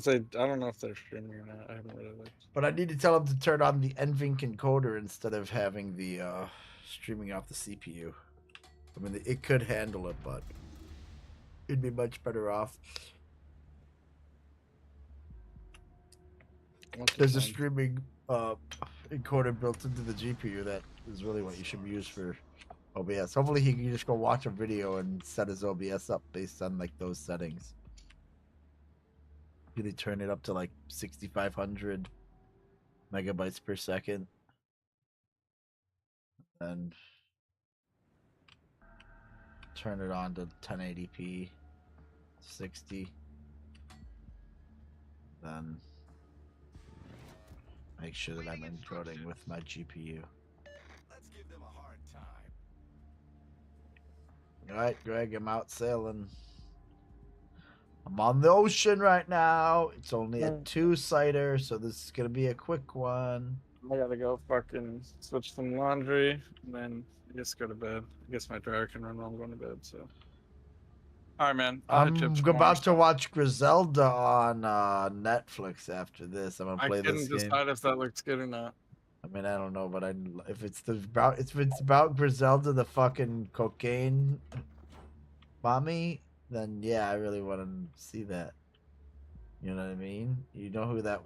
if they're streaming or not. I haven't really looked. But I need to tell them to turn on the NVINC encoder instead of having the streaming off the CPU. I mean, it could handle it, but it'd be much better off. There's a streaming encoder built into the GPU that is really what you should use for OBS. Hopefully he can just go watch a video and set his OBS up based on like those settings. Really turn it up to like 6,500 megabytes per second. And turn it on to 1080p 60. Then make sure that I'm encoding with my GPU. Let's give them a hard time. Alright, Greg, I'm out sailing. I'm on the ocean right now. It's only a 2-sider, so this is gonna be a quick one. I gotta go fucking switch some laundry and then just go to bed. I guess my dryer can run while I'm going to bed, so. Alright, man. I'm about to watch Griselda on Netflix after this. I'm gonna play this game. I couldn't decide if that looks good or not. I mean, I don't know, but if it's about Griselda, the fucking cocaine mommy, then yeah, I really want to see that. You know what I mean? You know who that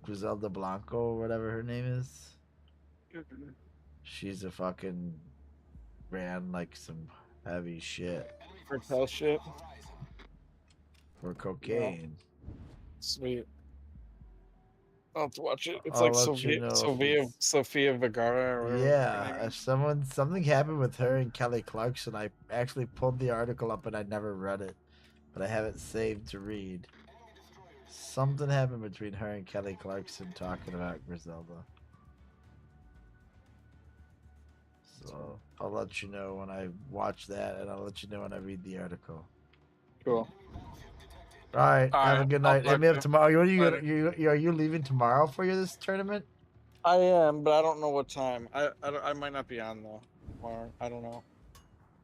Griselda Blanco or whatever her name is? She's a fucking ran like some heavy shit. Cartel shit. For cocaine. Sweet. I'll have to watch it. It's I'll like let Sofia Vergara or whatever. Yeah, if something happened with her and Kelly Clarkson. I actually pulled the article up and I never read it, but I have it saved to read. Something happened between her and Kelly Clarkson talking about Griselda. So I'll let you know when I watch that, and I'll let you know when I read the article. Cool. All right. Have a good night. Hit me up tomorrow. Are you leaving tomorrow for this tournament? I am, but I don't know what time. I might not be on though. Or I don't know.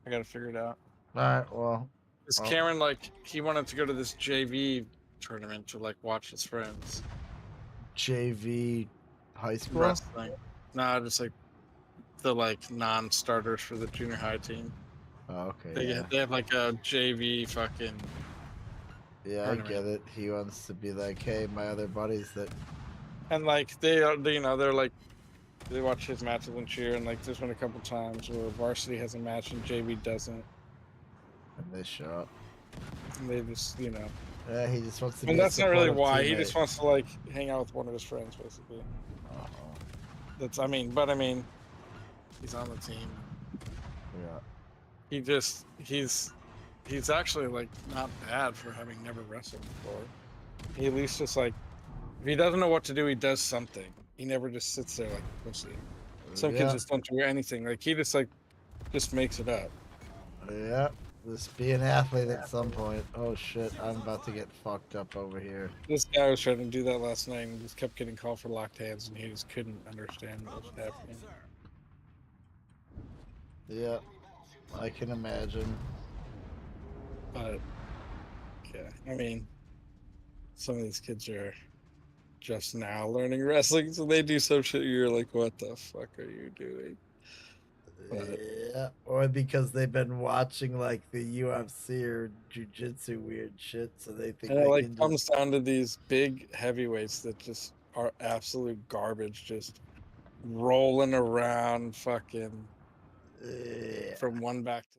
I gotta figure it out. All right. Well. Is Cameron he wanted to go to this JV tournament to watch his friends. JV high school wrestling? Nah, just the non-starters for the junior high team. Oh, okay. They have a JV fucking. Yeah, tournament. I get it. He wants to be like, hey, my other buddies that. And they watch his matches and cheer, and there's been a couple times where varsity has a match and JV doesn't. And they show up. And they just, Yeah, he just wants to. And that's not really why. Teammate. He just wants to hang out with one of his friends, basically. That's he's on the team. Yeah. He's actually not bad for having never wrestled before. He at least just if he doesn't know what to do, he does something. He never just sits there like pussy. Some kids just don't do anything. He just makes it up. Yeah. Just be an athlete at some point. Oh shit, I'm about to get fucked up over here. This guy was trying to do that last night and just kept getting called for locked hands, and he just couldn't understand what was happening. Yeah, I can imagine. But yeah, I mean, some of these kids are just now learning wrestling, so they do some shit. You're like, what the fuck are you doing? But Yeah, or because they've been watching like the UFC or jujitsu weird shit, so they think and it they like can comes just. down to these big heavyweights that just are absolute garbage, just rolling around, fucking Yeah. from one back to